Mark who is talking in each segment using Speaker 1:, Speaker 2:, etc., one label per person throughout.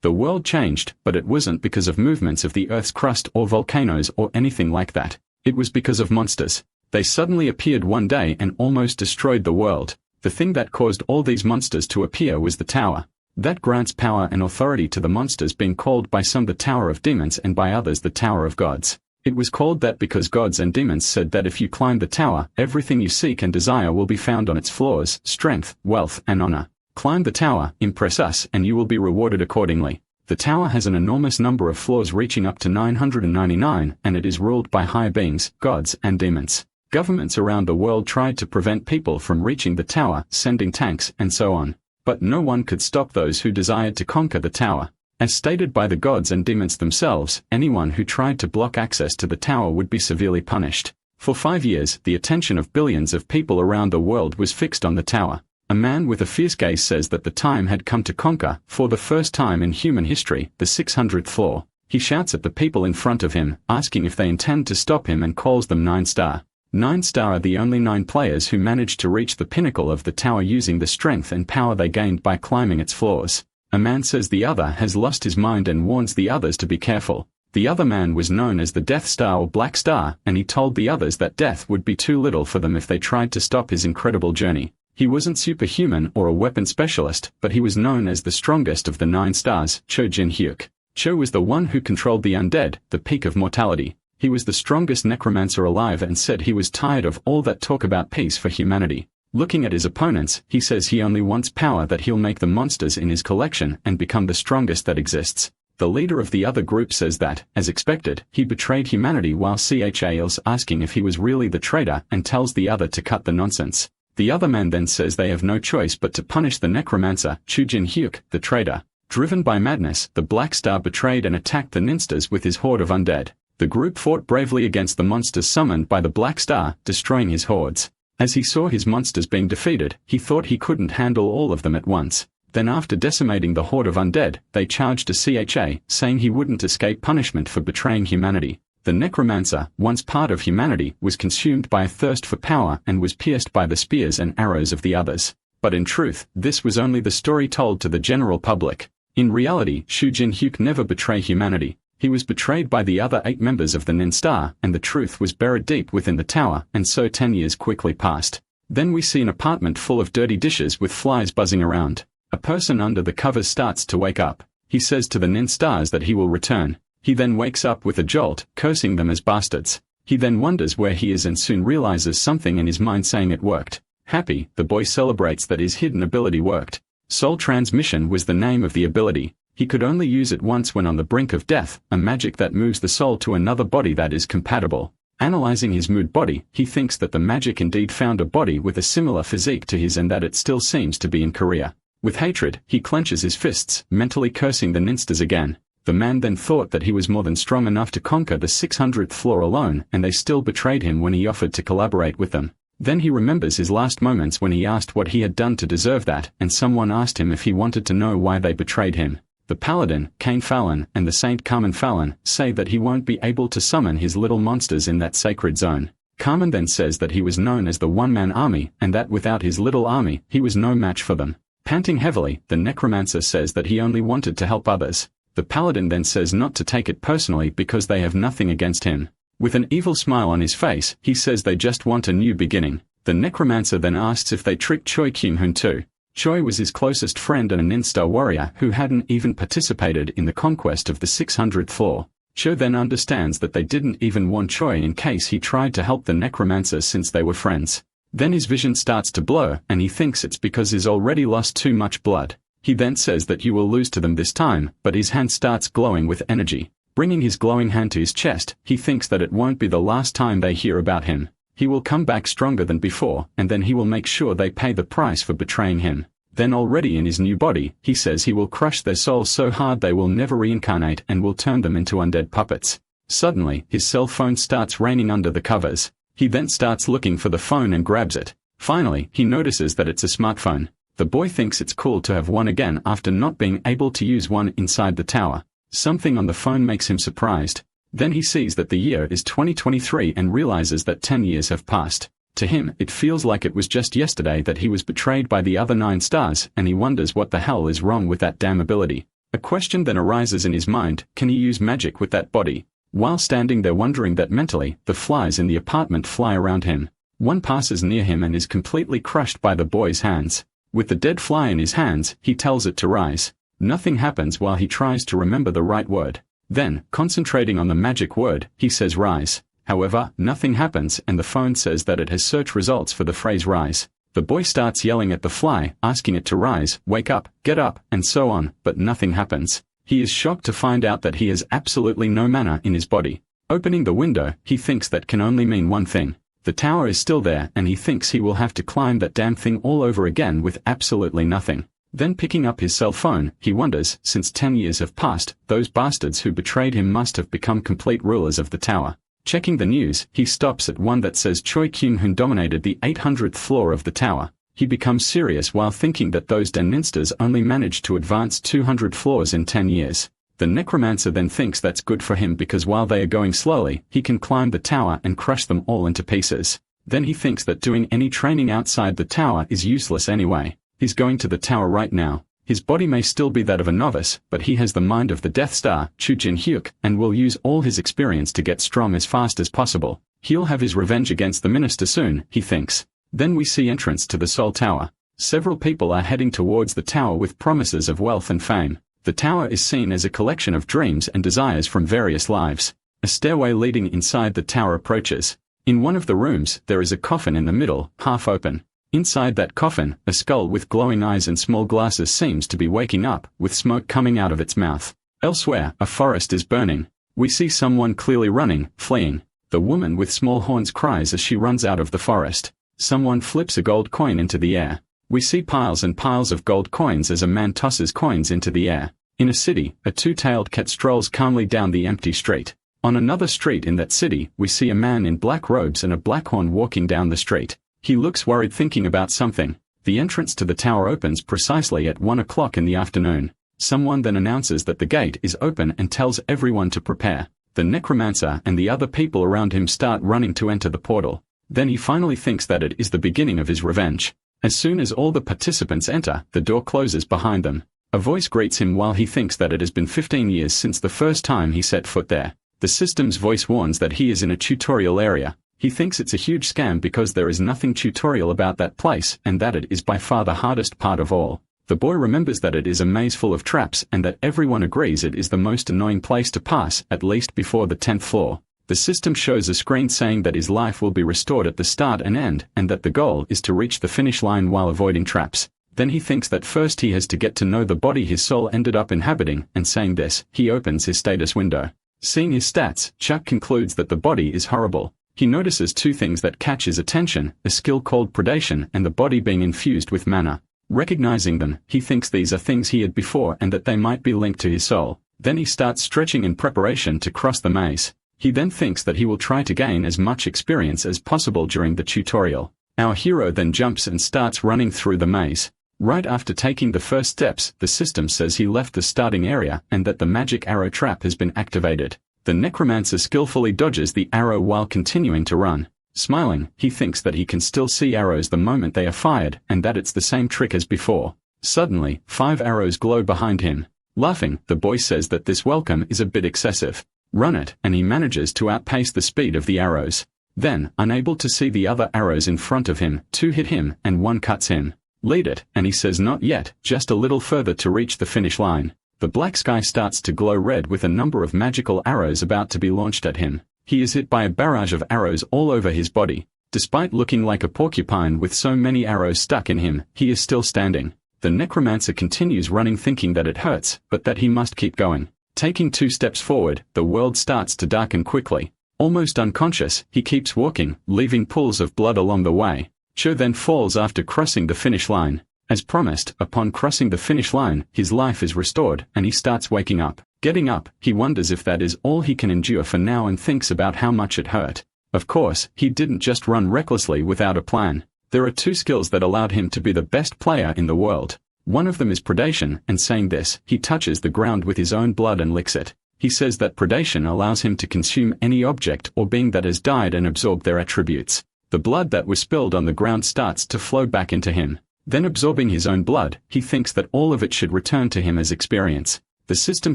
Speaker 1: The world changed, but it wasn't because of movements of the Earth's crust or volcanoes or anything like that. It was because of monsters. They suddenly appeared one day and almost destroyed the world. The thing that caused all these monsters to appear was the tower. That grants power and authority to the monsters, being called by some the Tower of Demons and by others the Tower of Gods. It was called that because gods and demons said that if you climb the tower, everything you seek and desire will be found on its floors: strength, wealth, and honor. Climb the tower, impress us, and you will be rewarded accordingly. The tower has an enormous number of floors reaching up to 999, and it is ruled by higher beings, gods, and demons. Governments around the world tried to prevent people from reaching the tower, sending tanks, and so on. But no one could stop those who desired to conquer the tower. As stated by the gods and demons themselves, anyone who tried to block access to the tower would be severely punished. For 5 years, the attention of billions of people around the world was fixed on the tower. A man with a fierce gaze says that the time had come to conquer, for the first time in human history, the 600th floor. He shouts at the people in front of him, asking if they intend to stop him, and calls them 9-star. 9-star are the only 9 players who managed to reach the pinnacle of the tower using the strength and power they gained by climbing its floors. A man says the other has lost his mind and warns the others to be careful. The other man was known as the Death Star or Black Star, and he told the others that death would be too little for them if they tried to stop his incredible journey. He wasn't superhuman or a weapon specialist, but he was known as the strongest of the 9 stars, Cho Jin-hyuk. Cho was the one who controlled the undead, the peak of mortality. He was the strongest necromancer alive and said he was tired of all that talk about peace for humanity. Looking at his opponents, he says he only wants power, that he'll make the monsters in his collection and become the strongest that exists. The leader of the other group says that, as expected, he betrayed humanity while CHAL's asking if he was really the traitor, and tells the other to cut the nonsense. The other man then says they have no choice but to punish the necromancer, Cho Jin-hyuk, the traitor. Driven by madness, the Black Star betrayed and attacked the ninsters with his horde of undead. The group fought bravely against the monsters summoned by the Black Star, destroying his hordes. As he saw his monsters being defeated, he thought he couldn't handle all of them at once. Then after decimating the horde of undead, they charged to CHA, saying he wouldn't escape punishment for betraying humanity. The necromancer, once part of humanity, was consumed by a thirst for power and was pierced by the spears and arrows of the others. But in truth, this was only the story told to the general public. In reality, Cho Jin-hyuk never betrayed humanity. He was betrayed by the other 8 members of the 9-star, and the truth was buried deep within the tower, and so 10 years quickly passed. Then we see an apartment full of dirty dishes with flies buzzing around. A person under the covers starts to wake up. He says to the 9-stars that he will return. He then wakes up with a jolt, cursing them as bastards. He then wonders where he is and soon realizes something in his mind saying it worked. Happy, the boy celebrates that his hidden ability worked. Soul transmission was the name of the ability. He could only use it once when on the brink of death, a magic that moves the soul to another body that is compatible. Analyzing his mood body, he thinks that the magic indeed found a body with a similar physique to his and that it still seems to be in Korea. With hatred, he clenches his fists, mentally cursing the ninsters again. The man then thought that he was more than strong enough to conquer the 600th floor alone, and they still betrayed him when he offered to collaborate with them. Then he remembers his last moments when he asked what he had done to deserve that, and someone asked him if he wanted to know why they betrayed him. The paladin, Cain Fallon, and the saint Carmen Fallon, say that he won't be able to summon his little monsters in that sacred zone. Carmen then says that he was known as the one-man army, and that without his little army, he was no match for them. Panting heavily, the necromancer says that he only wanted to help others. The paladin then says not to take it personally because they have nothing against him. With an evil smile on his face, he says they just want a new beginning. The necromancer then asks if they tricked Choi Kim-hoon too. Choi was his closest friend and a 9-star warrior who hadn't even participated in the conquest of the 600th floor. Choi then understands that they didn't even warn Choi in case he tried to help the necromancer since they were friends. Then his vision starts to blur and he thinks it's because he's already lost too much blood. He then says that you will lose to them this time, but his hand starts glowing with energy. Bringing his glowing hand to his chest, he thinks that it won't be the last time they hear about him. He will come back stronger than before, and then he will make sure they pay the price for betraying him. Then already in his new body, he says he will crush their souls so hard they will never reincarnate and will turn them into undead puppets. Suddenly, his cell phone starts raining under the covers. He then starts looking for the phone and grabs it. Finally, he notices that it's a smartphone. The boy thinks it's cool to have one again after not being able to use one inside the tower. Something on the phone makes him surprised. Then he sees that the year is 2023 and realizes that 10 years have passed. To him, it feels like it was just yesterday that he was betrayed by the other 9 stars, and he wonders what the hell is wrong with that damn ability. A question then arises in his mind, can he use magic with that body? While standing there wondering that mentally, the flies in the apartment fly around him. One passes near him and is completely crushed by the boy's hands. With the dead fly in his hands, he tells it to rise. Nothing happens while he tries to remember the right word. Then, concentrating on the magic word, he says rise. However, nothing happens and the phone says that it has search results for the phrase rise. The boy starts yelling at the fly, asking it to rise, wake up, get up, and so on, but nothing happens. He is shocked to find out that he has absolutely no mana in his body. Opening the window, he thinks that can only mean one thing. The tower is still there and he thinks he will have to climb that damn thing all over again with absolutely nothing. Then picking up his cell phone, he wonders, since 10 years have passed, those bastards who betrayed him must have become complete rulers of the tower. Checking the news, he stops at one that says Choi Kyung-hoon dominated the 800th floor of the tower. He becomes serious while thinking that those Daninsters only managed to advance 200 floors in 10 years. The necromancer then thinks that's good for him because while they are going slowly, he can climb the tower and crush them all into pieces. Then he thinks that doing any training outside the tower is useless anyway. He's going to the tower right now. His body may still be that of a novice, but he has the mind of the Death Star, Chu Jin-hyuk, and will use all his experience to get strong as fast as possible. He'll have his revenge against the minister soon, he thinks. Then we see entrance to the Seoul Tower. Several people are heading towards the tower with promises of wealth and fame. The tower is seen as a collection of dreams and desires from various lives. A stairway leading inside the tower approaches. In one of the rooms, there is a coffin in the middle, half open. Inside that coffin, a skull with glowing eyes and small glasses seems to be waking up, with smoke coming out of its mouth. Elsewhere, a forest is burning. We see someone clearly running, fleeing. The woman with small horns cries as she runs out of the forest. Someone flips a gold coin into the air. We see piles and piles of gold coins as a man tosses coins into the air. In a city, a two-tailed cat strolls calmly down the empty street. On another street in that city, we see a man in black robes and a black horn walking down the street. He looks worried thinking about something. The entrance to the tower opens precisely at 1 o'clock in the afternoon. Someone then announces that the gate is open and tells everyone to prepare. The necromancer and the other people around him start running to enter the portal. Then he finally thinks that it is the beginning of his revenge. As soon as all the participants enter, the door closes behind them. A voice greets him while he thinks that it has been 15 years since the first time he set foot there. The system's voice warns that he is in a tutorial area. He thinks it's a huge scam because there is nothing tutorial about that place and that it is by far the hardest part of all. The boy remembers that it is a maze full of traps and that everyone agrees it is the most annoying place to pass, at least before the 10th floor. The system shows a screen saying that his life will be restored at the start and end and that the goal is to reach the finish line while avoiding traps. Then he thinks that first he has to get to know the body his soul ended up inhabiting, and saying this, he opens his status window. Seeing his stats, Chuck concludes that the body is horrible. He notices two things that catch his attention, a skill called predation and the body being infused with mana. Recognizing them, he thinks these are things he had before and that they might be linked to his soul. Then he starts stretching in preparation to cross the maze. He then thinks that he will try to gain as much experience as possible during the tutorial. Our hero then jumps and starts running through the maze. Right after taking the first steps, the system says he left the starting area and that the magic arrow trap has been activated. The necromancer skillfully dodges the arrow while continuing to run. Smiling, he thinks that he can still see arrows the moment they are fired and that it's the same trick as before. Suddenly, 5 arrows glow behind him. Laughing, the boy says that this welcome is a bit excessive. Run it, and he manages to outpace the speed of the arrows. Then, unable to see the other arrows in front of him, 2 hit him and 1 cuts him. Lead it, and he says not yet, just a little further to reach the finish line. The black sky starts to glow red with a number of magical arrows about to be launched at him. He is hit by a barrage of arrows all over his body. Despite looking like a porcupine with so many arrows stuck in him, he is still standing. The necromancer continues running thinking that it hurts, but that he must keep going. Taking 2 steps forward, the world starts to darken quickly. Almost unconscious, he keeps walking, leaving pools of blood along the way. Cho then falls after crossing the finish line. As promised, upon crossing the finish line, his life is restored, and he starts waking up. Getting up, he wonders if that is all he can endure for now and thinks about how much it hurt. Of course, he didn't just run recklessly without a plan. There are 2 skills that allowed him to be the best player in the world. One of them is predation, and saying this, he touches the ground with his own blood and licks it. He says that predation allows him to consume any object or being that has died and absorb their attributes. The blood that was spilled on the ground starts to flow back into him. Then absorbing his own blood, he thinks that all of it should return to him as experience. The The system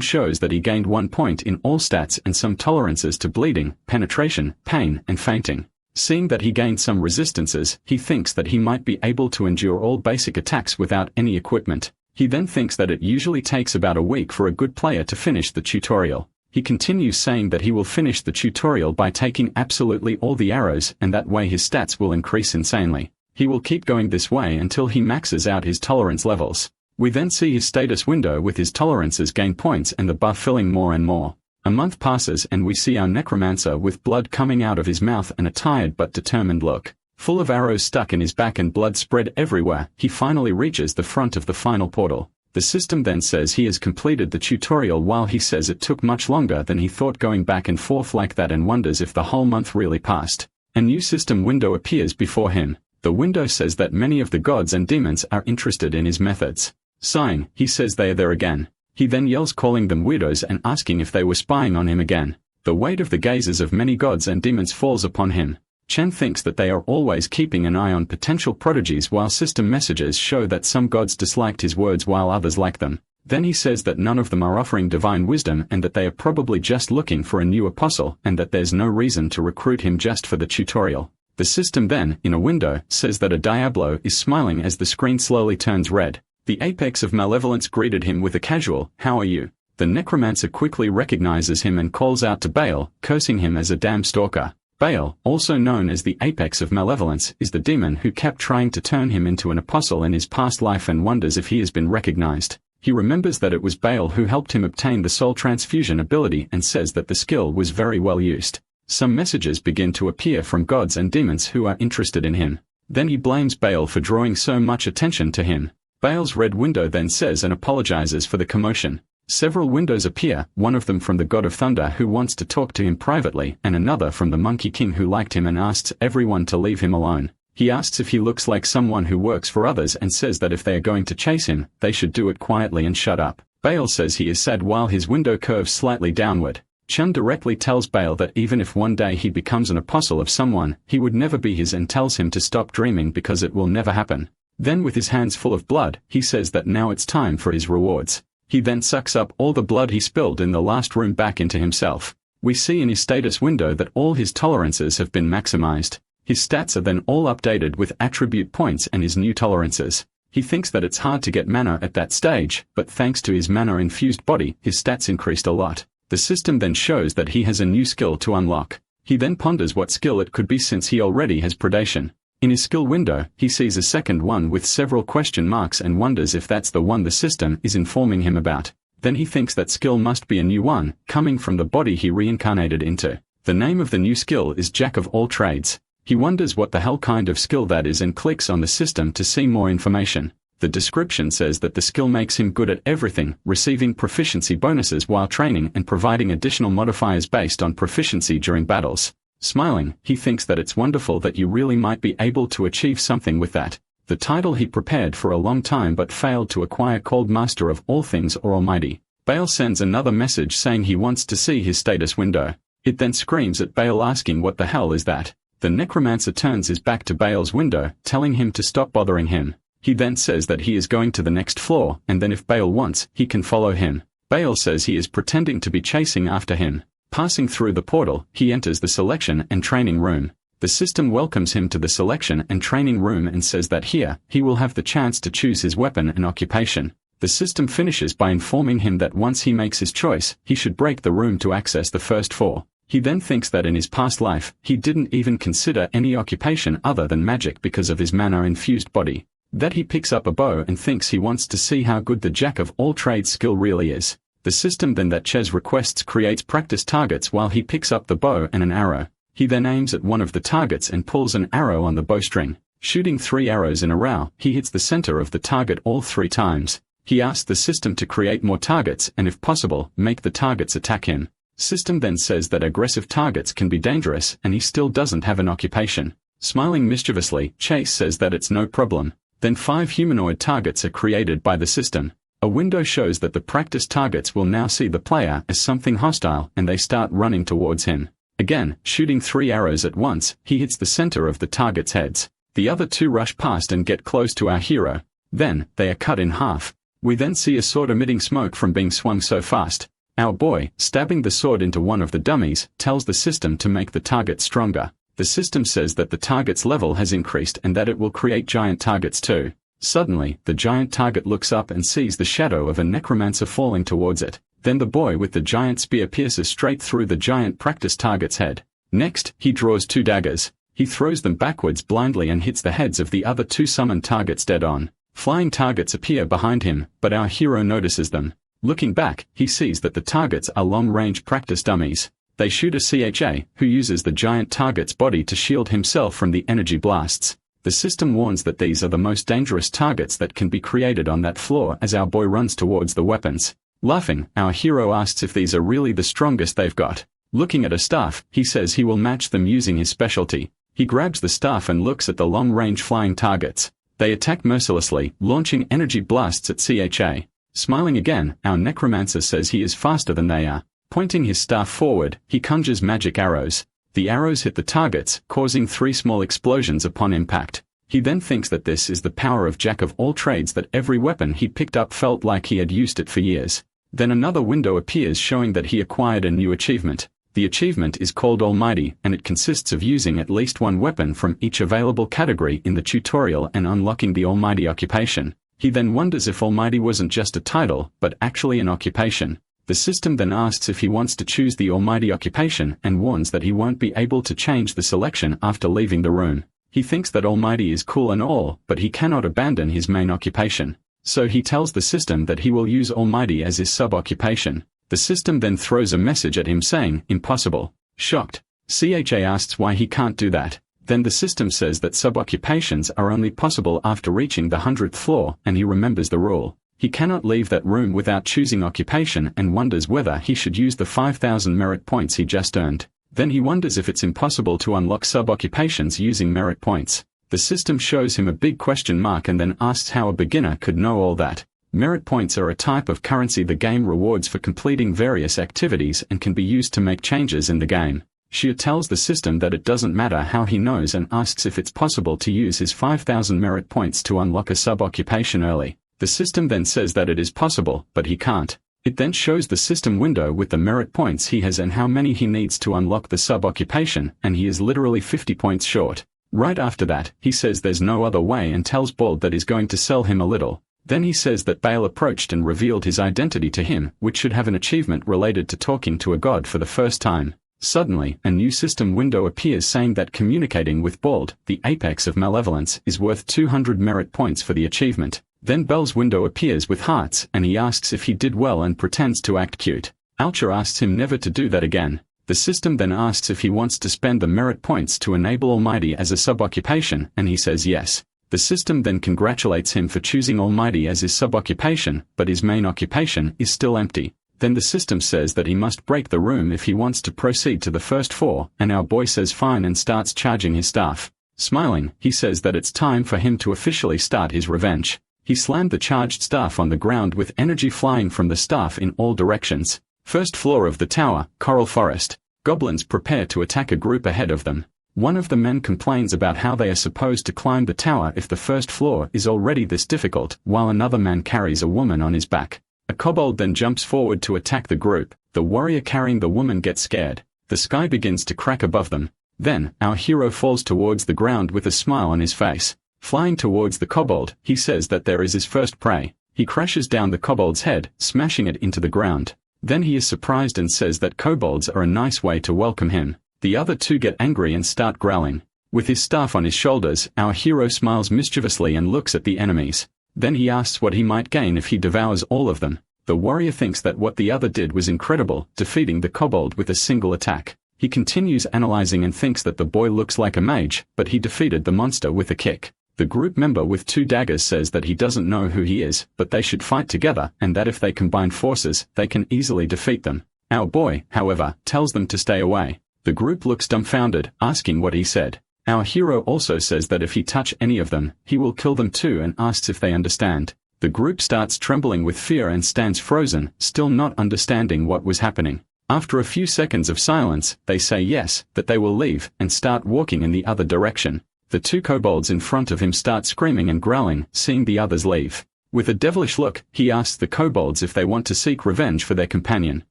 Speaker 1: shows that he gained 1 point in all stats and some tolerances to bleeding, penetration, pain, and fainting. Seeing that he gained some resistances, he thinks that he might be able to endure all basic attacks without any equipment. He then thinks that it usually takes about a week for a good player to finish the tutorial. He continues saying that he will finish the tutorial by taking absolutely all the arrows, and that way his stats will increase insanely. He will keep going this way until he maxes out his tolerance levels. We then see his status window with his tolerances gain points and the buff filling more and more. A month passes and we see our necromancer with blood coming out of his mouth and a tired but determined look. Full of arrows stuck in his back and blood spread everywhere, he finally reaches the front of the final portal. The system then says he has completed the tutorial while he says it took much longer than he thought going back and forth like that and wonders if the whole month really passed. A new system window appears before him. The window says that many of the gods and demons are interested in his methods. Sighing, he says they are there again. He then yells calling them weirdos and asking if they were spying on him again. The weight of the gazes of many gods and demons falls upon him. Chen thinks that they are always keeping an eye on potential prodigies while system messages show that some gods disliked his words while others like them. Then he says that none of them are offering divine wisdom and that they are probably just looking for a new apostle and that there's no reason to recruit him just for the tutorial. The system then, in a window, says that a Diablo is smiling as the screen slowly turns red. The apex of malevolence greeted him with a casual, "How are you?" The necromancer quickly recognizes him and calls out to Baal, cursing him as a damn stalker. Baal, also known as the apex of malevolence, is the demon who kept trying to turn him into an apostle in his past life and wonders if he has been recognized. He remembers that it was Baal who helped him obtain the soul transfusion ability and says that the skill was very well used. Some messages begin to appear from gods and demons who are interested in him. Then he blames Baal for drawing so much attention to him. Baal's red window then says and apologizes for the commotion. Several windows appear, one of them from the god of thunder who wants to talk to him privately and another from the monkey king who liked him and asks everyone to leave him alone. He asks if he looks like someone who works for others and says that if they are going to chase him, they should do it quietly and shut up. Baal says he is sad while his window curves slightly downward. Chun directly tells Baal that even if one day he becomes an apostle of someone, he would never be his and tells him to stop dreaming because it will never happen. Then with his hands full of blood, he says that now it's time for his rewards. He then sucks up all the blood he spilled in the last room back into himself. We see in his status window that all his tolerances have been maximized. His stats are then all updated with attribute points and his new tolerances. He thinks that it's hard to get mana at that stage, but thanks to his mana-infused body, his stats increased a lot. The system then shows that he has a new skill to unlock. He then ponders what skill it could be since he already has predation. In his skill window, he sees a second one with several question marks and wonders if that's the one the system is informing him about. Then he thinks that skill must be a new one, coming from the body he reincarnated into. The name of the new skill is Jack of all trades. He wonders what the hell kind of skill that is and clicks on the system to see more information. The description says that the skill makes him good at everything, receiving proficiency bonuses while training and providing additional modifiers based on proficiency during battles. Smiling, he thinks that it's wonderful that you really might be able to achieve something with that. The title he prepared for a long time but failed to acquire called Master of All Things or Almighty. Baal sends another message saying he wants to see his status window. It then screams at Baal asking what the hell is that. The necromancer turns his back to Baal's window, telling him to stop bothering him. He then says that he is going to the next floor, and then if Baal wants, he can follow him. Baal says he is pretending to be chasing after him. Passing through the portal, he enters the selection and training room. The system welcomes him to the selection and training room and says that here, he will have the chance to choose his weapon and occupation. The system finishes by informing him that once he makes his choice, he should break the room to access the first floor. He then thinks that in his past life, he didn't even consider any occupation other than magic because of his mana-infused body. That he picks up a bow and thinks he wants to see how good the Jack of all trades skill really is. The system then that Ches requests creates practice targets while he picks up the bow and an arrow. He then aims at one of the targets and pulls an arrow on the bowstring. Shooting 3 arrows in a row, he hits the center of the target all 3 times. He asks the system to create more targets and if possible, make the targets attack him. System then says that aggressive targets can be dangerous and he still doesn't have an occupation. Smiling mischievously, Chase says that it's no problem. Then 5 humanoid targets are created by the system. A window shows that the practice targets will now see the player as something hostile and they start running towards him. Again, shooting 3 arrows at once, he hits the center of the target's heads. The other 2 rush past and get close to our hero. Then, they are cut in half. We then see a sword emitting smoke from being swung so fast. Our boy, stabbing the sword into one of the dummies, tells the system to make the target stronger. The system says that the target's level has increased and that it will create giant targets too. Suddenly, the giant target looks up and sees the shadow of a necromancer falling towards it. Then the boy with the giant spear pierces straight through the giant practice target's head. Next, he draws 2 daggers. He throws them backwards blindly and hits the heads of the other 2 summoned targets dead on. Flying targets appear behind him, but our hero notices them. Looking back, he sees that the targets are long-range practice dummies. They shoot a CHA, who uses the giant target's body to shield himself from the energy blasts. The system warns that these are the most dangerous targets that can be created on that floor as our boy runs towards the weapons. Laughing, our hero asks if these are really the strongest they've got. Looking at a staff, he says he will match them using his specialty. He grabs the staff and looks at the long-range flying targets. They attack mercilessly, launching energy blasts at CHA. Smiling again, our necromancer says he is faster than they are. Pointing his staff forward, he conjures magic arrows. The arrows hit the targets, causing 3 small explosions upon impact. He then thinks that this is the power of Jack of all trades, that every weapon he picked up felt like he had used it for years. Then another window appears showing that he acquired a new achievement. The achievement is called Almighty, and it consists of using at least 1 weapon from each available category in the tutorial and unlocking the Almighty occupation. He then wonders if Almighty wasn't just a title, but actually an occupation. The system then asks if he wants to choose the Almighty occupation and warns that he won't be able to change the selection after leaving the room. He thinks that Almighty is cool and all, but he cannot abandon his main occupation. So he tells the system that he will use Almighty as his sub-occupation. The system then throws a message at him saying, "Impossible." Shocked, CHA asks why he can't do that. Then the system says that sub-occupations are only possible after reaching the 100th floor, and he remembers the rule. He cannot leave that room without choosing occupation and wonders whether he should use the 5,000 merit points he just earned. Then he wonders if it's impossible to unlock sub-occupations using merit points. The system shows him a big question mark and then asks how a beginner could know all that. Merit points are a type of currency the game rewards for completing various activities and can be used to make changes in the game. Shia tells the system that it doesn't matter how he knows and asks if it's possible to use his 5,000 merit points to unlock a sub-occupation early. The system then says that it is possible, but he can't. It then shows the system window with the merit points he has and how many he needs to unlock the sub-occupation, and he is literally 50 points short. Right after that, he says there's no other way and tells Baal that he's going to sell him a little. Then he says that Baal approached and revealed his identity to him, which should have an achievement related to talking to a god for the first time. Suddenly, a new system window appears saying that communicating with Baal, the apex of malevolence, is worth 200 merit points for the achievement. Then Baal's window appears with hearts, and he asks if he did well and pretends to act cute. Alcha asks him never to do that again. The system then asks if he wants to spend the merit points to enable Almighty as a sub-occupation, and he says yes. The system then congratulates him for choosing Almighty as his sub-occupation, but his main occupation is still empty. Then the system says that he must break the room if he wants to proceed to the first floor, and our boy says fine and starts charging his staff. Smiling, he says that it's time for him to officially start his revenge. He slammed the charged staff on the ground with energy flying from the staff in all directions. First floor of the tower, Coral Forest. Goblins prepare to attack a group ahead of them. One of the men complains about how they are supposed to climb the tower if the first floor is already this difficult, while another man carries a woman on his back. A kobold then jumps forward to attack the group. The warrior carrying the woman gets scared. The sky begins to crack above them. Then, our hero falls towards the ground with a smile on his face. Flying towards the kobold, he says that there is his first prey. He crashes down the kobold's head, smashing it into the ground. Then he is surprised and says that kobolds are a nice way to welcome him. The other 2 get angry and start growling. With his staff on his shoulders, our hero smiles mischievously and looks at the enemies. Then he asks what he might gain if he devours all of them. The warrior thinks that what the other did was incredible, defeating the kobold with a single attack. He continues analyzing and thinks that the boy looks like a mage, but he defeated the monster with a kick. The group member with 2 daggers says that he doesn't know who he is, but they should fight together, and that if they combine forces, they can easily defeat them. Our boy, however, tells them to stay away. The group looks dumbfounded, asking what he said. Our hero also says that if he touch any of them, he will kill them too, and asks if they understand. The group starts trembling with fear and stands frozen, still not understanding what was happening. After a few seconds of silence, they say yes, that they will leave, and start walking in the other direction. The 2 kobolds in front of him start screaming and growling, seeing the others leave. With a devilish look, he asks the kobolds if they want to seek revenge for their companion.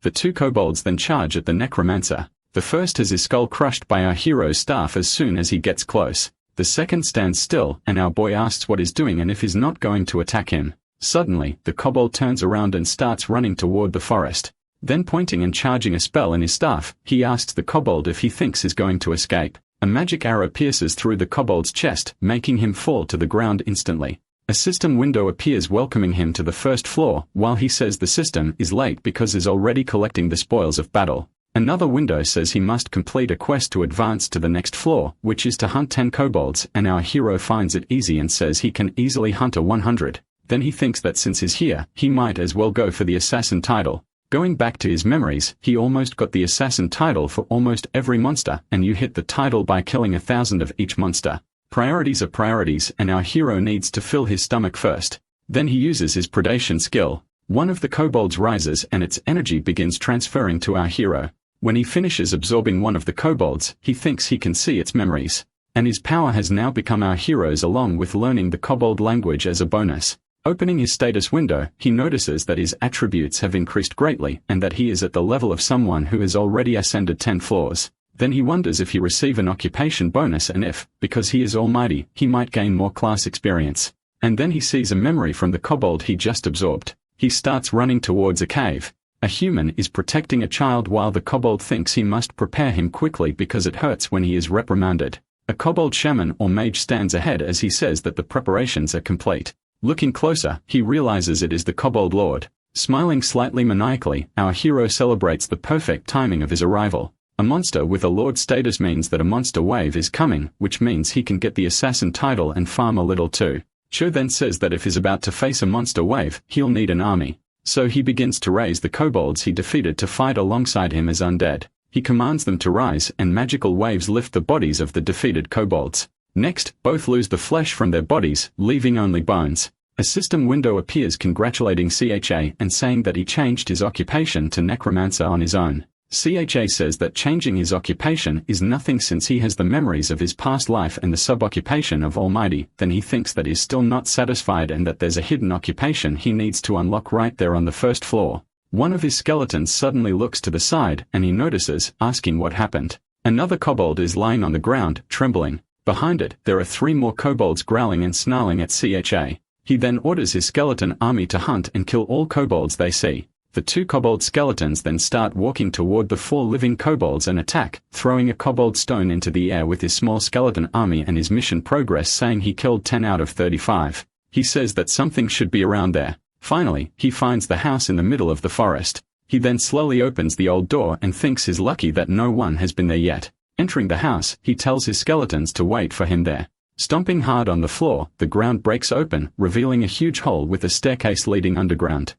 Speaker 1: The two kobolds then charge at the necromancer. The first has his skull crushed by our hero's staff as soon as he gets close. The second stands still, and our boy asks what he's doing and if he's not going to attack him. Suddenly, the kobold turns around and starts running toward the forest. Then pointing and charging a spell in his staff, he asks the kobold if he thinks he's going to escape. A magic arrow pierces through the kobold's chest, making him fall to the ground instantly. A system window appears welcoming him to the first floor, while he says the system is late because he's already collecting the spoils of battle. Another window says he must complete a quest to advance to the next floor, which is to hunt 10 kobolds, and our hero finds it easy and says he can easily hunt a 100. Then he thinks that since he's here, he might as well go for the assassin title. Going back to his memories, he almost got the assassin title for almost every monster, and you hit the title by killing 1,000 of each monster. Priorities are priorities, and our hero needs to fill his stomach first. Then he uses his predation skill. One of the kobolds rises and its energy begins transferring to our hero. When he finishes absorbing one of the kobolds, he thinks he can see its memories. And his power has now become our hero's along with learning the kobold language as a bonus. Opening his status window, he notices that his attributes have increased greatly and that he is at the level of someone who has already ascended 10 floors. Then he wonders if he receive an occupation bonus and if, because he is almighty, he might gain more class experience. And then he sees a memory from the kobold he just absorbed. He starts running towards a cave. A human is protecting a child while the kobold thinks he must prepare him quickly because it hurts when he is reprimanded. A kobold shaman or mage stands ahead as he says that the preparations are complete. Looking closer, he realizes it is the kobold lord. Smiling slightly maniacally, our hero celebrates the perfect timing of his arrival. A monster with a lord status means that a monster wave is coming, which means he can get the assassin title and farm a little too. Cho then says that if he's about to face a monster wave, he'll need an army. So he begins to raise the kobolds he defeated to fight alongside him as undead. He commands them to rise and magical waves lift the bodies of the defeated kobolds. Next, both lose the flesh from their bodies, leaving only bones. A system window appears congratulating CHA and saying that he changed his occupation to necromancer on his own. CHA says that changing his occupation is nothing since he has the memories of his past life and the sub-occupation of Almighty. Then he thinks that he's still not satisfied and that there's a hidden occupation he needs to unlock right there on the first floor. One of his skeletons suddenly looks to the side and he notices, asking what happened. Another kobold is lying on the ground, trembling. Behind it, there are 3 more kobolds growling and snarling at CHA. He then orders his skeleton army to hunt and kill all kobolds they see. The 2 kobold skeletons then start walking toward the 4 living kobolds and attack, throwing a kobold stone into the air with his small skeleton army and his mission progress saying he killed 10 out of 35. He says that something should be around there. Finally, he finds the house in the middle of the forest. He then slowly opens the old door and thinks he's lucky that no one has been there yet. Entering the house, he tells his skeletons to wait for him there. Stomping hard on the floor, the ground breaks open, revealing a huge hole with a staircase leading underground.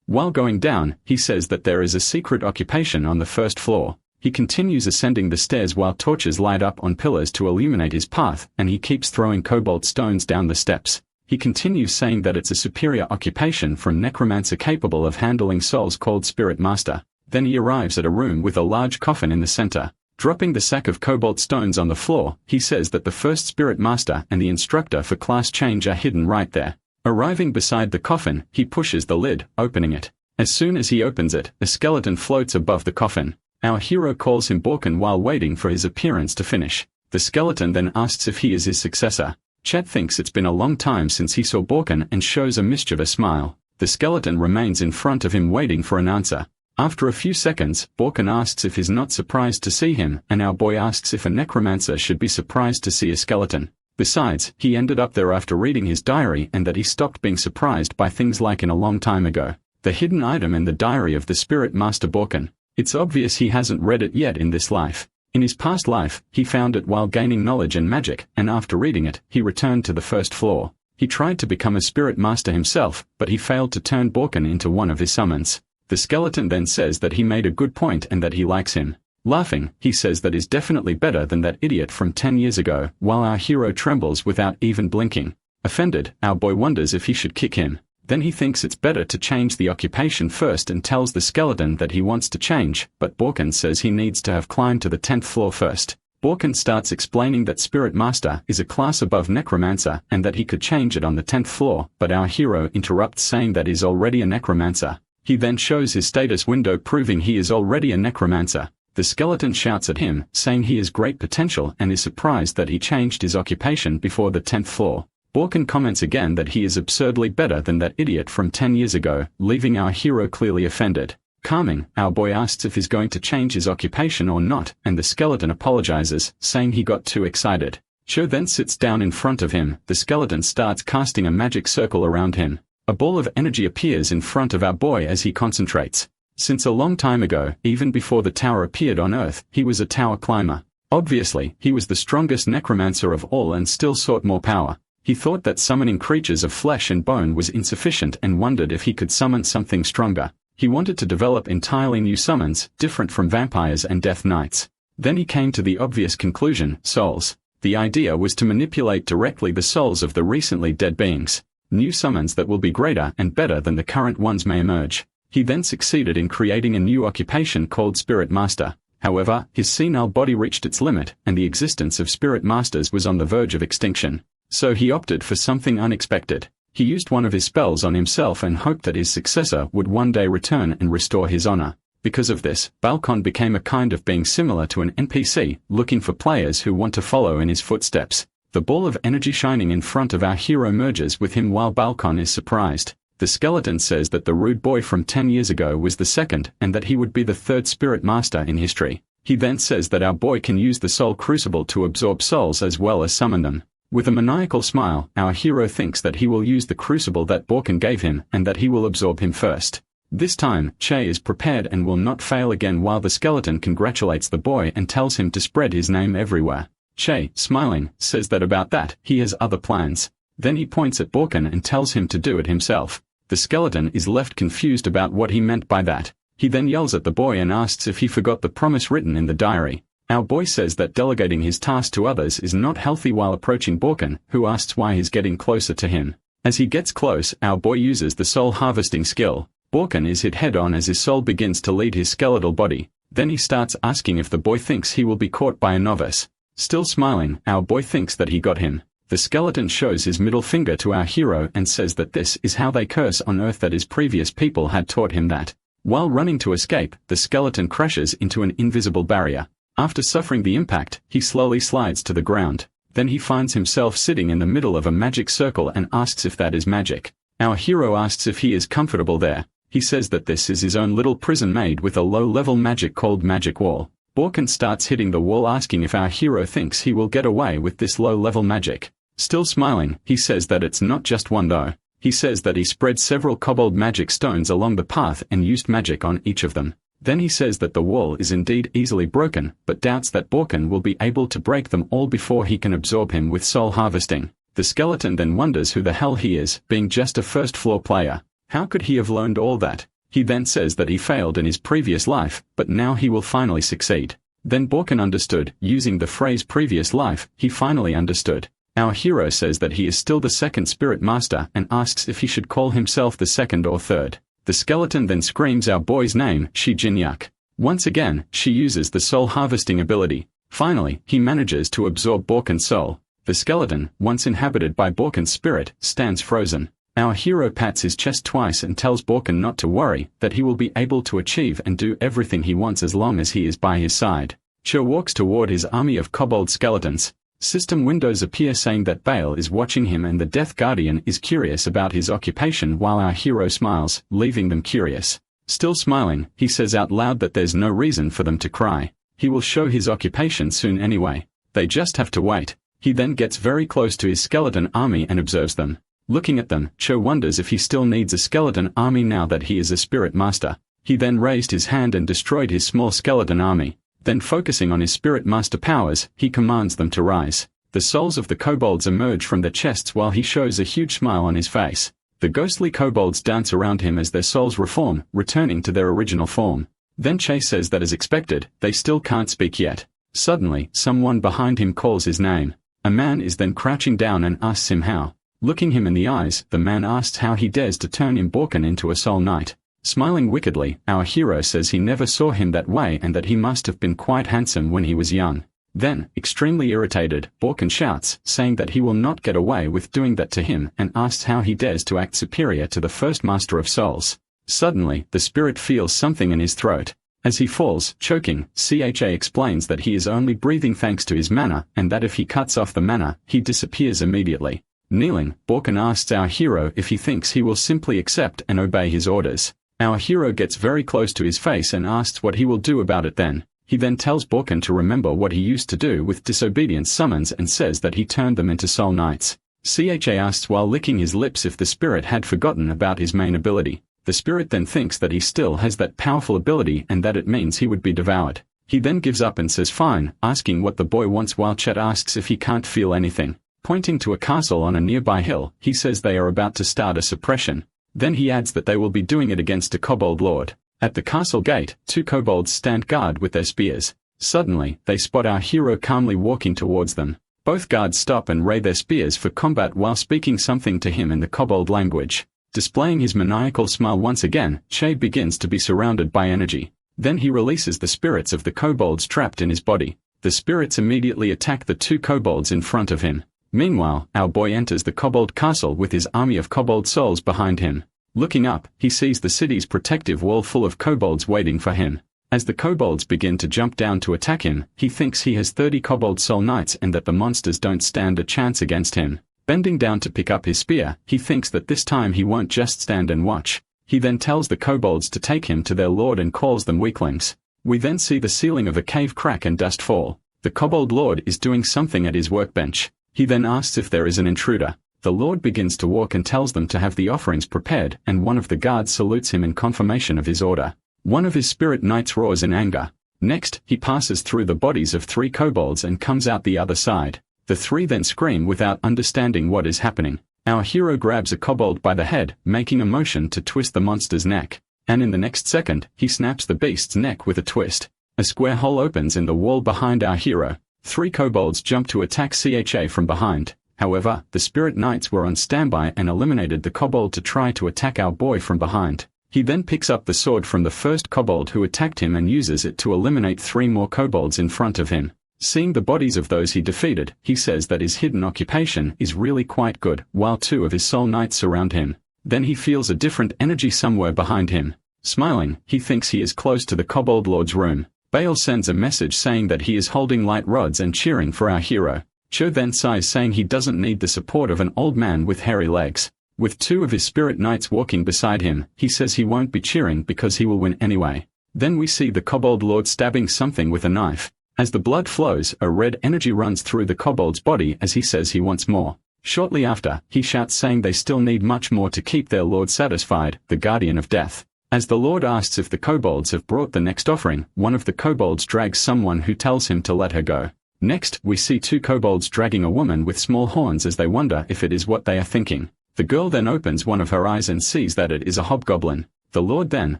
Speaker 1: While going down, he says that there is a secret occupation on the first floor. He continues ascending the stairs while torches light up on pillars to illuminate his path, and he keeps throwing kobold stones down the steps. He continues saying that it's a superior occupation from necromancer capable of handling souls called Spirit Master. Then he arrives at a room with a large coffin in the center. Dropping the sack of kobold stones on the floor, he says that the first Spirit Master and the instructor for class change are hidden right there. Arriving beside the coffin, he pushes the lid, opening it. As soon as he opens it, a skeleton floats above the coffin. Our hero calls him Borkin while waiting for his appearance to finish. The skeleton then asks if he is his successor. Chet thinks it's been a long time since he saw Borkin and shows a mischievous smile. The skeleton remains in front of him waiting for an answer. After a few seconds, Borkin asks if he's not surprised to see him, and our boy asks if a necromancer should be surprised to see a skeleton. Besides, he ended up there after reading his diary and that he stopped being surprised by things like in a long time ago. The hidden item in the diary of the Spirit Master Borkin. It's obvious he hasn't read it yet in this life. In his past life, he found it while gaining knowledge and magic, and after reading it, he returned to the first floor. He tried to become a Spirit Master himself, but he failed to turn Borkin into one of his summons. The skeleton then says that he made a good point and that he likes him. Laughing, he says that is definitely better than that idiot from 10 years ago, while our hero trembles without even blinking. Offended, our boy wonders if he should kick him. Then he thinks it's better to change the occupation first and tells the skeleton that he wants to change, but Borkin says he needs to have climbed to the 10th floor first. Borkin starts explaining that Spirit Master is a class above Necromancer and that he could change it on the 10th floor, but our hero interrupts saying that he's already a Necromancer. He then shows his status window proving he is already a Necromancer. The skeleton shouts at him, saying he has great potential and is surprised that he changed his occupation before the 10th floor. Borkin comments again that he is absurdly better than that idiot from 10 years ago, leaving our hero clearly offended. Calming, our boy asks if he's going to change his occupation or not, and the skeleton apologizes, saying he got too excited. Cho then sits down in front of him. The skeleton starts casting a magic circle around him. A ball of energy appears in front of our boy as he concentrates. Since a long time ago, even before the tower appeared on Earth, he was a tower climber. Obviously, he was the strongest necromancer of all and still sought more power. He thought that summoning creatures of flesh and bone was insufficient and wondered if he could summon something stronger. He wanted to develop entirely new summons, different from vampires and death knights. Then he came to the obvious conclusion: souls. The idea was to manipulate directly the souls of the recently dead beings. New summons that will be greater and better than the current ones may emerge. He then succeeded in creating a new occupation called Spirit Master. However, his senile body reached its limit, and the existence of Spirit Masters was on the verge of extinction. So he opted for something unexpected. He used one of his spells on himself and hoped that his successor would one day return and restore his honor. Because of this, Balcon became a kind of being similar to an NPC, looking for players who want to follow in his footsteps. The ball of energy shining in front of our hero merges with him while Balcon is surprised. The skeleton says that the rude boy from 10 years ago was the second and that he would be the third Spirit Master in history. He then says that our boy can use the Soul Crucible to absorb souls as well as summon them. With a maniacal smile, our hero thinks that he will use the crucible that Borkin gave him and that he will absorb him first. This time, Che is prepared and will not fail again while the skeleton congratulates the boy and tells him to spread his name everywhere. Che, smiling, says that about that, he has other plans. Then he points at Borkin and tells him to do it himself. The skeleton is left confused about what he meant by that. He then yells at the boy and asks if he forgot the promise written in the diary. Our boy says that delegating his task to others is not healthy while approaching Borkin, who asks why he's getting closer to him. As he gets close, our boy uses the soul harvesting skill. Borkin is hit head-on as his soul begins to lead his skeletal body. Then he starts asking if the boy thinks he will be caught by a novice. Still smiling, our boy thinks that he got him. The skeleton shows his middle finger to our hero and says that this is how they curse on Earth, that his previous people had taught him that. While running to escape, the skeleton crashes into an invisible barrier. After suffering the impact, he slowly slides to the ground. Then he finds himself sitting in the middle of a magic circle and asks if that is magic. Our hero asks if he is comfortable there. He says that this is his own little prison made with a low-level magic called Magic Wall. Borkin starts hitting the wall asking if our hero thinks he will get away with this low-level magic. Still smiling, he says that it's not just one though. He says that he spread several kobold magic stones along the path and used magic on each of them. Then he says that the wall is indeed easily broken, but doubts that Borkin will be able to break them all before he can absorb him with soul harvesting. The skeleton then wonders who the hell he is, being just a first-floor player. How could he have learned all that? He then says that he failed in his previous life, but now he will finally succeed. Then Borkin understood, using the phrase previous life, he finally understood. Our hero says that he is still the second Spirit Master and asks if he should call himself the second or third. The skeleton then screams our boy's name, Shi Jinyak. Once again, she uses the soul harvesting ability. Finally, he manages to absorb Borkin's soul. The skeleton, once inhabited by Borkin's spirit, stands frozen. Our hero pats his chest twice and tells Borkin not to worry, that he will be able to achieve and do everything he wants as long as he is by his side. Cho walks toward his army of kobold skeletons. System windows appear saying that Baal is watching him and the Death Guardian is curious about his occupation while our hero smiles, leaving them curious. Still smiling, he says out loud that there's no reason for them to cry. He will show his occupation soon anyway. They just have to wait. He then gets very close to his skeleton army and observes them. Looking at them, Cho wonders if he still needs a skeleton army now that he is a Spirit Master. He then raised his hand and destroyed his small skeleton army. Then focusing on his Spirit Master powers, he commands them to rise. The souls of the kobolds emerge from their chests while he shows a huge smile on his face. The ghostly kobolds dance around him as their souls reform, returning to their original form. Then Che says that as expected, they still can't speak yet. Suddenly, someone behind him calls his name. A man is then crouching down and asks him how. Looking him in the eyes, the man asks how he dares to turn Borkin into a soul knight. Smiling wickedly, our hero says he never saw him that way and that he must have been quite handsome when he was young. Then, extremely irritated, Borkin shouts, saying that he will not get away with doing that to him and asks how he dares to act superior to the first master of souls. Suddenly, the spirit feels something in his throat. As he falls, choking, CHA explains that he is only breathing thanks to his mana and that if he cuts off the mana, he disappears immediately. Kneeling, Borkin asks our hero if he thinks he will simply accept and obey his orders. Our hero gets very close to his face and asks what he will do about it then. He then tells Borkin to remember what he used to do with disobedience summons and says that he turned them into soul knights. CHA asks while licking his lips if the spirit had forgotten about his main ability. The spirit then thinks that he still has that powerful ability and that it means he would be devoured. He then gives up and says fine, asking what the boy wants while Chet asks if he can't feel anything. Pointing to a castle on a nearby hill, he says they are about to start a suppression. Then he adds that they will be doing it against a kobold lord. At the castle gate, 2 kobolds stand guard with their spears. Suddenly, they spot our hero calmly walking towards them. Both guards stop and raise their spears for combat while speaking something to him in the kobold language. Displaying his maniacal smile once again, Che begins to be surrounded by energy. Then he releases the spirits of the kobolds trapped in his body. The spirits immediately attack the 2 kobolds in front of him. Meanwhile, our boy enters the kobold castle with his army of kobold souls behind him. Looking up, he sees the city's protective wall full of kobolds waiting for him. As the kobolds begin to jump down to attack him, he thinks he has 30 kobold soul knights and that the monsters don't stand a chance against him. Bending down to pick up his spear, he thinks that this time he won't just stand and watch. He then tells the kobolds to take him to their lord and calls them weaklings. We then see the ceiling of a cave crack and dust fall. The kobold lord is doing something at his workbench. He then asks if there is an intruder. The Lord begins to walk and tells them to have the offerings prepared, and one of the guards salutes him in confirmation of his order. One of his spirit knights roars in anger. Next, he passes through the bodies of 3 kobolds and comes out the other side. The 3 then scream without understanding what is happening. Our hero grabs a kobold by the head, making a motion to twist the monster's neck. And in the next second, he snaps the beast's neck with a twist. A square hole opens in the wall behind our hero. 3 kobolds jump to attack CHA from behind. However, the spirit knights were on standby and eliminated the kobold to try to attack our boy from behind. He then picks up the sword from the first kobold who attacked him and uses it to eliminate 3 more kobolds in front of him. Seeing the bodies of those he defeated, he says that his hidden occupation is really quite good, while 2 of his soul knights surround him. Then he feels a different energy somewhere behind him. Smiling, he thinks he is close to the kobold lord's room. Baal sends a message saying that he is holding light rods and cheering for our hero. Cho then sighs saying he doesn't need the support of an old man with hairy legs. With 2 of his spirit knights walking beside him, he says he won't be cheering because he will win anyway. Then we see the kobold lord stabbing something with a knife. As the blood flows, a red energy runs through the kobold's body as he says he wants more. Shortly after, he shouts saying they still need much more to keep their lord satisfied, the guardian of death. As the lord asks if the kobolds have brought the next offering, one of the kobolds drags someone who tells him to let her go. Next, we see 2 kobolds dragging a woman with small horns as they wonder if it is what they are thinking. The girl then opens one of her eyes and sees that it is a hobgoblin. The lord then,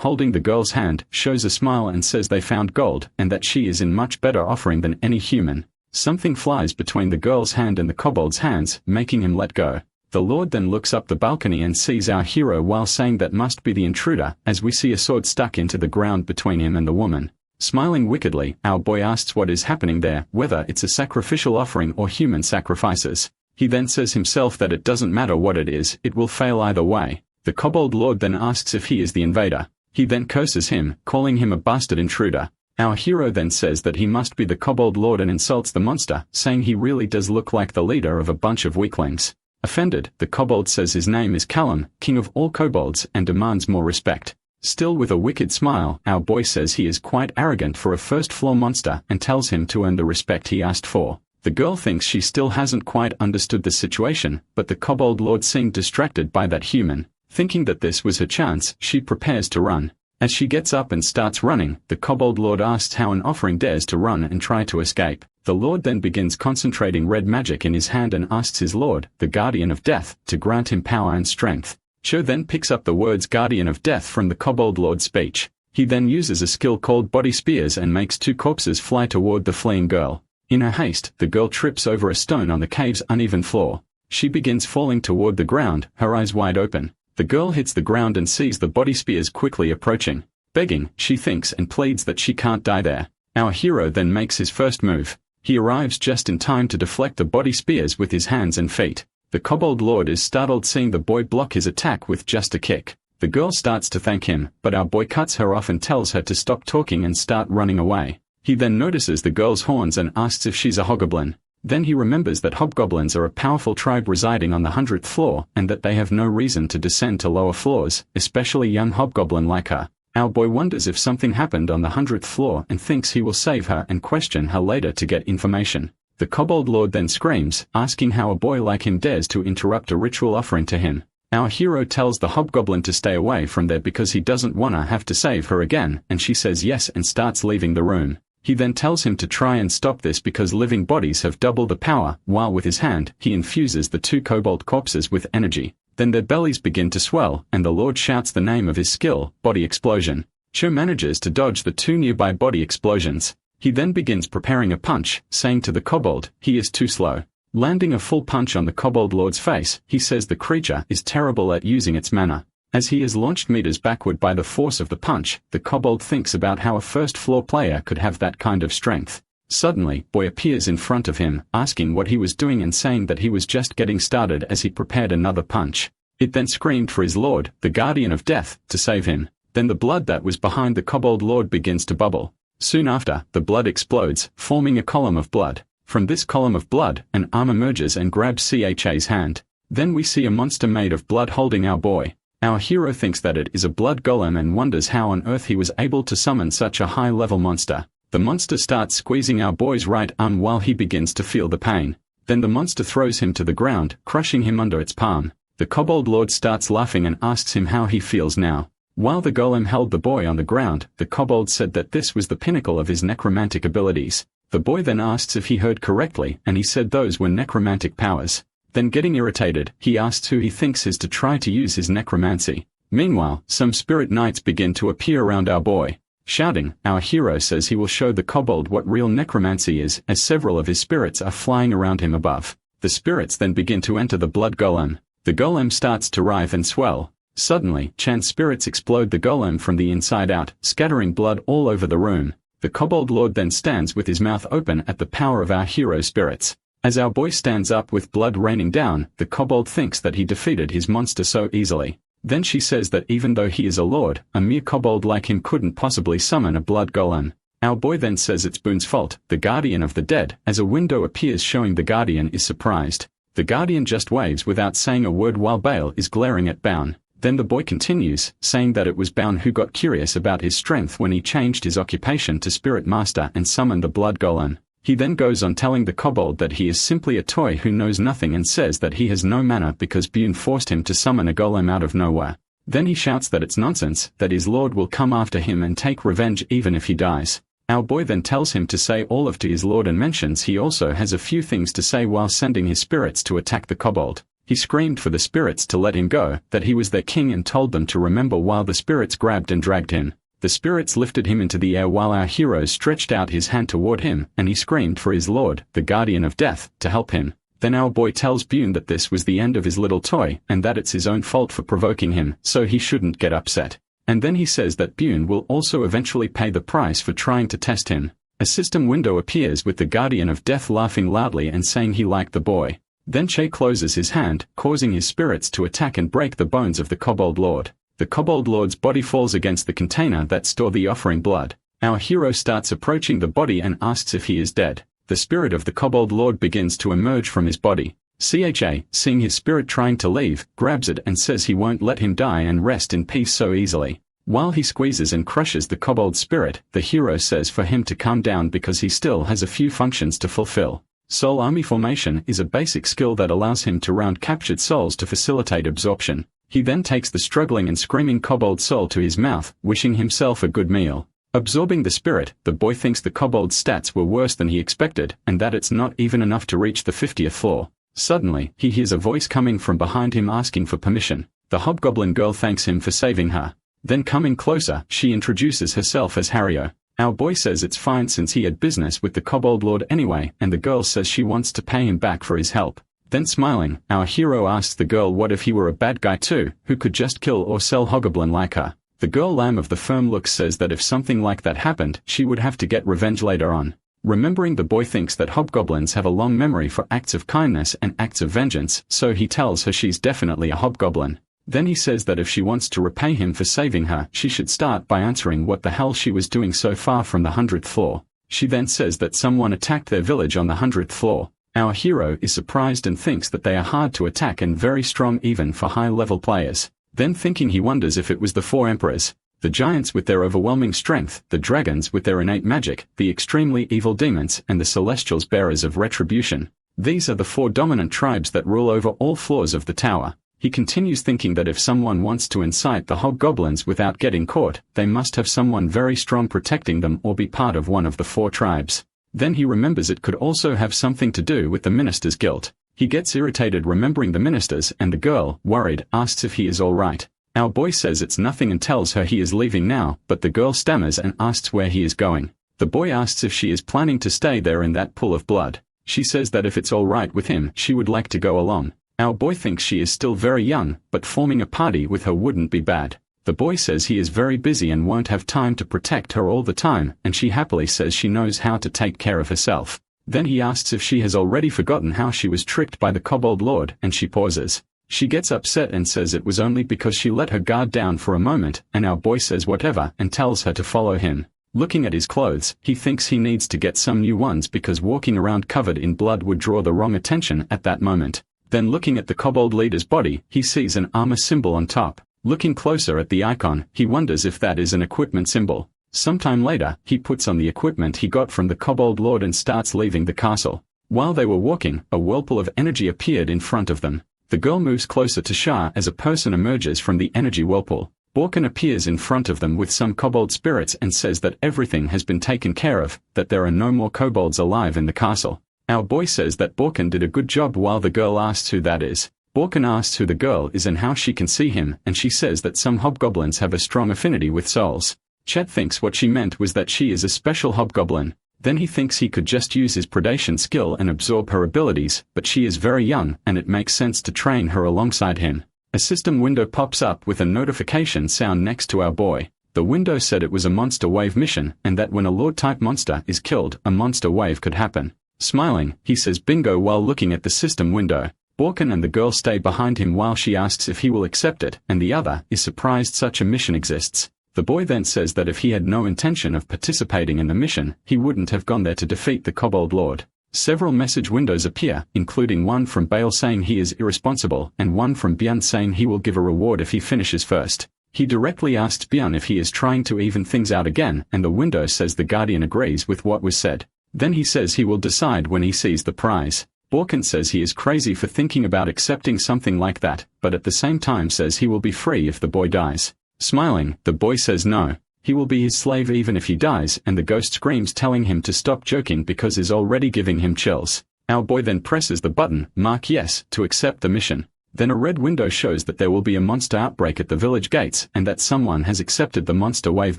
Speaker 1: holding the girl's hand, shows a smile and says they found gold and that she is in much better offering than any human. Something flies between the girl's hand and the kobold's hands, making him let go. The lord then looks up the balcony and sees our hero while saying that must be the intruder, as we see a sword stuck into the ground between him and the woman. Smiling wickedly, our boy asks what is happening there, whether it's a sacrificial offering or human sacrifices. He then says himself that it doesn't matter what it is, it will fail either way. The kobold lord then asks if he is the invader. He then curses him, calling him a bastard intruder. Our hero then says that he must be the kobold lord and insults the monster, saying he really does look like the leader of a bunch of weaklings. Offended, the kobold says his name is Callum, king of all kobolds, and demands more respect. Still with a wicked smile, our boy says he is quite arrogant for a first-floor monster and tells him to earn the respect he asked for. The girl thinks she still hasn't quite understood the situation, but the kobold lord seemed distracted by that human. Thinking that this was her chance, she prepares to run. As she gets up and starts running, the kobold lord asks how an offering dares to run and try to escape. The lord then begins concentrating red magic in his hand and asks his lord, the guardian of death, to grant him power and strength. Cho then picks up the words guardian of death from the kobold lord's speech. He then uses a skill called body spears and makes 2 corpses fly toward the fleeing girl. In her haste, the girl trips over a stone on the cave's uneven floor. She begins falling toward the ground, her eyes wide open. The girl hits the ground and sees the body spears quickly approaching. Begging, she thinks and pleads that she can't die there. Our hero then makes his first move. He arrives just in time to deflect the body spears with his hands and feet. The kobold lord is startled seeing the boy block his attack with just a kick. The girl starts to thank him, but our boy cuts her off and tells her to stop talking and start running away. He then notices the girl's horns and asks if she's a hobgoblin. Then he remembers that hobgoblins are a powerful tribe residing on the 100th floor and that they have no reason to descend to lower floors, especially young hobgoblin like her. Our boy wonders if something happened on the 100th floor and thinks he will save her and question her later to get information. The kobold lord then screams, asking how a boy like him dares to interrupt a ritual offering to him. Our hero tells the hobgoblin to stay away from there because he doesn't wanna have to save her again, and she says yes and starts leaving the room. He then tells him to try and stop this because living bodies have double the power, while with his hand, he infuses the 2 kobold corpses with energy. Then their bellies begin to swell, and the lord shouts the name of his skill, body explosion. Cho manages to dodge the 2 nearby body explosions. He then begins preparing a punch, saying to the kobold, he is too slow. Landing a full punch on the kobold lord's face, he says the creature is terrible at using its mana. As he is launched meters backward by the force of the punch, the kobold thinks about how a first-floor player could have that kind of strength. Suddenly, boy appears in front of him, asking what he was doing and saying that he was just getting started as he prepared another punch. It then screamed for his lord, the guardian of death, to save him. Then the blood that was behind the kobold lord begins to bubble. Soon after, the blood explodes, forming a column of blood. From this column of blood, an arm emerges and grabs CHA's hand. Then we see a monster made of blood holding our boy. Our hero thinks that it is a blood golem and wonders how on earth he was able to summon such a high-level monster. The monster starts squeezing our boy's right arm while he begins to feel the pain. Then the monster throws him to the ground, crushing him under its palm. The kobold lord starts laughing and asks him how he feels now. While the golem held the boy on the ground, the kobold said that this was the pinnacle of his necromantic abilities. The boy then asks if he heard correctly, and he said those were necromantic powers. Then getting irritated, he asks who he thinks is to try to use his necromancy. Meanwhile, some spirit knights begin to appear around our boy. Shouting, our hero says he will show the kobold what real necromancy is, as several of his spirits are flying around him above. The spirits then begin to enter the blood golem. The golem starts to writhe and swell. Suddenly, Chan's spirits explode the golem from the inside out, scattering blood all over the room. The kobold lord then stands with his mouth open at the power of our hero's spirits. As our boy stands up with blood raining down, the kobold thinks that he defeated his monster so easily. Then she says that even though he is a lord, a mere kobold like him couldn't possibly summon a blood golem. Our boy then says it's Boone's fault, the guardian of the dead, as a window appears showing the guardian is surprised. The guardian just waves without saying a word while Baal is glaring at Boone. Then the boy continues, saying that it was Boune who got curious about his strength when he changed his occupation to Spirit Master and summoned the blood golem. He then goes on telling the kobold that he is simply a toy who knows nothing and says that he has no mana because Boone forced him to summon a golem out of nowhere. Then he shouts that it's nonsense, that his lord will come after him and take revenge even if he dies. Our boy then tells him to say all of to his lord and mentions he also has a few things to say while sending his spirits to attack the kobold. He screamed for the spirits to let him go, that he was their king and told them to remember while the spirits grabbed and dragged him. The spirits lifted him into the air while our hero stretched out his hand toward him, and he screamed for his lord, the guardian of death, to help him. Then our boy tells Boone that this was the end of his little toy, and that it's his own fault for provoking him, so he shouldn't get upset. And then he says that Boone will also eventually pay the price for trying to test him. A system window appears with the guardian of death laughing loudly and saying he liked the boy. Then Che closes his hand, causing his spirits to attack and break the bones of the kobold lord. The kobold lord's body falls against the container that store the offering blood. Our hero starts approaching the body and asks if he is dead. The spirit of the kobold lord begins to emerge from his body. CHA, seeing his spirit trying to leave, grabs it and says he won't let him die and rest in peace so easily. While he squeezes and crushes the kobold spirit, the hero says for him to calm down because he still has a few functions to fulfill. Soul army formation is a basic skill that allows him to round captured souls to facilitate absorption. He then takes the struggling and screaming kobold soul to his mouth, wishing himself a good meal. Absorbing the spirit, the boy thinks the kobold's stats were worse than he expected, and that it's not even enough to reach the 50th floor. Suddenly, he hears a voice coming from behind him asking for permission. The hobgoblin girl thanks him for saving her. Then coming closer, she introduces herself as Hario. Our boy says it's fine since he had business with the kobold lord anyway, and the girl says she wants to pay him back for his help. Then smiling, our hero asks the girl what if he were a bad guy too, who could just kill or sell hobgoblin like her. The girl lamb of the firm looks says that if something like that happened, she would have to get revenge later on. Remembering, the boy thinks that hobgoblins have a long memory for acts of kindness and acts of vengeance, so he tells her she's definitely a hobgoblin. Then he says that if she wants to repay him for saving her, she should start by answering what the hell she was doing so far from the 100th floor. She then says that someone attacked their village on the 100th floor. Our hero is surprised and thinks that they are hard to attack and very strong even for high-level players. Then thinking, he wonders if it was the 4 emperors. The giants with their overwhelming strength, the dragons with their innate magic, the extremely evil demons, and the celestials bearers of retribution. These are the 4 dominant tribes that rule over all floors of the tower. He continues thinking that if someone wants to incite the hobgoblins without getting caught, they must have someone very strong protecting them or be part of one of the 4 tribes. Then he remembers it could also have something to do with the minister's guilt. He gets irritated remembering the ministers, and the girl, worried, asks if he is all right. Our boy says it's nothing and tells her he is leaving now, but the girl stammers and asks where he is going. The boy asks if she is planning to stay there in that pool of blood. She says that if it's all right with him, she would like to go along. Our boy thinks she is still very young, but forming a party with her wouldn't be bad. The boy says he is very busy and won't have time to protect her all the time, and she happily says she knows how to take care of herself. Then he asks if she has already forgotten how she was tricked by the kobold lord, and she pauses. She gets upset and says it was only because she let her guard down for a moment, and our boy says whatever and tells her to follow him. Looking at his clothes, he thinks he needs to get some new ones because walking around covered in blood would draw the wrong attention at that moment. Then looking at the kobold leader's body, he sees an armor symbol on top. Looking closer at the icon, he wonders if that is an equipment symbol. Sometime later, he puts on the equipment he got from the kobold lord and starts leaving the castle. While they were walking, a whirlpool of energy appeared in front of them. The girl moves closer to Shah as a person emerges from the energy whirlpool. Borkin appears in front of them with some kobold spirits and says that everything has been taken care of, that there are no more kobolds alive in the castle. Our boy says that Borkin did a good job while the girl asks who that is. Borkin asks who the girl is and how she can see him, and she says that some hobgoblins have a strong affinity with souls. Chet thinks what she meant was that she is a special hobgoblin. Then he thinks he could just use his predation skill and absorb her abilities, but she is very young, and it makes sense to train her alongside him. A system window pops up with a notification sound next to our boy. The window said it was a monster wave mission, and that when a lord-type monster is killed, a monster wave could happen. Smiling, he says bingo while looking at the system window. Borkin and the girl stay behind him while she asks if he will accept it, and the other is surprised such a mission exists. The boy then says that if he had no intention of participating in the mission, he wouldn't have gone there to defeat the kobold lord. Several message windows appear, including one from Baal saying he is irresponsible, and one from Bjorn saying he will give a reward if he finishes first. He directly asks Bjorn if he is trying to even things out again, and the window says the Guardian agrees with what was said. Then he says he will decide when he sees the prize. Borkin says he is crazy for thinking about accepting something like that, but at the same time says he will be free if the boy dies. Smiling, the boy says no. He will be his slave even if he dies, and the ghost screams telling him to stop joking because is already giving him chills. Our boy then presses the button, mark yes, to accept the mission. Then a red window shows that there will be a monster outbreak at the village gates and that someone has accepted the monster wave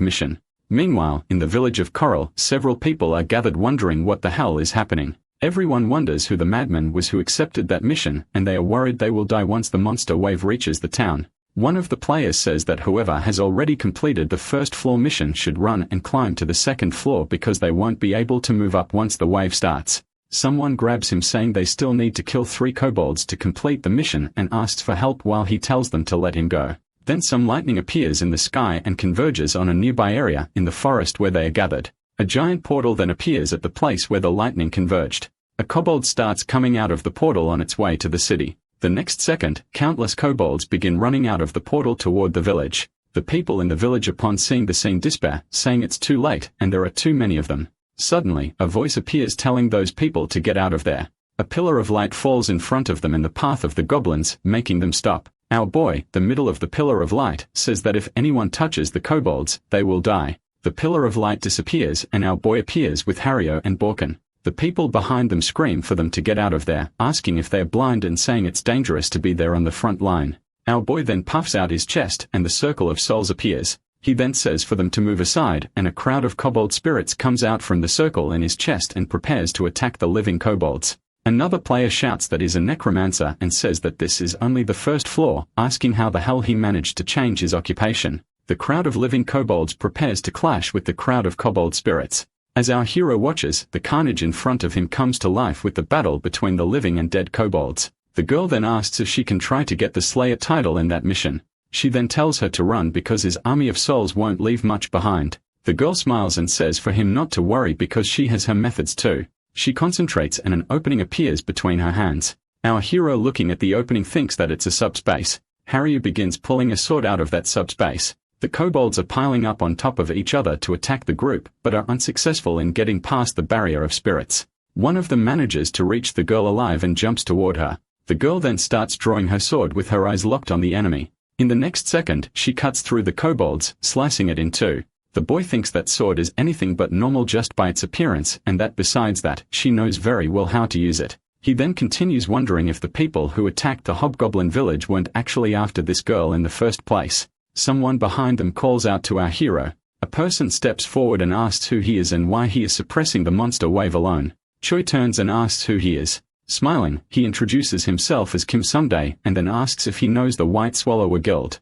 Speaker 1: mission. Meanwhile, in the village of Coral, several people are gathered wondering what the hell is happening. Everyone wonders who the madman was who accepted that mission, and they are worried they will die once the monster wave reaches the town. One of the players says that whoever has already completed the first floor mission should run and climb to the second floor because they won't be able to move up once the wave starts. Someone grabs him saying they still need to kill 3 kobolds to complete the mission and asks for help while he tells them to let him go. Then some lightning appears in the sky and converges on a nearby area in the forest where they are gathered. A giant portal then appears at the place where the lightning converged. A kobold starts coming out of the portal on its way to the city. The next second, countless kobolds begin running out of the portal toward the village. The people in the village upon seeing the scene despair, saying it's too late and there are too many of them. Suddenly, a voice appears telling those people to get out of there. A pillar of light falls in front of them in the path of the goblins, making them stop. Our boy, the middle of the pillar of light, says that if anyone touches the kobolds, they will die. The pillar of light disappears and our boy appears with Hario and Borkin. The people behind them scream for them to get out of there, asking if they are blind and saying it's dangerous to be there on the front line. Our boy then puffs out his chest and the circle of souls appears. He then says for them to move aside, and a crowd of kobold spirits comes out from the circle in his chest and prepares to attack the living kobolds. Another player shouts that he's a necromancer and says that this is only the first floor, asking how the hell he managed to change his occupation. The crowd of living kobolds prepares to clash with the crowd of kobold spirits. As our hero watches, the carnage in front of him comes to life with the battle between the living and dead kobolds. The girl then asks if she can try to get the Slayer title in that mission. She then tells her to run because his army of souls won't leave much behind. The girl smiles and says for him not to worry because she has her methods too. She concentrates and an opening appears between her hands. Our hero looking at the opening thinks that it's a subspace. Hario begins pulling a sword out of that subspace. The kobolds are piling up on top of each other to attack the group, but are unsuccessful in getting past the barrier of spirits. One of them manages to reach the girl alive and jumps toward her. The girl then starts drawing her sword with her eyes locked on the enemy. In the next second, she cuts through the kobolds, slicing it in two. The boy thinks that sword is anything but normal just by its appearance, and that besides that, she knows very well how to use it. He then continues wondering if the people who attacked the hobgoblin village weren't actually after this girl in the first place. Someone behind them calls out to our hero. A person steps forward and asks who he is and why he is suppressing the monster wave alone. Choi turns and asks who he is. Smiling, he introduces himself as Kim Someday and then asks if he knows the White Swallower Guild.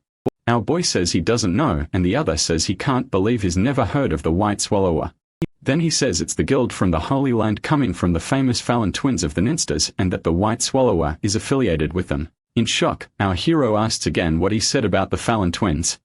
Speaker 1: Our boy says he doesn't know and the other says he can't believe he's never heard of the White Swallower. Then he says it's the guild from the Holy Land coming from the famous Fallon twins of the Ninsters and that the White Swallower is affiliated with them. In shock, our hero asks again what he said about the Fallon twins.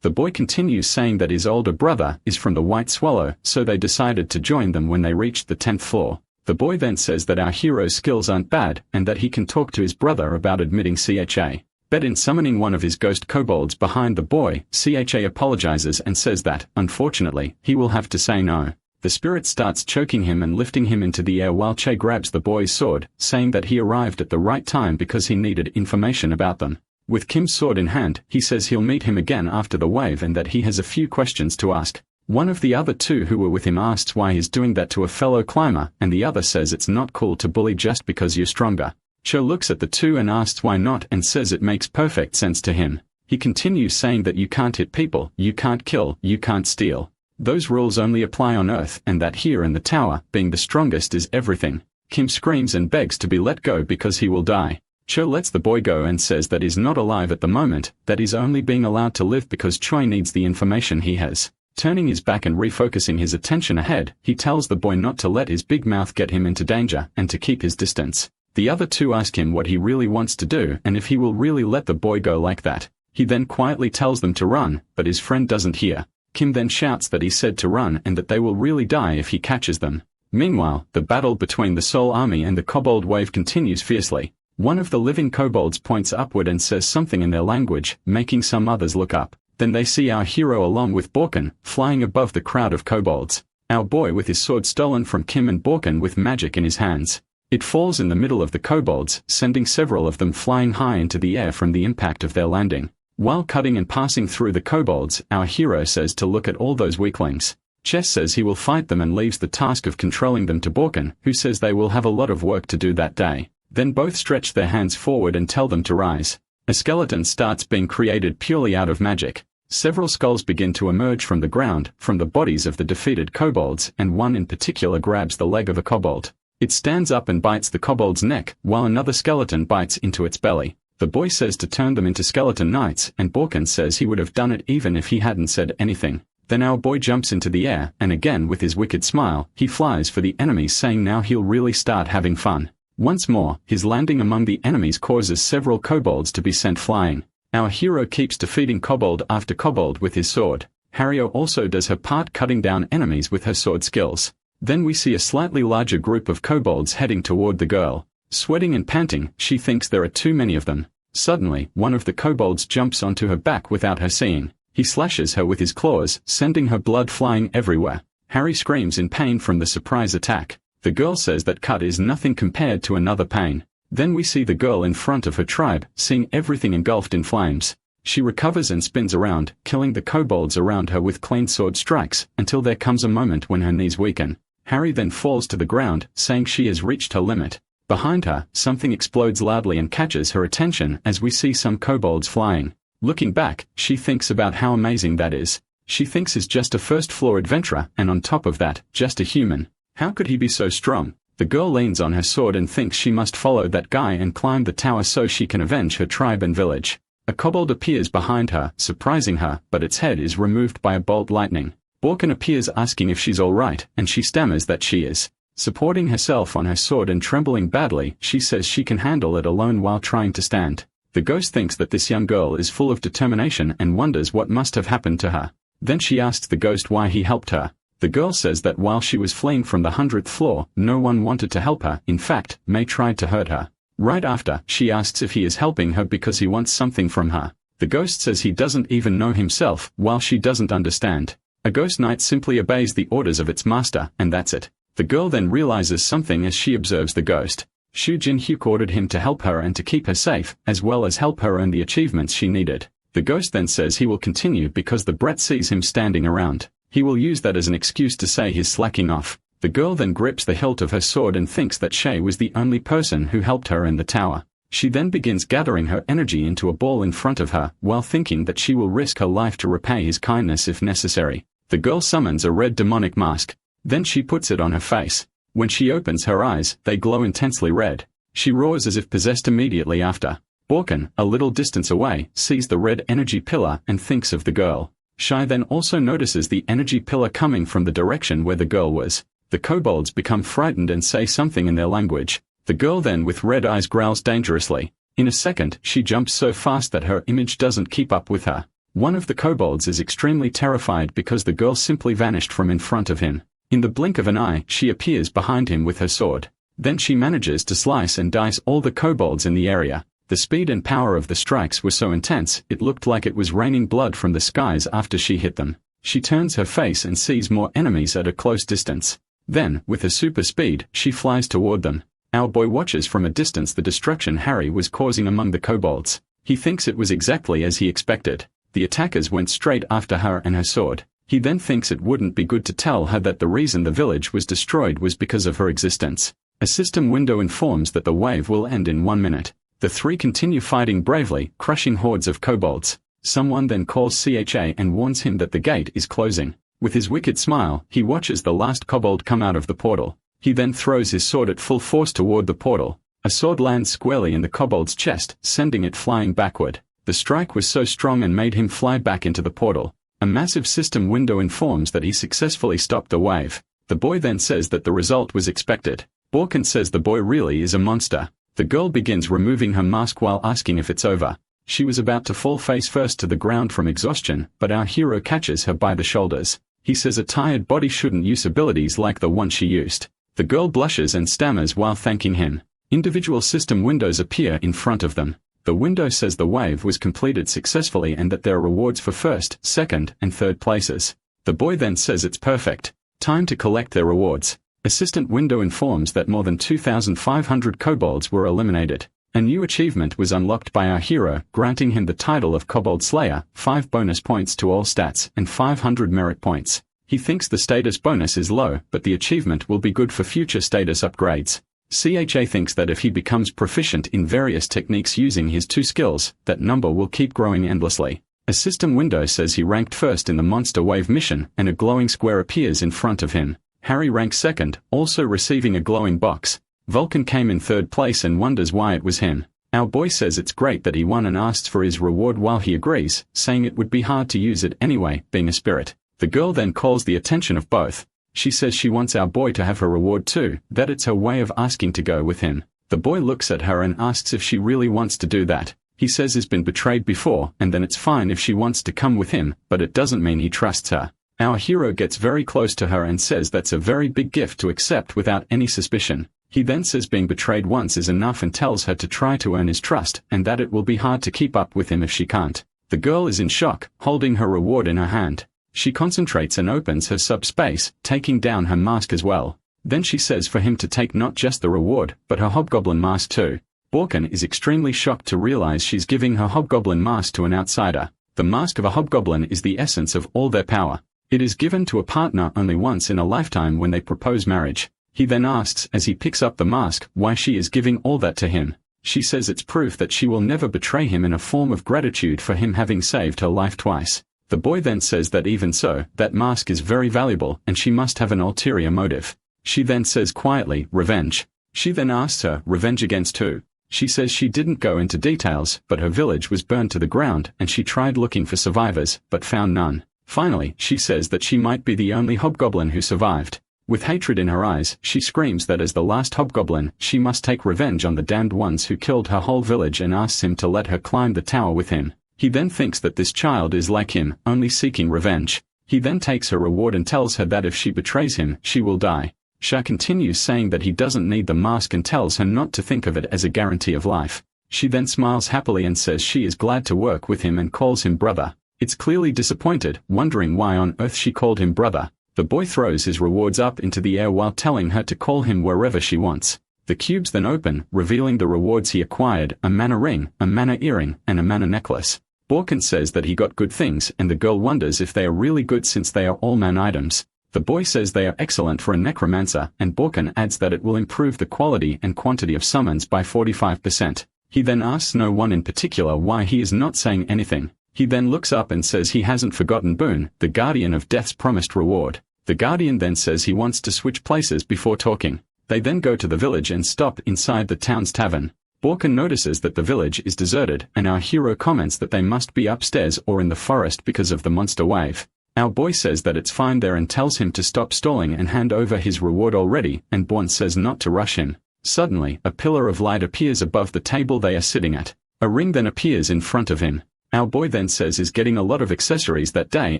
Speaker 1: The boy continues saying that his older brother is from the White Swallow, so they decided to join them when they reached the 10th floor. The boy then says that our hero's skills aren't bad and that he can talk to his brother about admitting CHA. But in summoning one of his ghost kobolds behind the boy, CHA apologizes and says that, unfortunately, he will have to say no. The spirit starts choking him and lifting him into the air while Che grabs the boy's sword, saying that he arrived at the right time because he needed information about them. With Kim's sword in hand, he says he'll meet him again after the wave and that he has a few questions to ask. One of the other two who were with him asks why he's doing that to a fellow climber, and the other says it's not cool to bully just because you're stronger. Cho looks at the two and asks why not and says it makes perfect sense to him. He continues saying that you can't hit people, you can't kill, you can't steal. Those rules only apply on Earth and that here in the tower, being the strongest is everything. Kim screams and begs to be let go because he will die. Cho lets the boy go and says that he's not alive at the moment, that he's only being allowed to live because Choi needs the information he has. Turning his back and refocusing his attention ahead, he tells the boy not to let his big mouth get him into danger and to keep his distance. The other two ask him what he really wants to do and if he will really let the boy go like that. He then quietly tells them to run, but his friend doesn't hear. Kim then shouts that he said to run and that they will really die if he catches them. Meanwhile, the battle between the Soul Army and the Kobold Wave continues fiercely. One of the living kobolds points upward and says something in their language, making some others look up. Then they see our hero along with Borkin, flying above the crowd of kobolds. Our boy with his sword stolen from Kim and Borkin with magic in his hands. It falls in the middle of the kobolds, sending several of them flying high into the air from the impact of their landing. While cutting and passing through the kobolds, our hero says to look at all those weaklings. Chess says he will fight them and leaves the task of controlling them to Borkin, who says they will have a lot of work to do that day. Then both stretch their hands forward and tell them to rise. A skeleton starts being created purely out of magic. Several skulls begin to emerge from the ground, from the bodies of the defeated kobolds, and one in particular grabs the leg of a kobold. It stands up and bites the kobold's neck, while another skeleton bites into its belly. The boy says to turn them into skeleton knights, and Borkin says he would have done it even if he hadn't said anything. Then our boy jumps into the air, and again with his wicked smile, he flies for the enemies saying now he'll really start having fun. Once more, his landing among the enemies causes several kobolds to be sent flying. Our hero keeps defeating kobold after kobold with his sword. Hario also does her part cutting down enemies with her sword skills. Then we see a slightly larger group of kobolds heading toward the girl. Sweating and panting, she thinks there are too many of them. Suddenly, one of the kobolds jumps onto her back without her seeing. He slashes her with his claws, sending her blood flying everywhere. Harry screams in pain from the surprise attack. The girl says that cut is nothing compared to another pain. Then we see the girl in front of her tribe, seeing everything engulfed in flames. She recovers and spins around, killing the kobolds around her with clean sword strikes, until there comes a moment when her knees weaken. Harry then falls to the ground, saying she has reached her limit. Behind her, something explodes loudly and catches her attention as we see some kobolds flying. Looking back, she thinks about how amazing that is. She thinks he's just a first-floor adventurer, and on top of that, just a human. How could he be so strong? The girl leans on her sword and thinks she must follow that guy and climb the tower so she can avenge her tribe and village. A kobold appears behind her, surprising her, but its head is removed by a bolt lightning. Borkin appears asking if she's alright, and she stammers that she is. Supporting herself on her sword and trembling badly, she says she can handle it alone while trying to stand. The ghost thinks that this young girl is full of determination and wonders what must have happened to her. Then she asks the ghost why he helped her. The girl says that while she was fleeing from the 100th floor, no one wanted to help her. In fact, May tried to hurt her. Right after, she asks if he is helping her because he wants something from her. The ghost says he doesn't even know himself, while she doesn't understand. A ghost knight simply obeys the orders of its master, and that's it. The girl then realizes something as she observes the ghost. Shu Jin-hyuk ordered him to help her and to keep her safe, as well as help her earn the achievements she needed. The ghost then says he will continue because the brat sees him standing around. He will use that as an excuse to say he's slacking off. The girl then grips the hilt of her sword and thinks that Shay was the only person who helped her in the tower. She then begins gathering her energy into a ball in front of her, while thinking that she will risk her life to repay his kindness if necessary. The girl summons a red demonic mask. Then she puts it on her face. When she opens her eyes, they glow intensely red. She roars as if possessed immediately after. Borkin, a little distance away, sees the red energy pillar and thinks of the girl. Shai then also notices the energy pillar coming from the direction where the girl was. The kobolds become frightened and say something in their language. The girl then with red eyes growls dangerously. In a second, she jumps so fast that her image doesn't keep up with her. One of the kobolds is extremely terrified because the girl simply vanished from in front of him. In the blink of an eye, she appears behind him with her sword. Then she manages to slice and dice all the kobolds in the area. The speed and power of the strikes were so intense, it looked like it was raining blood from the skies after she hit them. She turns her face and sees more enemies at a close distance. Then, with her super speed, she flies toward them. Our boy watches from a distance the destruction Harry was causing among the kobolds. He thinks it was exactly as he expected. The attackers went straight after her and her sword. He then thinks it wouldn't be good to tell her that the reason the village was destroyed was because of her existence. A system window informs that the wave will end in 1 minute. The three continue fighting bravely, crushing hordes of kobolds. Someone then calls CHA and warns him that the gate is closing. With his wicked smile, he watches the last kobold come out of the portal. He then throws his sword at full force toward the portal. A sword lands squarely in the kobold's chest, sending it flying backward. The strike was so strong and made him fly back into the portal. A massive system window informs that he successfully stopped the wave. The boy then says that the result was expected. Borkin says the boy really is a monster. The girl begins removing her mask while asking if it's over. She was about to fall face first to the ground from exhaustion, but our hero catches her by the shoulders. He says a tired body shouldn't use abilities like the one she used. The girl blushes and stammers while thanking him. Individual system windows appear in front of them. The window says the wave was completed successfully and that there are rewards for first, second, and third places. The boy then says it's perfect. Time to collect their rewards. Assistant window informs that more than 2,500 kobolds were eliminated. A new achievement was unlocked by our hero, granting him the title of Kobold Slayer, 5 bonus points to all stats, and 500 merit points. He thinks the status bonus is low, but the achievement will be good for future status upgrades. CHA thinks that if he becomes proficient in various techniques using his 2 skills, that number will keep growing endlessly. A system window says he ranked first in the Monster Wave mission, and a glowing square appears in front of him. Harry ranks second, also receiving a glowing box. Vulcan came in third place and wonders why it was him. Our boy says it's great that he won and asks for his reward while he agrees, saying it would be hard to use it anyway, being a spirit. The girl then calls the attention of both. She says she wants our boy to have her reward too, that it's her way of asking to go with him. The boy looks at her and asks if she really wants to do that. He says he's been betrayed before, and then it's fine if she wants to come with him, but it doesn't mean he trusts her. Our hero gets very close to her and says that's a very big gift to accept without any suspicion. He then says being betrayed once is enough and tells her to try to earn his trust, and that it will be hard to keep up with him if she can't. The girl is in shock, holding her reward in her hand. She concentrates and opens her subspace, taking down her mask as well. Then she says for him to take not just the reward, but her hobgoblin mask too. Borkin is extremely shocked to realize she's giving her hobgoblin mask to an outsider. The mask of a hobgoblin is the essence of all their power. It is given to a partner only once in a lifetime when they propose marriage. He then asks, as he picks up the mask, why she is giving all that to him. She says it's proof that she will never betray him in a form of gratitude for him having saved her life twice. The boy then says that even so, that mask is very valuable and she must have an ulterior motive. She then says quietly, revenge. She then asks her, revenge against who? She says she didn't go into details, but her village was burned to the ground and she tried looking for survivors, but found none. Finally, she says that she might be the only hobgoblin who survived. With hatred in her eyes, she screams that as the last hobgoblin, she must take revenge on the damned ones who killed her whole village and asks him to let her climb the tower with him. He then thinks that this child is like him, only seeking revenge. He then takes her reward and tells her that if she betrays him, she will die. Sha continues saying that he doesn't need the mask and tells her not to think of it as a guarantee of life. She then smiles happily and says she is glad to work with him and calls him brother. It's clearly disappointed, wondering why on earth she called him brother. The boy throws his rewards up into the air while telling her to call him wherever she wants. The cubes then open, revealing the rewards he acquired: a mana ring, a mana earring, and a mana necklace. Borkin says that he got good things, and the girl wonders if they are really good since they are all man items. The boy says they are excellent for a necromancer, and Borkin adds that it will improve the quality and quantity of summons by 45%. He then asks no one in particular why he is not saying anything. He then looks up and says he hasn't forgotten Boone, the guardian of death's promised reward. The guardian then says he wants to switch places before talking. They then go to the village and stop inside the town's tavern. Borkin notices that the village is deserted, and our hero comments that they must be upstairs or in the forest because of the monster wave. Our boy says that it's fine there and tells him to stop stalling and hand over his reward already, and Born says not to rush him. Suddenly, a pillar of light appears above the table they are sitting at. A ring then appears in front of him. Our boy then says is getting a lot of accessories that day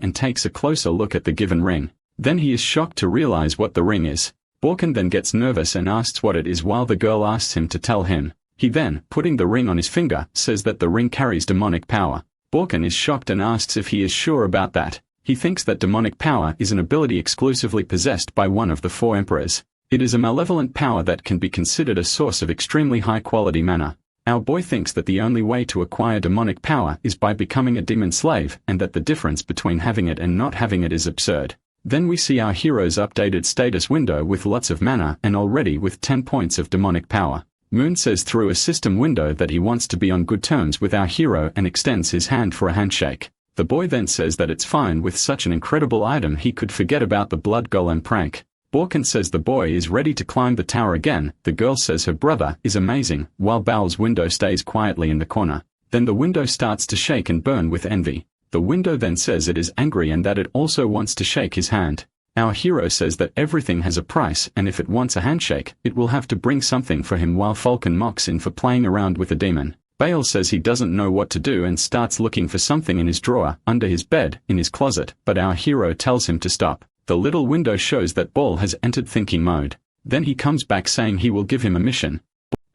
Speaker 1: and takes a closer look at the given ring. Then he is shocked to realize what the ring is. Borkin then gets nervous and asks what it is while the girl asks him to tell him. He then, putting the ring on his finger, says that the ring carries demonic power. Borkin is shocked and asks if he is sure about that. He thinks that demonic power is an ability exclusively possessed by one of the 4 emperors. It is a malevolent power that can be considered a source of extremely high-quality mana. Our boy thinks that the only way to acquire demonic power is by becoming a demon slave, and that the difference between having it and not having it is absurd. Then we see our hero's updated status window with lots of mana and already with 10 points of demonic power. Moon says through a system window that he wants to be on good terms with our hero and extends his hand for a handshake. The boy then says that it's fine with such an incredible item he could forget about the blood golem prank. Borkin says the boy is ready to climb the tower again. The girl says her brother is amazing, while Baal's window stays quietly in the corner. Then the window starts to shake and burn with envy. The window then says it is angry and that it also wants to shake his hand. Our hero says that everything has a price and if it wants a handshake, it will have to bring something for him while Falcon mocks him for playing around with a demon. Baal says he doesn't know what to do and starts looking for something in his drawer, under his bed, in his closet, but our hero tells him to stop. The little window shows that Baal has entered thinking mode. Then he comes back saying he will give him a mission.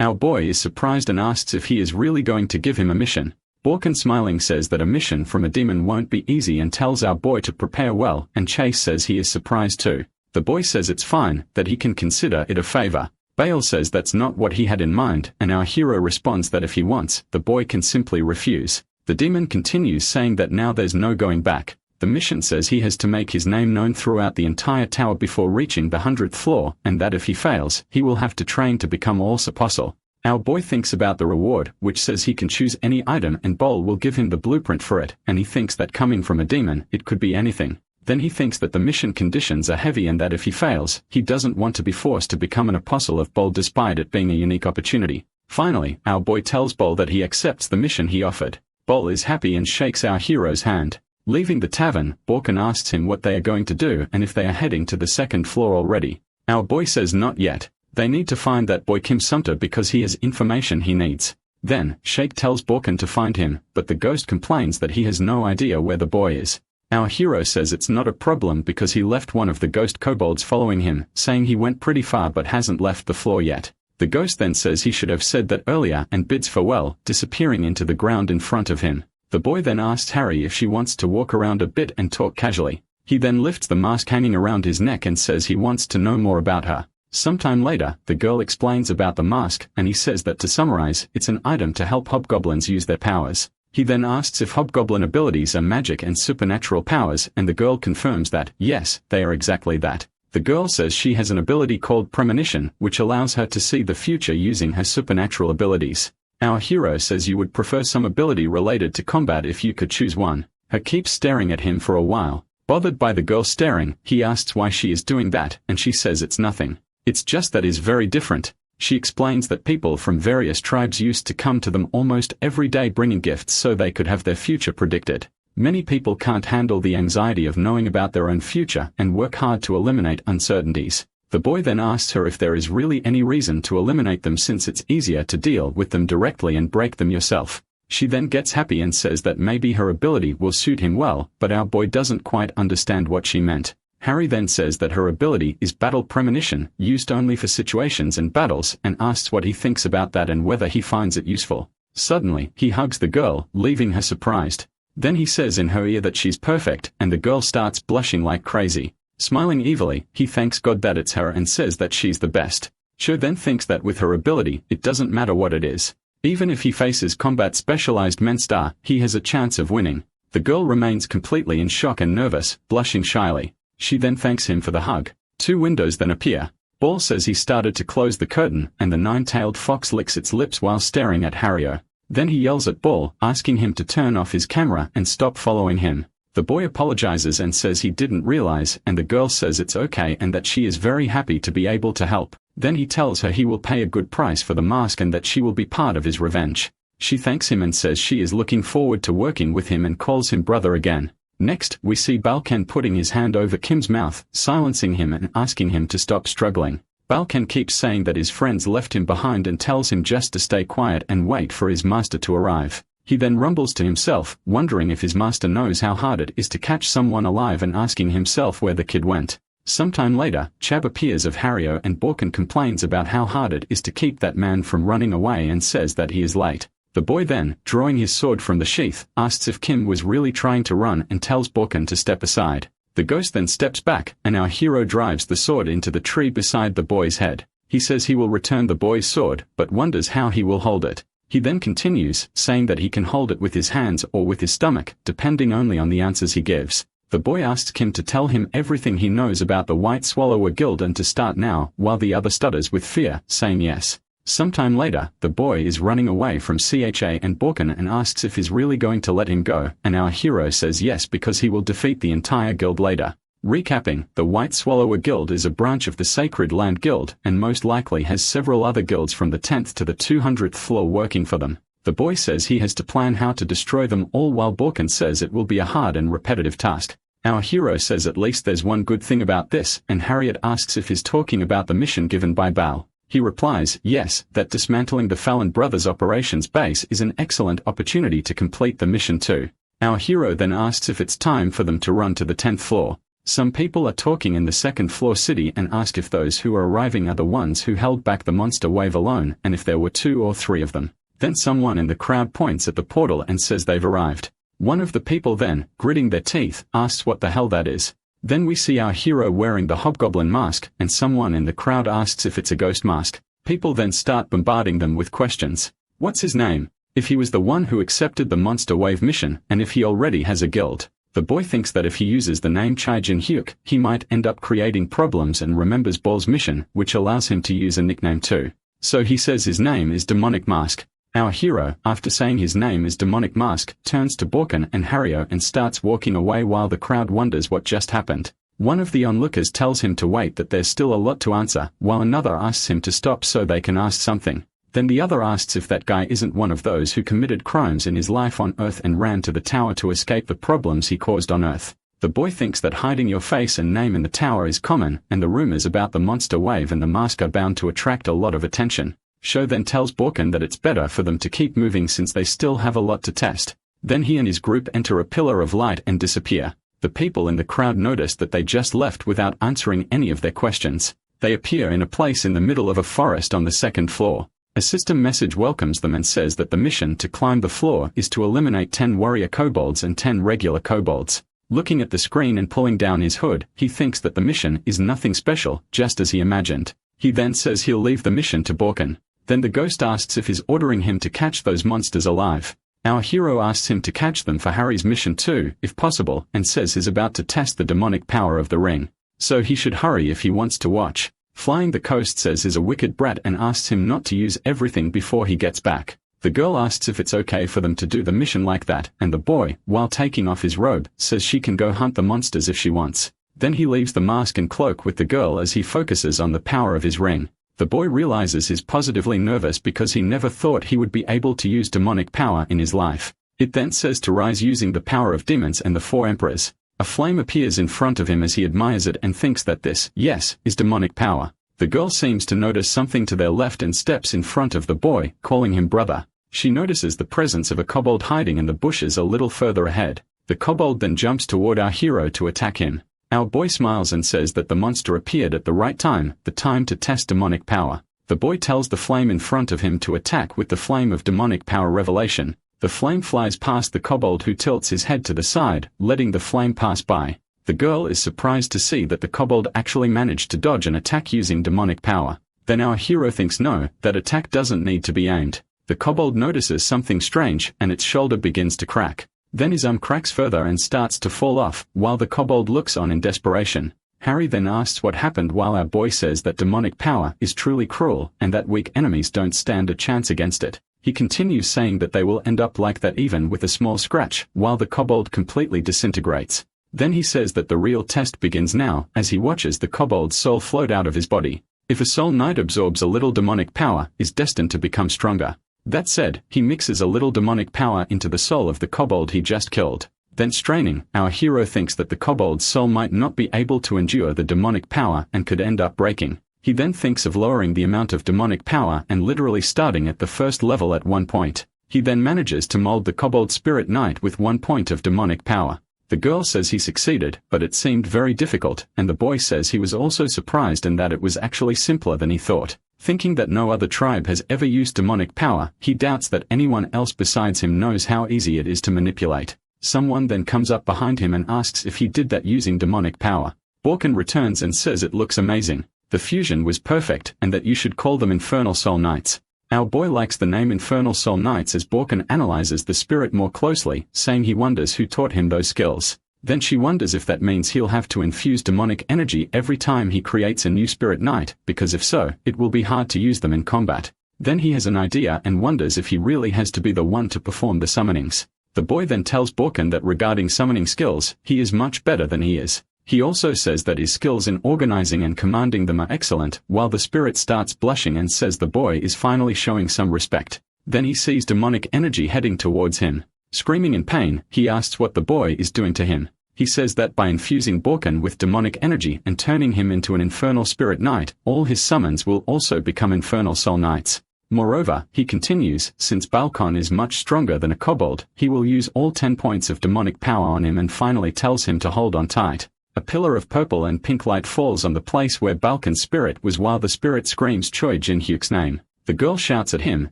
Speaker 1: Our boy is surprised and asks if he is really going to give him a mission. Borkin smiling says that a mission from a demon won't be easy and tells our boy to prepare well, and Chase says he is surprised too. The boy says it's fine, that he can consider it a favor. Baal says that's not what he had in mind, and our hero responds that if he wants, the boy can simply refuse. The demon continues saying that now there's no going back. The mission says he has to make his name known throughout the entire tower before reaching the 100th floor, and that if he fails, he will have to train to become also apostle. Our boy thinks about the reward, which says he can choose any item and Baal will give him the blueprint for it, and he thinks that coming from a demon, it could be anything. Then he thinks that the mission conditions are heavy and that if he fails, he doesn't want to be forced to become an apostle of Baal despite it being a unique opportunity. Finally, our boy tells Baal that he accepts the mission he offered. Baal is happy and shakes our hero's hand. Leaving the tavern, Borkin asks him what they are going to do and if they are heading to the 2nd floor already. Our boy says not yet. They need to find that boy Kim Sumter because he has information he needs. Then, Shake tells Borkin to find him, but the ghost complains that he has no idea where the boy is. Our hero says it's not a problem because he left one of the ghost kobolds following him, saying he went pretty far but hasn't left the floor yet. The ghost then says he should have said that earlier and bids farewell, disappearing into the ground in front of him. The boy then asks Harry if she wants to walk around a bit and talk casually. He then lifts the mask hanging around his neck and says he wants to know more about her. Sometime later, the girl explains about the mask, and he says that to summarize, it's an item to help hobgoblins use their powers. He then asks if hobgoblin abilities are magic and supernatural powers, and the girl confirms that, yes, they are exactly that. The girl says she has an ability called premonition, which allows her to see the future using her supernatural abilities. Our hero says you would prefer some ability related to combat if you could choose one. Her keeps staring at him for a while. Bothered by the girl staring, he asks why she is doing that, and she says it's nothing. It's just that is very different. She explains that people from various tribes used to come to them almost every day bringing gifts so they could have their future predicted. Many people can't handle the anxiety of knowing about their own future and work hard to eliminate uncertainties. The boy then asks her if there is really any reason to eliminate them since it's easier to deal with them directly and break them yourself. She then gets happy and says that maybe her ability will suit him well, but our boy doesn't quite understand what she meant. Harry then says that her ability is Battle Premonition, used only for situations and battles, and asks what he thinks about that and whether he finds it useful. Suddenly, he hugs the girl, leaving her surprised. Then he says in her ear that she's perfect, and the girl starts blushing like crazy. Smiling evilly, he thanks God that it's her and says that she's the best. Cho then thinks that with her ability, it doesn't matter what it is. Even if he faces combat-specialized Menstar, he has a chance of winning. The girl remains completely in shock and nervous, blushing shyly. She then thanks him for the hug. 2 windows then appear. Baal says he started to close the curtain, and the 9-tailed fox licks its lips while staring at Hario. Then he yells at Baal, asking him to turn off his camera and stop following him. The boy apologizes and says he didn't realize, and the girl says it's okay and that she is very happy to be able to help. Then he tells her he will pay a good price for the mask and that she will be part of his revenge. She thanks him and says she is looking forward to working with him and calls him brother again. Next, we see Balkan putting his hand over Kim's mouth, silencing him and asking him to stop struggling. Balkan keeps saying that his friends left him behind and tells him just to stay quiet and wait for his master to arrive. He then rumbles to himself, wondering if his master knows how hard it is to catch someone alive and asking himself where the kid went. Sometime later, Chab appears of Hario and Balkan complains about how hard it is to keep that man from running away and says that he is late. The boy then, drawing his sword from the sheath, asks if Kim was really trying to run and tells Balkan to step aside. The ghost then steps back, and our hero drives the sword into the tree beside the boy's head. He says he will return the boy's sword, but wonders how he will hold it. He then continues, saying that he can hold it with his hands or with his stomach, depending only on the answers he gives. The boy asks Kim to tell him everything he knows about the White Swallower Guild and to start now, while the other stutters with fear, saying yes. Sometime later, the boy is running away from Cha and Balkan and asks if he's really going to let him go, and our hero says yes because he will defeat the entire guild later. Recapping, the White Swallower Guild is a branch of the Sacred Land Guild and most likely has several other guilds from the 10th to the 200th floor working for them. The boy says he has to plan how to destroy them all while Balkan says it will be a hard and repetitive task. Our hero says at least there's one good thing about this, and Harriet asks if he's talking about the mission given by Baal. He replies, yes, that dismantling the Fallon Brothers operations base is an excellent opportunity to complete the mission too. Our hero then asks if it's time for them to run to the 10th floor. Some people are talking in the 2nd floor city and ask if those who are arriving are the ones who held back the monster wave alone and if there were 2 or 3 of them. Then someone in the crowd points at the portal and says they've arrived. One of the people then, gritting their teeth, asks what the hell that is. Then we see our hero wearing the hobgoblin mask, and someone in the crowd asks if it's a ghost mask. People then start bombarding them with questions. What's his name? If he was the one who accepted the Monster Wave mission, and if he already has a guild. The boy thinks that if he uses the name Chai-Jin Hyuk, he might end up creating problems and remembers Baal's mission, which allows him to use a nickname too. So he says his name is Demonic Mask. Our hero, after saying his name is Demonic Mask, turns to Balkan and Hario and starts walking away while the crowd wonders what just happened. One of the onlookers tells him to wait, that there's still a lot to answer, while another asks him to stop so they can ask something. Then the other asks if that guy isn't one of those who committed crimes in his life on Earth and ran to the tower to escape the problems he caused on Earth. The boy thinks that hiding your face and name in the tower is common, and the rumors about the monster wave and the mask are bound to attract a lot of attention. Sho then tells Balkan that it's better for them to keep moving since they still have a lot to test. Then he and his group enter a pillar of light and disappear. The people in the crowd notice that they just left without answering any of their questions. They appear in a place in the middle of a forest on the 2nd floor. A system message welcomes them and says that the mission to climb the floor is to eliminate 10 warrior kobolds and 10 regular kobolds. Looking at the screen and pulling down his hood, he thinks that the mission is nothing special, just as he imagined. He then says he'll leave the mission to Balkan. Then the ghost asks if he's ordering him to catch those monsters alive. Our hero asks him to catch them for Harry's mission too, if possible, and says he's about to test the demonic power of the ring. So he should hurry if he wants to watch. Flying the Coast says he's a wicked brat and asks him not to use everything before he gets back. The girl asks if it's okay for them to do the mission like that, and the boy, while taking off his robe, says she can go hunt the monsters if she wants. Then he leaves the mask and cloak with the girl as he focuses on the power of his ring. The boy realizes he's positively nervous because he never thought he would be able to use demonic power in his life. It then says to rise using the power of demons and the 4 emperors. A flame appears in front of him as he admires it and thinks that this, yes, is demonic power. The girl seems to notice something to their left and steps in front of the boy, calling him brother. She notices the presence of a kobold hiding in the bushes a little further ahead. The kobold then jumps toward our hero to attack him. Our boy smiles and says that the monster appeared at the right time, the time to test demonic power. The boy tells the flame in front of him to attack with the flame of demonic power revelation. The flame flies past the kobold, who tilts his head to the side, letting the flame pass by. The girl is surprised to see that the kobold actually managed to dodge an attack using demonic power. Then our hero thinks no, that attack doesn't need to be aimed. The kobold notices something strange, and its shoulder begins to crack. Then his arm cracks further and starts to fall off, while the kobold looks on in desperation. Harry then asks what happened, while our boy says that demonic power is truly cruel, and that weak enemies don't stand a chance against it. He continues saying that they will end up like that even with a small scratch, while the kobold completely disintegrates. Then he says that the real test begins now, as he watches the kobold's soul float out of his body. If a soul knight absorbs a little demonic power, is destined to become stronger. That said, he mixes a little demonic power into the soul of the kobold he just killed. Then straining, our hero thinks that the kobold's soul might not be able to endure the demonic power and could end up breaking. He then thinks of lowering the amount of demonic power and literally starting at the first level at 1 point. He then manages to mold the kobold spirit knight with 1 point of demonic power. The girl says he succeeded, but it seemed very difficult, and the boy says he was also surprised and that it was actually simpler than he thought. Thinking that no other tribe has ever used demonic power, he doubts that anyone else besides him knows how easy it is to manipulate. Someone then comes up behind him and asks if he did that using demonic power. Borkin returns and says it looks amazing. The fusion was perfect, and that you should call them Infernal Soul Knights. Our boy likes the name Infernal Soul Knights as Borkin analyzes the spirit more closely, saying he wonders who taught him those skills. Then she wonders if that means he'll have to infuse demonic energy every time he creates a new spirit knight, because if so, it will be hard to use them in combat. Then he has an idea and wonders if he really has to be the one to perform the summonings. The boy then tells Borkin that regarding summoning skills, he is much better than he is. He also says that his skills in organizing and commanding them are excellent, while the spirit starts blushing and says the boy is finally showing some respect. Then he sees demonic energy heading towards him. Screaming in pain, he asks what the boy is doing to him. He says that by infusing Borkin with demonic energy and turning him into an infernal spirit knight, all his summons will also become infernal soul knights. Moreover, he continues, since Balkon is much stronger than a kobold, he will use all 10 points of demonic power on him, and finally tells him to hold on tight. A pillar of purple and pink light falls on the place where Balkan's spirit was while the spirit screams Choi Jin-hyuk's name. The girl shouts at him,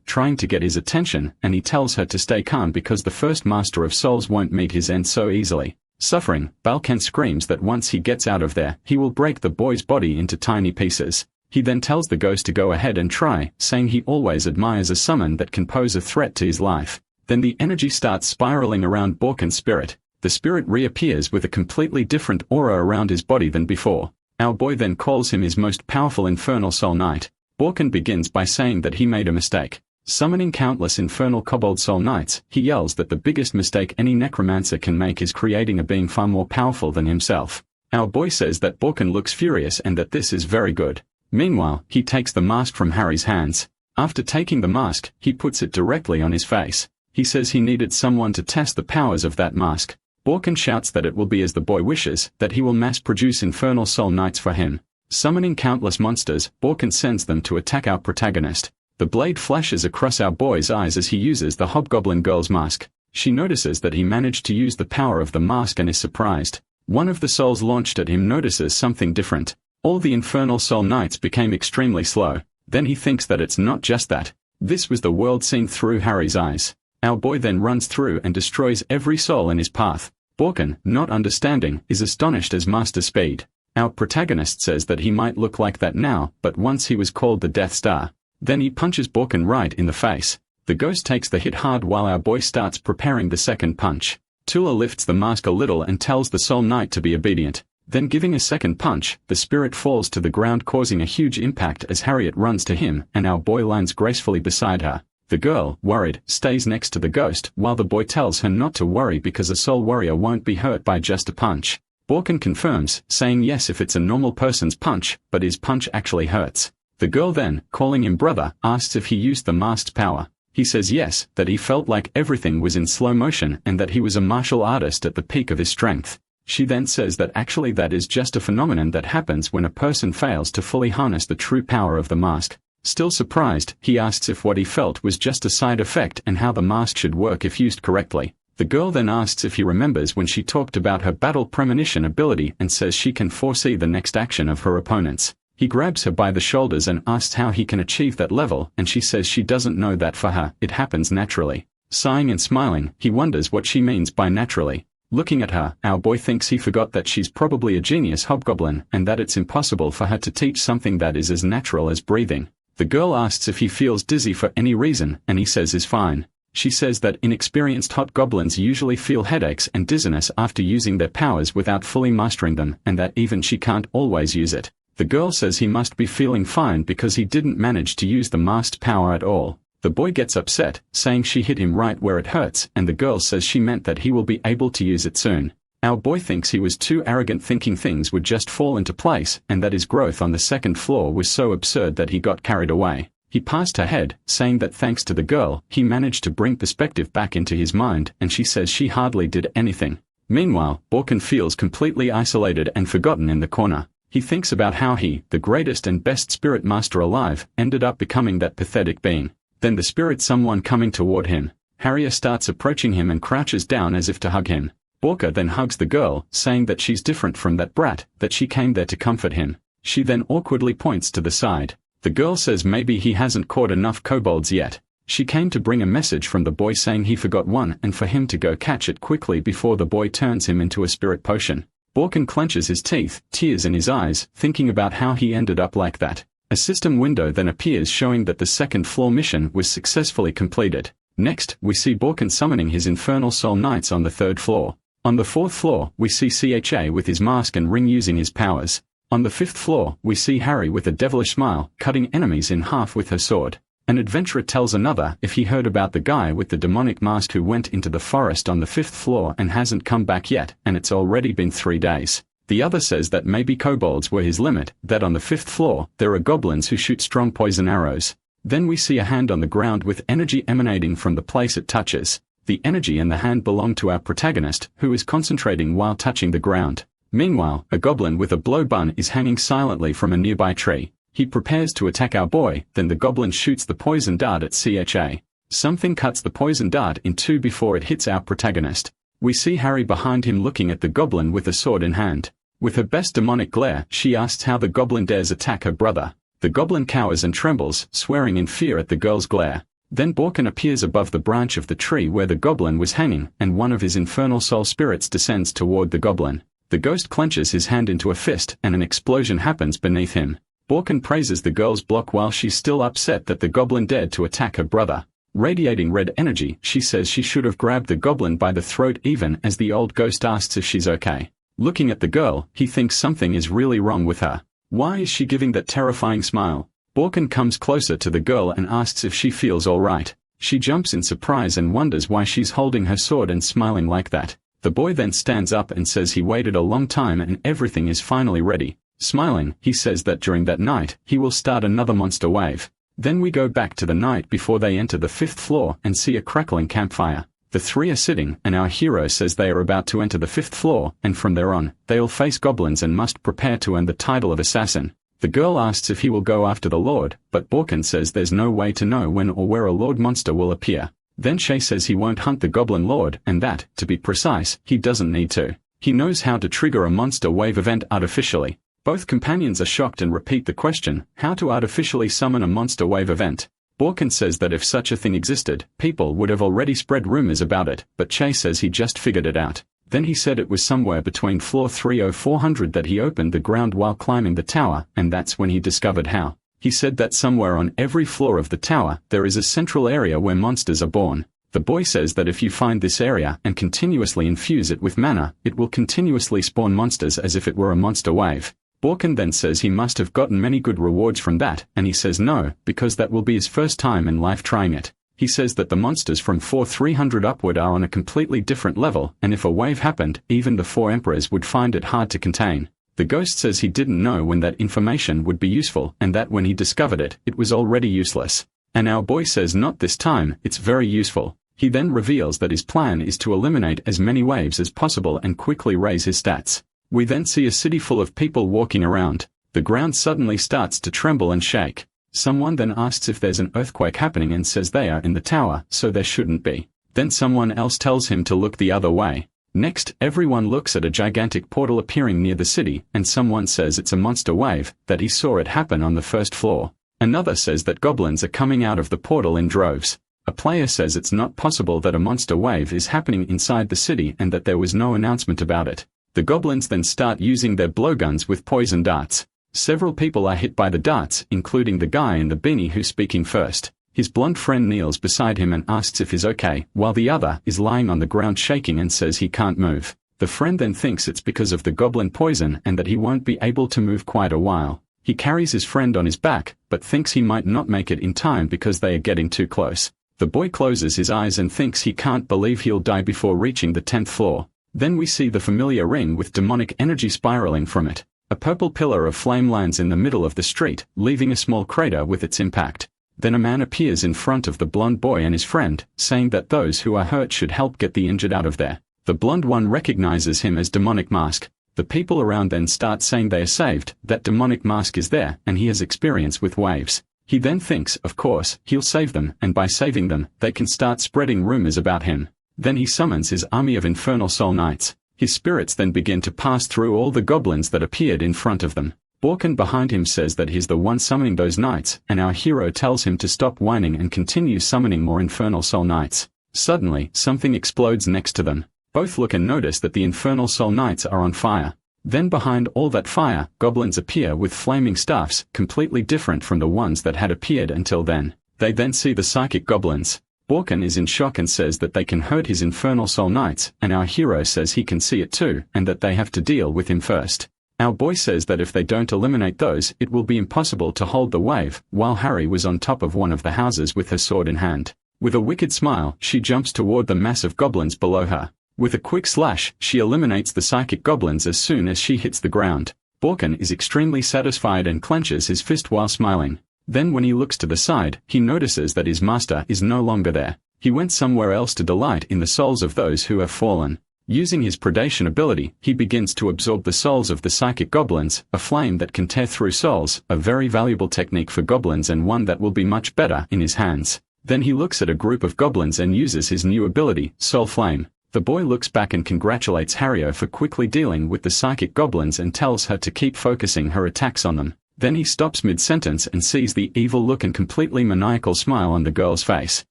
Speaker 1: trying to get his attention, and he tells her to stay calm because the first master of souls won't meet his end so easily. Suffering, Balkan screams that once he gets out of there, he will break the boy's body into tiny pieces. He then tells the ghost to go ahead and try, saying he always admires a summon that can pose a threat to his life. Then the energy starts spiraling around Balkan's spirit. The spirit reappears with a completely different aura around his body than before. Our boy then calls him his most powerful infernal soul knight. Borkin begins by saying that he made a mistake. Summoning countless infernal kobold soul knights, he yells that the biggest mistake any necromancer can make is creating a being far more powerful than himself. Our boy says that Borkin looks furious and that this is very good. Meanwhile, he takes the mask from Harry's hands. After taking the mask, he puts it directly on his face. He says he needed someone to test the powers of that mask. Borkin shouts that it will be as the boy wishes, that he will mass-produce infernal soul knights for him. Summoning countless monsters, Borkin sends them to attack our protagonist. The blade flashes across our boy's eyes as he uses the hobgoblin girl's mask. She notices that he managed to use the power of the mask and is surprised. One of the souls launched at him notices something different. All the infernal soul knights became extremely slow. Then he thinks that it's not just that. This was the world seen through Harry's eyes. Our boy then runs through and destroys every soul in his path. Borkin, not understanding, is astonished as master speed. Our protagonist says that he might look like that now, but once he was called the Death Star. Then he punches Borkin right in the face. The ghost takes the hit hard while our boy starts preparing the second punch. Tula lifts the mask a little and tells the soul knight to be obedient. Then giving a second punch, the spirit falls to the ground causing a huge impact as Harriet runs to him and our boy lands gracefully beside her. The girl, worried, stays next to the ghost while the boy tells her not to worry because a soul warrior won't be hurt by just a punch. Borkin confirms, saying yes if it's a normal person's punch, but his punch actually hurts. The girl then, calling him brother, asks if he used the mask's power. He says yes, that he felt like everything was in slow motion and that he was a martial artist at the peak of his strength. She then says that actually that is just a phenomenon that happens when a person fails to fully harness the true power of the mask. Still surprised, he asks if what he felt was just a side effect and how the mask should work if used correctly. The girl then asks if he remembers when she talked about her battle premonition ability and says she can foresee the next action of her opponents. He grabs her by the shoulders and asks how he can achieve that level, and she says she doesn't know that for her, it happens naturally. Sighing and smiling, he wonders what she means by naturally. Looking at her, our boy thinks he forgot that she's probably a genius hobgoblin and that it's impossible for her to teach something that is as natural as breathing. The girl asks if he feels dizzy for any reason, and he says is fine. She says that inexperienced hobgoblins usually feel headaches and dizziness after using their powers without fully mastering them, and that even she can't always use it. The girl says he must be feeling fine because he didn't manage to use the masked power at all. The boy gets upset, saying she hit him right where it hurts, and the girl says she meant that he will be able to use it soon. Our boy thinks he was too arrogant, thinking things would just fall into place, and that his growth on the second floor was so absurd that he got carried away. He passed her head, saying that thanks to the girl, he managed to bring perspective back into his mind, and she says she hardly did anything. Meanwhile, Borkin feels completely isolated and forgotten in the corner. He thinks about how he, the greatest and best spirit master alive, ended up becoming that pathetic being. Then the spirit someone coming toward him. Hario starts approaching him and crouches down as if to hug him. Borka then hugs the girl, saying that she's different from that brat, that she came there to comfort him. She then awkwardly points to the side. The girl says maybe he hasn't caught enough kobolds yet. She came to bring a message from the boy saying he forgot one and for him to go catch it quickly before the boy turns him into a spirit potion. Borkin clenches his teeth, tears in his eyes, thinking about how he ended up like that. A system window then appears showing that the second floor mission was successfully completed. Next, we see Borkin summoning his infernal soul knights on the third floor. On the fourth floor, we see CHA with his mask and ring using his powers. On the fifth floor, we see Harry with a devilish smile, cutting enemies in half with her sword. An adventurer tells another if he heard about the guy with the demonic mask who went into the forest on the fifth floor and hasn't come back yet, and it's already been 3 days. The other says that maybe kobolds were his limit, that on the fifth floor, there are goblins who shoot strong poison arrows. Then we see a hand on the ground with energy emanating from the place it touches. The energy and the hand belong to our protagonist, who is concentrating while touching the ground. Meanwhile, a goblin with a blow bun is hanging silently from a nearby tree. He prepares to attack our boy, then the goblin shoots the poison dart at CHA. Something cuts the poison dart in two before it hits our protagonist. We see Harry behind him looking at the goblin with a sword in hand. With her best demonic glare, she asks how the goblin dares attack her brother. The goblin cowers and trembles, swearing in fear at the girl's glare. Then Borkin appears above the branch of the tree where the goblin was hanging, and one of his infernal soul spirits descends toward the goblin. The ghost clenches his hand into a fist, and an explosion happens beneath him. Borkin praises the girl's block while she's still upset that the goblin dared to attack her brother. Radiating red energy, she says she should have grabbed the goblin by the throat even as the old ghost asks if she's okay. Looking at the girl, he thinks something is really wrong with her. Why is she giving that terrifying smile? Borkin comes closer to the girl and asks if she feels alright. She jumps in surprise and wonders why she's holding her sword and smiling like that. The boy then stands up and says he waited a long time and everything is finally ready. Smiling, he says that during that night, he will start another monster wave. Then we go back to the night before they enter the fifth floor and see a crackling campfire. The three are sitting, and our hero says they are about to enter the fifth floor, and from there on, they'll face goblins and must prepare to earn the title of assassin. The girl asks if he will go after the Lord, but Borkin says there's no way to know when or where a Lord monster will appear. Then Shay says he won't hunt the Goblin Lord, and that, to be precise, he doesn't need to. He knows how to trigger a monster wave event artificially. Both companions are shocked and repeat the question, how to artificially summon a monster wave event. Borkin says that if such a thing existed, people would have already spread rumors about it, but Che says he just figured it out. Then he said it was somewhere between floor 30400 that he opened the ground while climbing the tower, and that's when he discovered how. He said that somewhere on every floor of the tower, there is a central area where monsters are born. The boy says that if you find this area and continuously infuse it with mana, it will continuously spawn monsters as if it were a monster wave. Borkin then says he must have gotten many good rewards from that, and he says no, because that will be his first time in life trying it. He says that the monsters from 4300 upward are on a completely different level, and if a wave happened, even the four emperors would find it hard to contain. The ghost says he didn't know when that information would be useful, and that when he discovered it, it was already useless. And our boy says not this time, it's very useful. He then reveals that his plan is to eliminate as many waves as possible and quickly raise his stats. We then see a city full of people walking around. The ground suddenly starts to tremble and shake. Someone then asks if there's an earthquake happening and says they are in the tower, so there shouldn't be. Then someone else tells him to look the other way. Next, everyone looks at a gigantic portal appearing near the city, and someone says it's a monster wave, that he saw it happen on the first floor. Another says that goblins are coming out of the portal in droves. A player says it's not possible that a monster wave is happening inside the city and that there was no announcement about it. The goblins then start using their blowguns with poison darts. Several people are hit by the darts, including the guy in the beanie who's speaking first. His blonde friend kneels beside him and asks if he's okay, while the other is lying on the ground shaking and says he can't move. The friend then thinks it's because of the goblin poison and that he won't be able to move quite a while. He carries his friend on his back, but thinks he might not make it in time because they are getting too close. The boy closes his eyes and thinks he can't believe he'll die before reaching the 10th floor. Then we see the familiar ring with demonic energy spiraling from it. A purple pillar of flame lands in the middle of the street, leaving a small crater with its impact. Then a man appears in front of the blonde boy and his friend, saying that those who are hurt should help get the injured out of there. The blonde one recognizes him as Demonic Mask. The people around then start saying they are saved, that Demonic Mask is there, and he has experience with waves. He then thinks, of course, he'll save them, and by saving them, they can start spreading rumors about him. Then he summons his army of infernal soul knights. His spirits then begin to pass through all the goblins that appeared in front of them. Borkin behind him says that he's the one summoning those knights, and our hero tells him to stop whining and continue summoning more infernal soul knights. Suddenly, something explodes next to them. Both look and notice that the infernal soul knights are on fire. Then behind all that fire, goblins appear with flaming staffs, completely different from the ones that had appeared until then. They then see the psychic goblins. Borkin is in shock and says that they can hurt his infernal soul knights, and our hero says he can see it too, and that they have to deal with him first. Our boy says that if they don't eliminate those, it will be impossible to hold the wave, while Harry was on top of one of the houses with her sword in hand. With a wicked smile, she jumps toward the mass of goblins below her. With a quick slash, she eliminates the psychic goblins as soon as she hits the ground. Borkin is extremely satisfied and clenches his fist while smiling. Then when he looks to the side, he notices that his master is no longer there. He went somewhere else to delight in the souls of those who have fallen. Using his predation ability, he begins to absorb the souls of the psychic goblins, a flame that can tear through souls, a very valuable technique for goblins and one that will be much better in his hands. Then he looks at a group of goblins and uses his new ability, Soul Flame. The boy looks back and congratulates Hario for quickly dealing with the psychic goblins and tells her to keep focusing her attacks on them. Then he stops mid-sentence and sees the evil look and completely maniacal smile on the girl's face.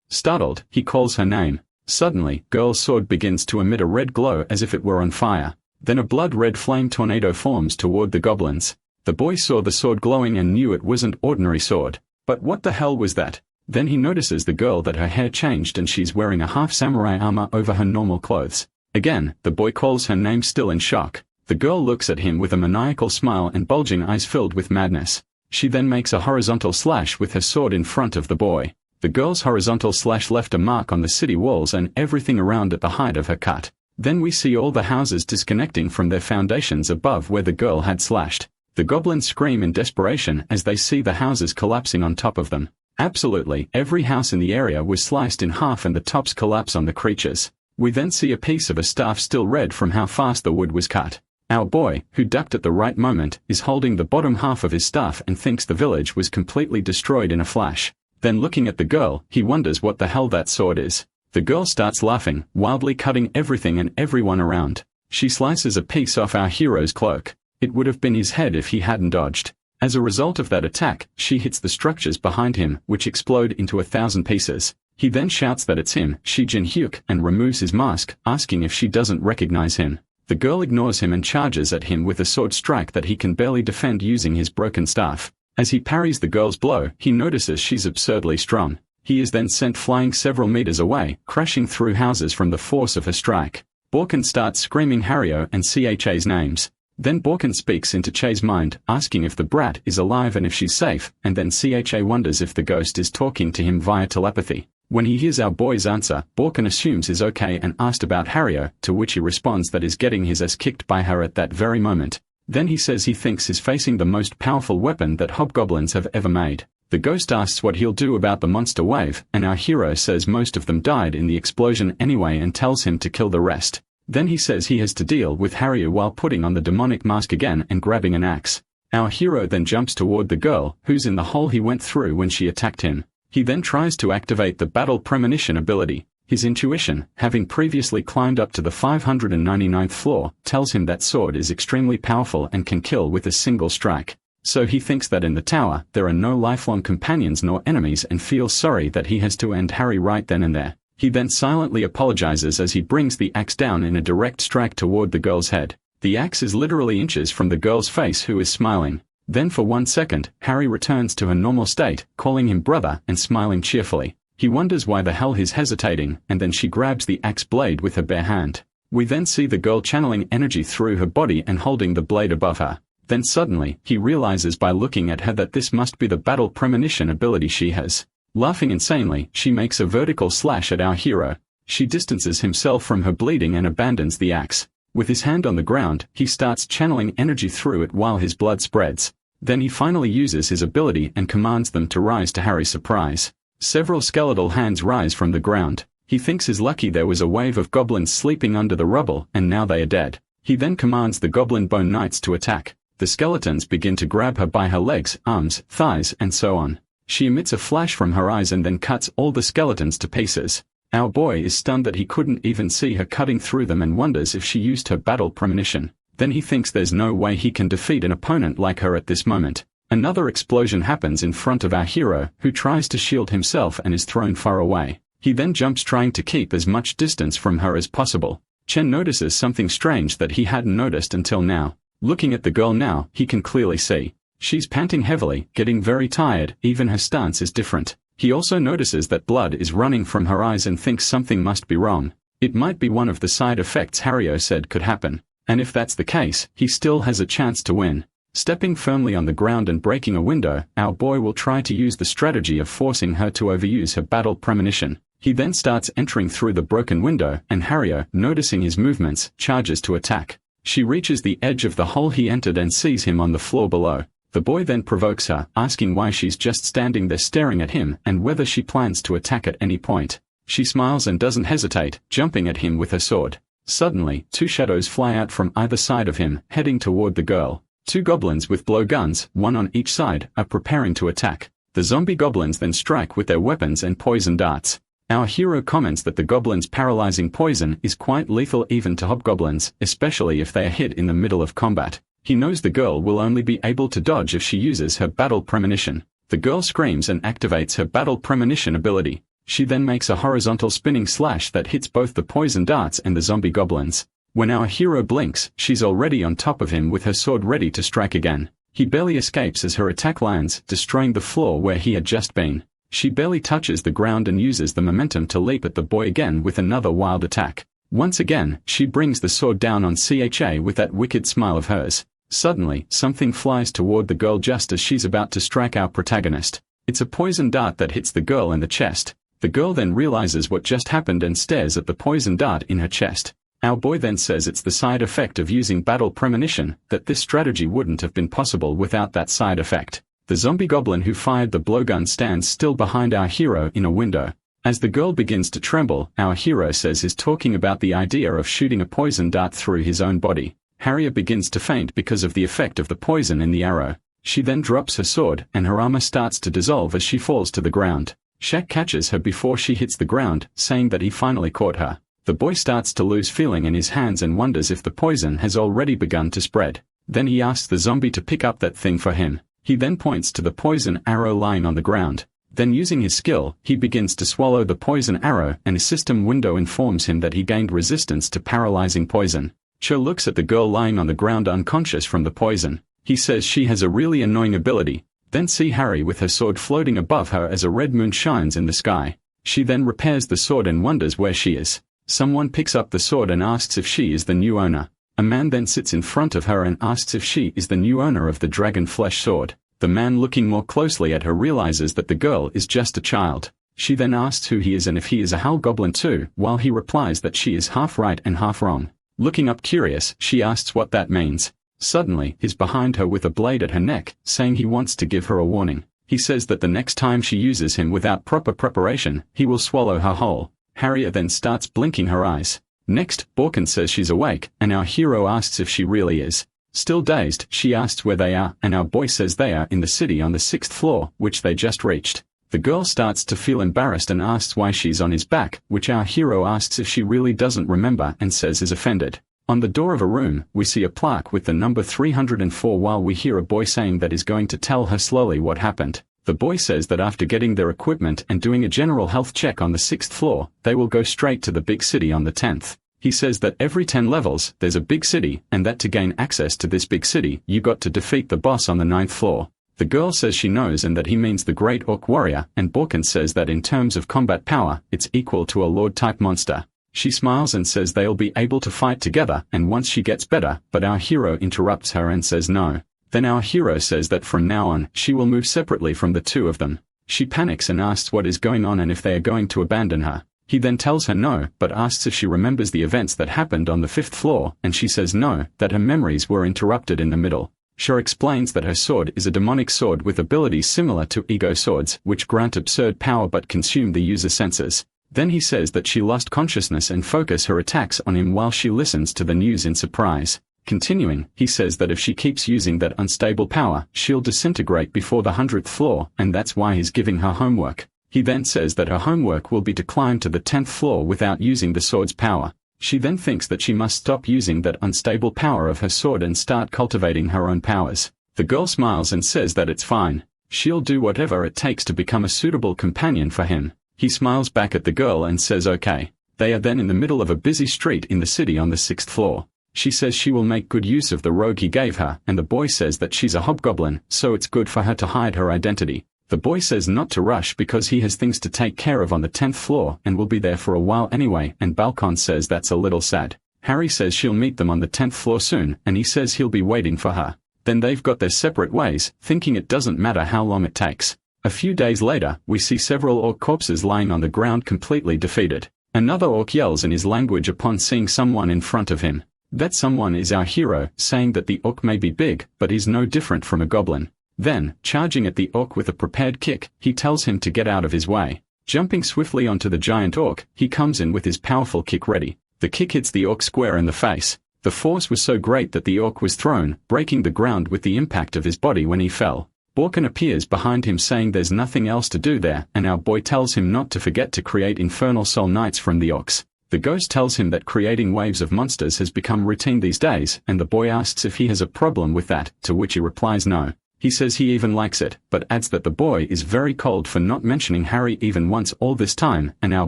Speaker 1: Startled, he calls her name. Suddenly, girl's sword begins to emit a red glow as if it were on fire. Then a blood-red flame tornado forms toward the goblins. The boy saw the sword glowing and knew it wasn't ordinary sword. But what the hell was that? Then he notices the girl that her hair changed and she's wearing a half-samurai armor over her normal clothes. Again, the boy calls her name still in shock. The girl looks at him with a maniacal smile and bulging eyes filled with madness. She then makes a horizontal slash with her sword in front of the boy. The girl's horizontal slash left a mark on the city walls and everything around at the height of her cut. Then we see all the houses disconnecting from their foundations above where the girl had slashed. The goblins scream in desperation as they see the houses collapsing on top of them. Absolutely every house in the area was sliced in half and the tops collapse on the creatures. We then see a piece of a staff still red from how fast the wood was cut. Our boy, who ducked at the right moment, is holding the bottom half of his staff and thinks the village was completely destroyed in a flash. Then looking at the girl, he wonders what the hell that sword is. The girl starts laughing, wildly cutting everything and everyone around. She slices a piece off our hero's cloak. It would have been his head if he hadn't dodged. As a result of that attack, she hits the structures behind him, which explode into 1,000 pieces. He then shouts that it's him, Shi Jin-hyuk, and removes his mask, asking if she doesn't recognize him. The girl ignores him and charges at him with a sword strike that he can barely defend using his broken staff. As he parries the girl's blow, he notices she's absurdly strong. He is then sent flying several meters away, crashing through houses from the force of her strike. Borkin starts screaming Hario and CHA's names. Then Borkin speaks into Che's mind, asking if the brat is alive and if she's safe, and then CHA wonders if the ghost is talking to him via telepathy. When he hears our boy's answer, Borkin assumes he's okay and asked about Hario, to which he responds that he's getting his ass kicked by her at that very moment. Then he says he thinks he's facing the most powerful weapon that hobgoblins have ever made. The ghost asks what he'll do about the monster wave, and our hero says most of them died in the explosion anyway and tells him to kill the rest. Then he says he has to deal with Hario while putting on the demonic mask again and grabbing an axe. Our hero then jumps toward the girl, who's in the hole he went through when she attacked him. He then tries to activate the battle premonition ability. His intuition, having previously climbed up to the 599th floor, tells him that sword is extremely powerful and can kill with a single strike. So he thinks that in the tower, there are no lifelong companions nor enemies and feels sorry that he has to end Harry right then and there. He then silently apologizes as he brings the axe down in a direct strike toward the girl's head. The axe is literally inches from the girl's face, who is smiling. Then for 1 second, Harry returns to her normal state, calling him brother and smiling cheerfully. He wonders why the hell he's hesitating, and then she grabs the axe blade with her bare hand. We then see the girl channeling energy through her body and holding the blade above her. Then suddenly, he realizes by looking at her that this must be the battle premonition ability she has. Laughing insanely, she makes a vertical slash at our hero. She distances himself from her bleeding and abandons the axe. With his hand on the ground, he starts channeling energy through it while his blood spreads. Then he finally uses his ability and commands them to rise to Harry's surprise. Several skeletal hands rise from the ground. He thinks is lucky there was a wave of goblins sleeping under the rubble and now they are dead. He then commands the goblin bone knights to attack. The skeletons begin to grab her by her legs, arms, thighs, and so on. She emits a flash from her eyes and then cuts all the skeletons to pieces. Our boy is stunned that he couldn't even see her cutting through them and wonders if she used her battle premonition. Then he thinks there's no way he can defeat an opponent like her at this moment. Another explosion happens in front of our hero, who tries to shield himself and is thrown far away. He then jumps trying to keep as much distance from her as possible. Chen notices something strange that he hadn't noticed until now. Looking at the girl now, he can clearly see. She's panting heavily, getting very tired, even her stance is different. He also notices that blood is running from her eyes and thinks something must be wrong. It might be one of the side effects Hario said could happen. And if that's the case, he still has a chance to win. Stepping firmly on the ground and breaking a window, our boy will try to use the strategy of forcing her to overuse her battle premonition. He then starts entering through the broken window, and Hario, noticing his movements, charges to attack. She reaches the edge of the hole he entered and sees him on the floor below. The boy then provokes her, asking why she's just standing there staring at him and whether she plans to attack at any point. She smiles and doesn't hesitate, jumping at him with her sword. Suddenly, 2 shadows fly out from either side of him, heading toward the girl. 2 goblins with blowguns, one on each side, are preparing to attack. The zombie goblins then strike with their weapons and poison darts. Our hero comments that the goblins' paralyzing poison is quite lethal even to hobgoblins, especially if they are hit in the middle of combat. He knows the girl will only be able to dodge if she uses her battle premonition. The girl screams and activates her battle premonition ability. She then makes a horizontal spinning slash that hits both the poison darts and the zombie goblins. When our hero blinks, she's already on top of him with her sword ready to strike again. He barely escapes as her attack lands, destroying the floor where he had just been. She barely touches the ground and uses the momentum to leap at the boy again with another wild attack. Once again, she brings the sword down on CHA with that wicked smile of hers. Suddenly, something flies toward the girl just as she's about to strike our protagonist. It's a poison dart that hits the girl in the chest. The girl then realizes what just happened and stares at the poison dart in her chest. Our boy then says it's the side effect of using battle premonition, that this strategy wouldn't have been possible without that side effect. The zombie goblin who fired the blowgun stands still behind our hero in a window. As the girl begins to tremble, our hero says he's talking about the idea of shooting a poison dart through his own body. Hario begins to faint because of the effect of the poison in the arrow. She then drops her sword, and her armor starts to dissolve as she falls to the ground. Shaq catches her before she hits the ground, saying that he finally caught her. The boy starts to lose feeling in his hands and wonders if the poison has already begun to spread. Then he asks the zombie to pick up that thing for him. He then points to the poison arrow lying on the ground. Then using his skill, he begins to swallow the poison arrow and a system window informs him that he gained resistance to paralyzing poison. Cho looks at the girl lying on the ground unconscious from the poison. He says she has a really annoying ability. Then see Harry with her sword floating above her as a red moon shines in the sky. She then repairs the sword and wonders where she is. Someone picks up the sword and asks if she is the new owner. A man then sits in front of her and asks if she is the new owner of the dragon flesh sword. The man looking more closely at her realizes that the girl is just a child. She then asks who he is and if he is a hobgoblin too, while he replies that she is half right and half wrong. Looking up curious, she asks what that means. Suddenly, he's behind her with a blade at her neck, saying he wants to give her a warning. He says that the next time she uses him without proper preparation, he will swallow her whole. Hario then starts blinking her eyes. Next, Borkin says she's awake, and our hero asks if she really is. Still dazed, she asks where they are, and our boy says they are in the city on the 6th floor, which they just reached. The girl starts to feel embarrassed and asks why she's on his back, which our hero asks if she really doesn't remember and says is offended. On the door of a room, we see a plaque with the number 304 while we hear a boy saying that he's going to tell her slowly what happened. The boy says that after getting their equipment and doing a general health check on the 6th floor, they will go straight to the big city on the 10th. He says that every 10 levels, there's a big city, and that to gain access to this big city, you got to defeat the boss on the 9th floor. The girl says she knows and that he means the Great Orc Warrior, and Borkin says that in terms of combat power, it's equal to a Lord-type monster. She smiles and says they'll be able to fight together, and once she gets better, but our hero interrupts her and says no. Then our hero says that from now on, she will move separately from the two of them. She panics and asks what is going on and if they are going to abandon her. He then tells her no, but asks if she remembers the events that happened on the 5th floor, and she says no, that her memories were interrupted in the middle. She explains that her sword is a demonic sword with abilities similar to ego swords, which grant absurd power but consume the user senses. Then he says that she lost consciousness and focus her attacks on him while she listens to the news in surprise. Continuing, he says that if she keeps using that unstable power, she'll disintegrate before the 100th floor, and that's why he's giving her homework. He then says that her homework will be to climb to the 10th floor without using the sword's power. She then thinks that she must stop using that unstable power of her sword and start cultivating her own powers. The girl smiles and says that it's fine. She'll do whatever it takes to become a suitable companion for him. He smiles back at the girl and says okay. They are then in the middle of a busy street in the city on the 6th floor. She says she will make good use of the robe he gave her, and the boy says that she's a hobgoblin, so it's good for her to hide her identity. The boy says not to rush because he has things to take care of on the 10th floor and will be there for a while anyway, and Balcon says that's a little sad. Harry says she'll meet them on the 10th floor soon, and he says he'll be waiting for her. Then they've got their separate ways, thinking it doesn't matter how long it takes. A few days later, we see several orc corpses lying on the ground completely defeated. Another orc yells in his language upon seeing someone in front of him. That someone is our hero, saying that the orc may be big, but is no different from a goblin. Then, charging at the orc with a prepared kick, he tells him to get out of his way. Jumping swiftly onto the giant orc, he comes in with his powerful kick ready. The kick hits the orc square in the face. The force was so great that the orc was thrown, breaking the ground with the impact of his body when he fell. Borkin appears behind him saying there's nothing else to do there, and our boy tells him not to forget to create infernal soul knights from the orcs. The ghost tells him that creating waves of monsters has become routine these days, and the boy asks if he has a problem with that, to which he replies no. He says he even likes it, but adds that the boy is very cold for not mentioning Harry even once all this time, and our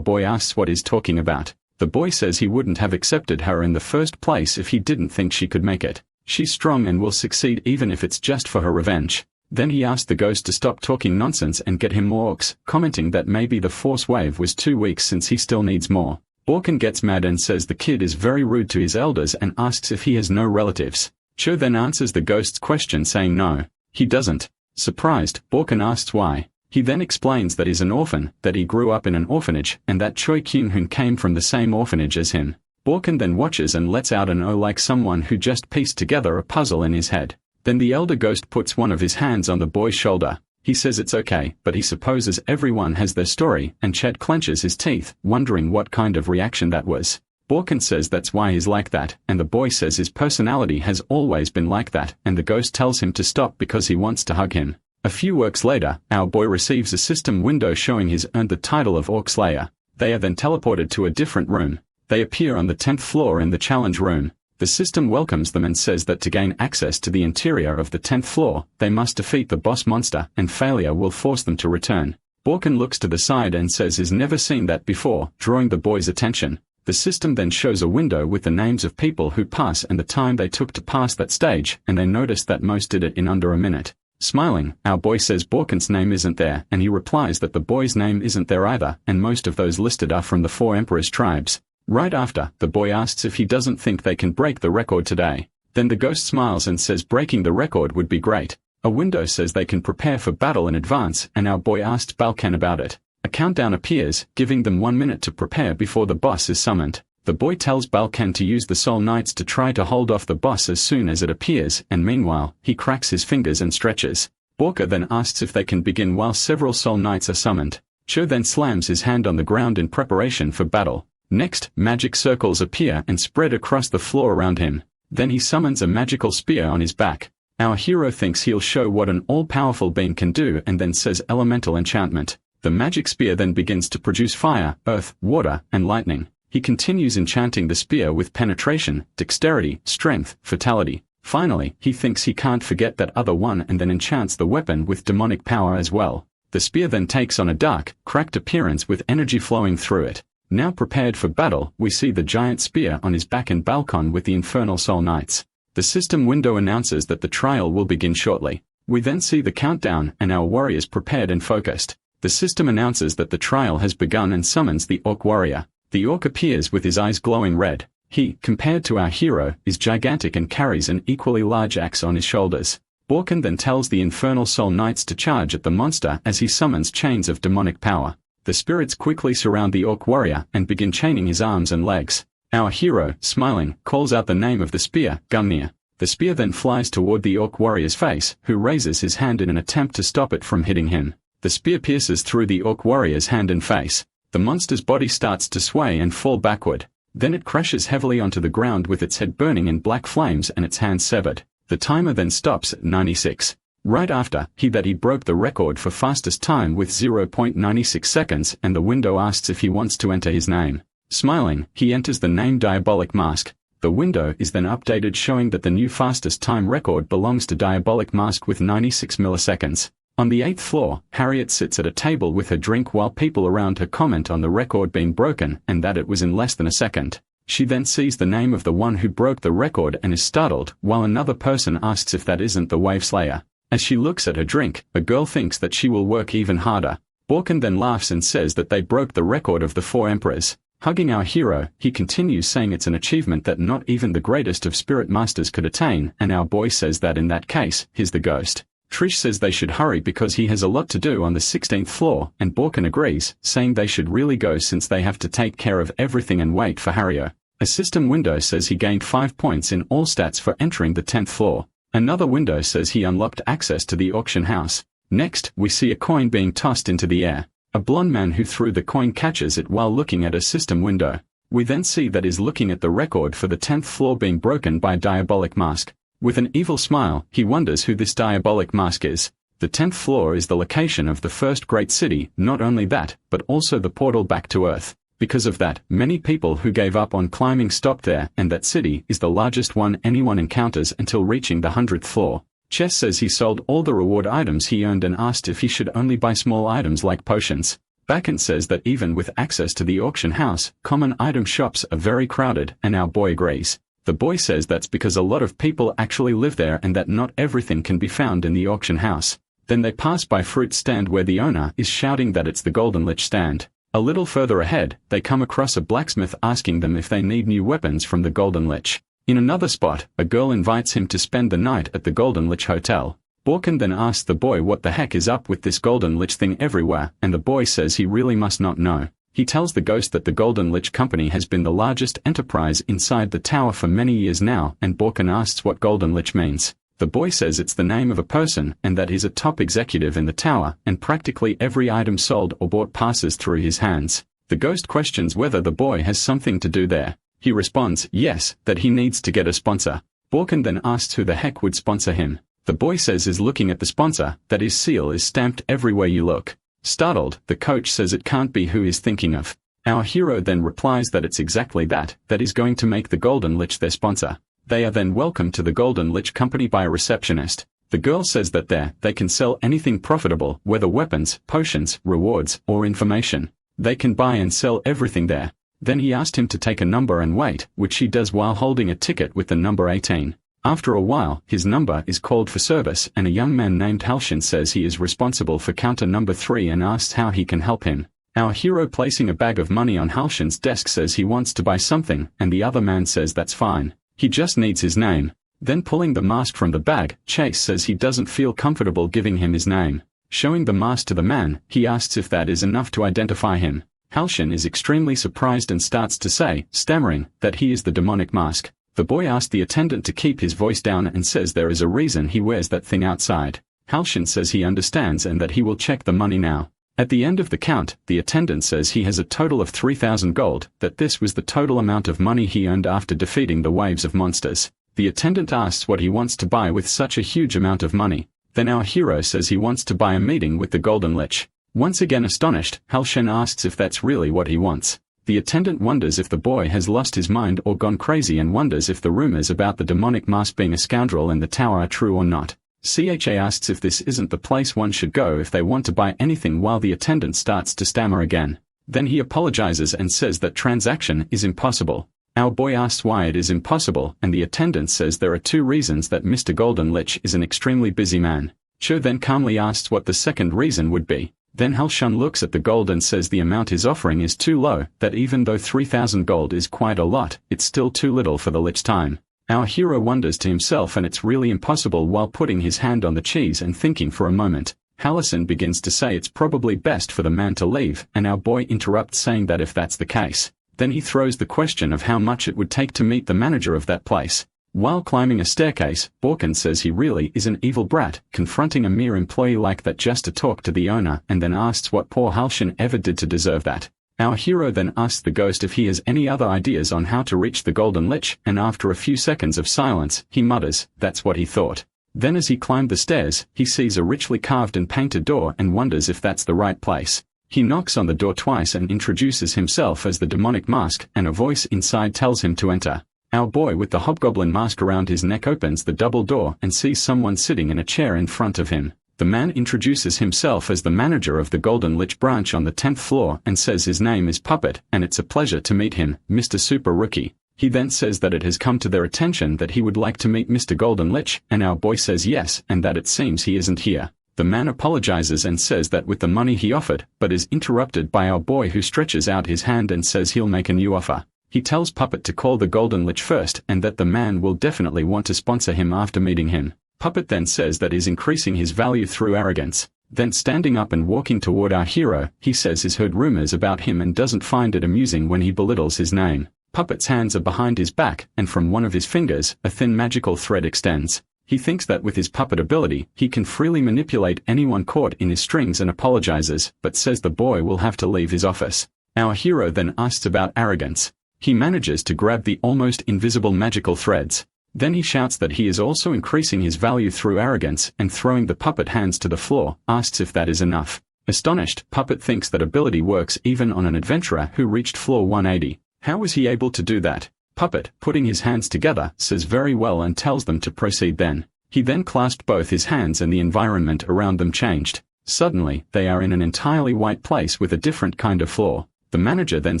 Speaker 1: boy asks what he's talking about. The boy says he wouldn't have accepted her in the first place if he didn't think she could make it. She's strong and will succeed even if it's just for her revenge. Then he asked the ghost to stop talking nonsense and get him more orcs, commenting that maybe the force wave was too weak since he still needs more. Borkin gets mad and says the kid is very rude to his elders and asks if he has no relatives. Cho then answers the ghost's question saying no. He doesn't. Surprised, Borkin asks why. He then explains that he's an orphan, that he grew up in an orphanage, and that Choi Kyung-hoon came from the same orphanage as him. Borkin then watches and lets out an "oh" like someone who just pieced together a puzzle in his head. Then the elder ghost puts one of his hands on the boy's shoulder. He says it's okay, but he supposes everyone has their story, and Chad clenches his teeth, wondering what kind of reaction that was. Borkin says that's why he's like that, and the boy says his personality has always been like that, and the ghost tells him to stop because he wants to hug him. A few works later, our boy receives a system window showing he's earned the title of Orc Slayer. They are then teleported to a different room. They appear on the 10th floor in the challenge room. The system welcomes them and says that to gain access to the interior of the 10th floor, they must defeat the boss monster, and failure will force them to return. Borkin looks to the side and says he's never seen that before, drawing the boy's attention. The system then shows a window with the names of people who pass and the time they took to pass that stage, and they notice that most did it in under a minute. Smiling, our boy says Borkin's name isn't there, and he replies that the boy's name isn't there either, and most of those listed are from the 4 Emperors' tribes. Right after, the boy asks if he doesn't think they can break the record today. Then the ghost smiles and says breaking the record would be great. A window says they can prepare for battle in advance, and our boy asks Balkan about it. A countdown appears, giving them 1 minute to prepare before the boss is summoned. The boy tells Balkan to use the Soul Knights to try to hold off the boss as soon as it appears, and meanwhile, he cracks his fingers and stretches. Borka then asks if they can begin while several soul knights are summoned. Cho then slams his hand on the ground in preparation for battle. Next, magic circles appear and spread across the floor around him. Then he summons a magical spear on his back. Our hero thinks he'll show what an all-powerful being can do and then says elemental enchantment. The magic spear then begins to produce fire, earth, water, and lightning. He continues enchanting the spear with penetration, dexterity, strength, fatality. Finally, he thinks he can't forget that other one and then enchants the weapon with demonic power as well. The spear then takes on a dark, cracked appearance with energy flowing through it. Now prepared for battle, we see the giant spear on his back and balcon with the infernal soul knights. The system window announces that the trial will begin shortly. We then see the countdown and our warriors prepared and focused. The system announces that the trial has begun and summons the orc warrior. The orc appears with his eyes glowing red. He, compared to our hero, is gigantic and carries an equally large axe on his shoulders. Borkin then tells the infernal soul knights to charge at the monster as he summons chains of demonic power. The spirits quickly surround the orc warrior and begin chaining his arms and legs. Our hero, smiling, calls out the name of the spear, Gungnir. The spear then flies toward the orc warrior's face, who raises his hand in an attempt to stop it from hitting him. The spear pierces through the orc warrior's hand and face. The monster's body starts to sway and fall backward. Then it crashes heavily onto the ground with its head burning in black flames and its hands severed. The timer then stops at 96. Right after, he broke the record for fastest time with 0.96 seconds, and the window asks if he wants to enter his name. Smiling, he enters the name Diabolic Mask. The window is then updated showing that the new fastest time record belongs to Diabolic Mask with 96 milliseconds. On the 8th floor, Harriet sits at a table with her drink while people around her comment on the record being broken and that it was in less than a second. She then sees the name of the one who broke the record and is startled, while another person asks if that isn't the Wave Slayer. As she looks at her drink, a girl thinks that she will work even harder. Borkin then laughs and says that they broke the record of the 4 emperors. Hugging our hero, he continues saying it's an achievement that not even the greatest of spirit masters could attain, and our boy says that in that case, he's the ghost. Trish says they should hurry because he has a lot to do on the 16th floor, and Borkin agrees, saying they should really go since they have to take care of everything and wait for Hario. A system window says he gained 5 points in all stats for entering the 10th floor. Another window says he unlocked access to the auction house. Next, we see a coin being tossed into the air. A blonde man who threw the coin catches it while looking at a system window. We then see that he's looking at the record for the 10th floor being broken by Diabolic Mask. With an evil smile, he wonders who this Diabolic Mask is. The 10th floor is the location of the first great city, not only that, but also the portal back to Earth. Because of that, many people who gave up on climbing stopped there, and that city is the largest one anyone encounters until reaching the 100th floor. Chess says he sold all the reward items he earned and asked if he should only buy small items like potions. Bakken says that even with access to the auction house, common item shops are very crowded, and our boy agrees. The boy says that's because a lot of people actually live there and that not everything can be found in the auction house. Then they pass by fruit stand where the owner is shouting that it's the Golden Lich stand. A little further ahead, they come across a blacksmith asking them if they need new weapons from the Golden Lich. In another spot, a girl invites him to spend the night at the Golden Lich Hotel. Borkin then asks the boy what the heck is up with this Golden Lich thing everywhere, and the boy says he really must not know. He tells the ghost that the Golden Lich Company has been the largest enterprise inside the tower for many years now, and Borkin asks what Golden Lich means. The boy says it's the name of a person and that he's a top executive in the tower, and practically every item sold or bought passes through his hands. The ghost questions whether the boy has something to do there. He responds, yes, that he needs to get a sponsor. Borkin then asks who the heck would sponsor him. The boy says is looking at the sponsor, that his seal is stamped everywhere you look. Startled, the coach says it can't be who he's thinking of. Our hero then replies that it's exactly that is going to make the Golden Lich their sponsor. They are then welcomed to the Golden Lich Company by a receptionist. The girl says that there, they can sell anything profitable, whether weapons, potions, rewards, or information. They can buy and sell everything there. Then he asked him to take a number and wait, which he does while holding a ticket with the number 18. After a while, his number is called for service, and a young man named Halshin says he is responsible for counter number 3 and asks how he can help him. Our hero, placing a bag of money on Halshin's desk, says he wants to buy something, and the other man says that's fine. He just needs his name. Then pulling the mask from the bag, Chase says he doesn't feel comfortable giving him his name. Showing the mask to the man, he asks if that is enough to identify him. Halshin is extremely surprised and starts to say, stammering, that he is the demonic mask. The boy asks the attendant to keep his voice down and says there is a reason he wears that thing outside. Halshin says he understands and that he will check the money now. At the end of the count, the attendant says he has a total of 3,000 gold, that this was the total amount of money he earned after defeating the waves of monsters. The attendant asks what he wants to buy with such a huge amount of money. Then our hero says he wants to buy a meeting with the Golden Lich. Once again astonished, Halshin asks if that's really what he wants. The attendant wonders if the boy has lost his mind or gone crazy and wonders if the rumors about the demonic mask being a scoundrel in the tower are true or not. CHA asks if this isn't the place one should go if they want to buy anything while the attendant starts to stammer again. Then he apologizes and says that transaction is impossible. Our boy asks why it is impossible and the attendant says there are 2 reasons that Mr. Golden Lich is an extremely busy man. Cho then calmly asks what the second reason would be. Then Halshin looks at the gold and says the amount he's offering is too low, that even though 3,000 gold is quite a lot, it's still too little for the Lich time. Our hero wonders to himself and it's really impossible while putting his hand on the cheese and thinking for a moment. Halshin begins to say it's probably best for the man to leave, and our boy interrupts saying that if that's the case, then he throws the question of how much it would take to meet the manager of that place. While climbing a staircase, Borkin says he really is an evil brat, confronting a mere employee like that just to talk to the owner and then asks what poor Halshin ever did to deserve that. Our hero then asks the ghost if he has any other ideas on how to reach the Golden Lich, and after a few seconds of silence, he mutters, that's what he thought. Then as he climbed the stairs, he sees a richly carved and painted door and wonders if that's the right place. He knocks on the door twice and introduces himself as the demonic mask, and a voice inside tells him to enter. Our boy with the hobgoblin mask around his neck opens the double door and sees someone sitting in a chair in front of him. The man introduces himself as the manager of the Golden Lich branch on the 10th floor and says his name is Puppet and it's a pleasure to meet him, Mr. Super Rookie. He then says that it has come to their attention that he would like to meet Mr. Golden Lich, and our boy says yes and that it seems he isn't here. The man apologizes and says that with the money he offered, but is interrupted by our boy who stretches out his hand and says he'll make a new offer. He tells Puppet to call the Golden Lich first and that the man will definitely want to sponsor him after meeting him. Puppet then says that is increasing his value through arrogance. Then standing up and walking toward our hero, he says he's heard rumors about him and doesn't find it amusing when he belittles his name. Puppet's hands are behind his back, and from one of his fingers, a thin magical thread extends. He thinks that with his puppet ability, he can freely manipulate anyone caught in his strings and apologizes, but says the boy will have to leave his office. Our hero then asks about arrogance. He manages to grab the almost invisible magical threads. Then he shouts that he is also increasing his value through arrogance and throwing the puppet hands to the floor, asks if that is enough. Astonished, Puppet thinks that ability works even on an adventurer who reached floor 180. How was he able to do that? Puppet, putting his hands together, says very well and tells them to proceed then. He then clasped both his hands and the environment around them changed. Suddenly, they are in an entirely white place with a different kind of floor. The manager then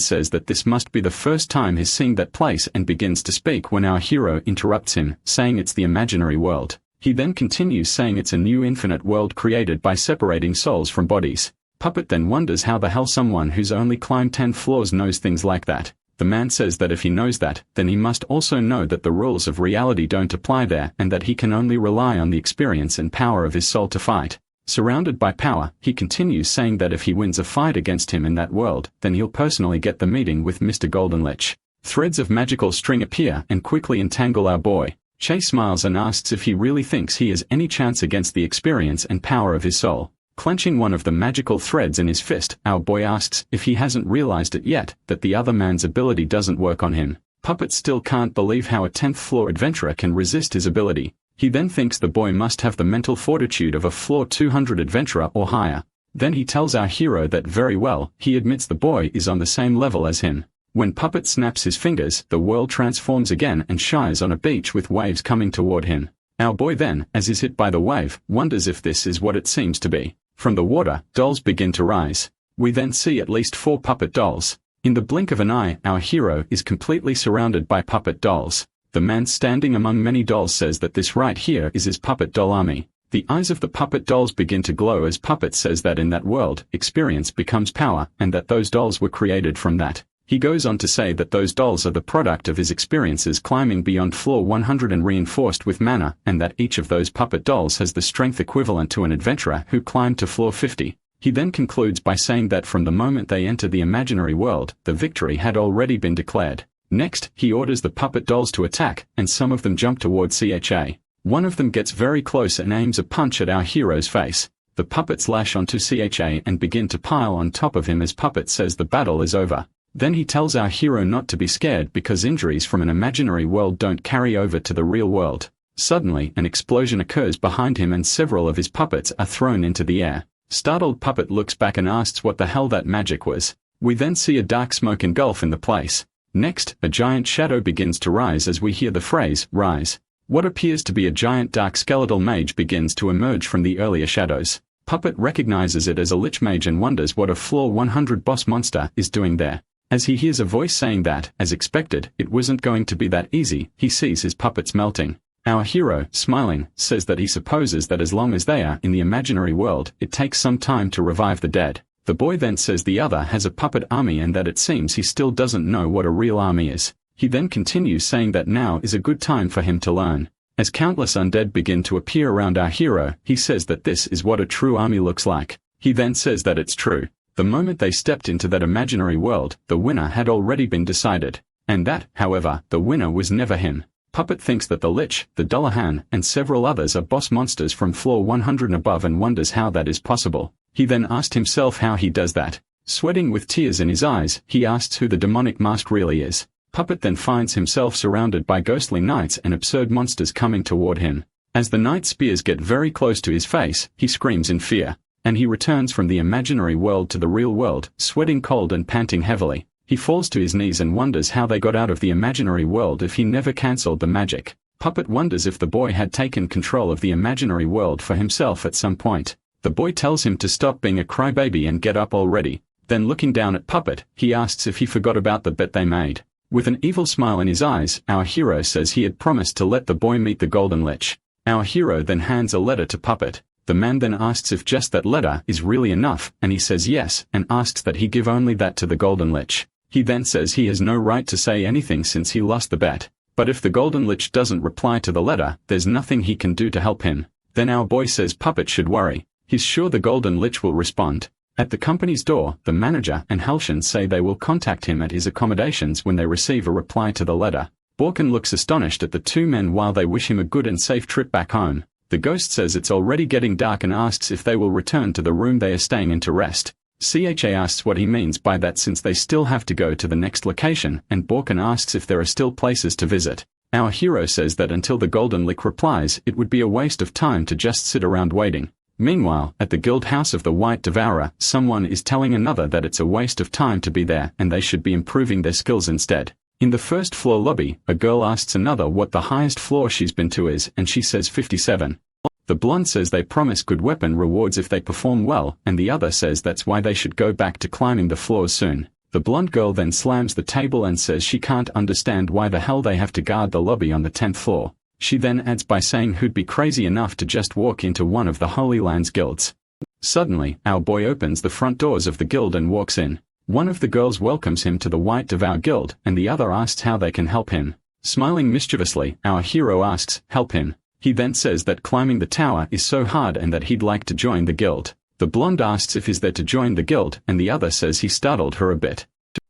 Speaker 1: says that this must be the first time he's seen that place and begins to speak when our hero interrupts him, saying it's the imaginary world. He then continues saying it's a new infinite world created by separating souls from bodies. Puppet then wonders how the hell someone who's only climbed 10 floors knows things like that. The man says that if he knows that, then he must also know that the rules of reality don't apply there and that he can only rely on the experience and power of his soul to fight. Surrounded by power, he continues saying that if he wins a fight against him in that world, then he'll personally get the meeting with Mr. Golden Lich. Threads of magical string appear and quickly entangle our boy. Chase smiles and asks if he really thinks he has any chance against the experience and power of his soul. Clenching one of the magical threads in his fist, our boy asks if he hasn't realized it yet, that the other man's ability doesn't work on him. Puppet still can't believe how a 10th floor adventurer can resist his ability. He then thinks the boy must have the mental fortitude of a floor 200 adventurer or higher. Then he tells our hero that very well, he admits the boy is on the same level as him. When Puppet snaps his fingers, the world transforms again and shies on a beach with waves coming toward him. Our boy then, as is hit by the wave, wonders if this is what it seems to be. From the water, dolls begin to rise. We then see at least 4 puppet dolls. In the blink of an eye, our hero is completely surrounded by puppet dolls. The man standing among many dolls says that this right here is his puppet doll army. The eyes of the puppet dolls begin to glow as Puppet says that in that world, experience becomes power, and that those dolls were created from that. He goes on to say that those dolls are the product of his experiences climbing beyond floor 100 and reinforced with mana, and that each of those puppet dolls has the strength equivalent to an adventurer who climbed to floor 50. He then concludes by saying that from the moment they enter the imaginary world, the victory had already been declared. Next, he orders the puppet dolls to attack, and some of them jump toward CHA. One of them gets very close and aims a punch at our hero's face. The puppets lash onto CHA and begin to pile on top of him as Puppet says the battle is over. Then he tells our hero not to be scared because injuries from an imaginary world don't carry over to the real world. Suddenly, an explosion occurs behind him and several of his puppets are thrown into the air. Startled Puppet looks back and asks what the hell that magic was. We then see a dark smoke engulf in the place. Next, a giant shadow begins to rise as we hear the phrase, rise. What appears to be a giant dark skeletal mage begins to emerge from the earlier shadows. Puppet recognizes it as a lich mage and wonders what a floor 100 boss monster is doing there. As he hears a voice saying that, as expected, it wasn't going to be that easy, he sees his puppets melting. Our hero, smiling, says that he supposes that as long as they are in the imaginary world, it takes some time to revive the dead. The boy then says the other has a puppet army and that it seems he still doesn't know what a real army is. He then continues saying that now is a good time for him to learn. As countless undead begin to appear around our hero, he says that this is what a true army looks like. He then says that it's true. The moment they stepped into that imaginary world, the winner had already been decided. And that, however, the winner was never him. Puppet thinks that the Lich, the Dullahan, and several others are boss monsters from floor 100 and above and wonders how that is possible. He then asked himself how he does that. Sweating with tears in his eyes, he asks who the demonic mask really is. Puppet then finds himself surrounded by ghostly knights and absurd monsters coming toward him. As the knight spears get very close to his face, he screams in fear. And he returns from the imaginary world to the real world, sweating cold and panting heavily. He falls to his knees and wonders how they got out of the imaginary world if he never cancelled the magic. Puppet wonders if the boy had taken control of the imaginary world for himself at some point. The boy tells him to stop being a crybaby and get up already. Then looking down at Puppet, he asks if he forgot about the bet they made. With an evil smile in his eyes, our hero says he had promised to let the boy meet the Golden Lich. Our hero then hands a letter to Puppet. The man then asks if just that letter is really enough, and he says yes, and asks that he give only that to the Golden Lich. He then says he has no right to say anything since he lost the bet. But if the Golden Lich doesn't reply to the letter, there's nothing he can do to help him. Then our boy says Puppet should worry. He's sure the Golden Lich will respond. At the company's door, the manager and Halshan say they will contact him at his accommodations when they receive a reply to the letter. Borkin looks astonished at the two men while they wish him a good and safe trip back home. The ghost says it's already getting dark and asks if they will return to the room they are staying in to rest. CHA asks what he means by that since they still have to go to the next location, and Borkin asks if there are still places to visit. Our hero says that until the Golden Lich replies, it would be a waste of time to just sit around waiting. Meanwhile, at the guild house of the White Devourer, someone is telling another that it's a waste of time to be there and they should be improving their skills instead. In the first floor lobby, a girl asks another what the highest floor she's been to is, and she says 57. The blonde says they promise good weapon rewards if they perform well, and the other says that's why they should go back to climbing the floors soon. The blonde girl then slams the table and says she can't understand why the hell they have to guard the lobby on the 10th floor. She then adds by saying who'd be crazy enough to just walk into one of the Holy Lands guilds. Suddenly, our boy opens the front doors of the guild and walks in. One of the girls welcomes him to the White Devour guild, and the other asks how they can help him. Smiling mischievously, our hero asks, help him. He then says that climbing the tower is so hard and that he'd like to join the guild. The blonde asks if he's there to join the guild, and the other says he startled her a bit.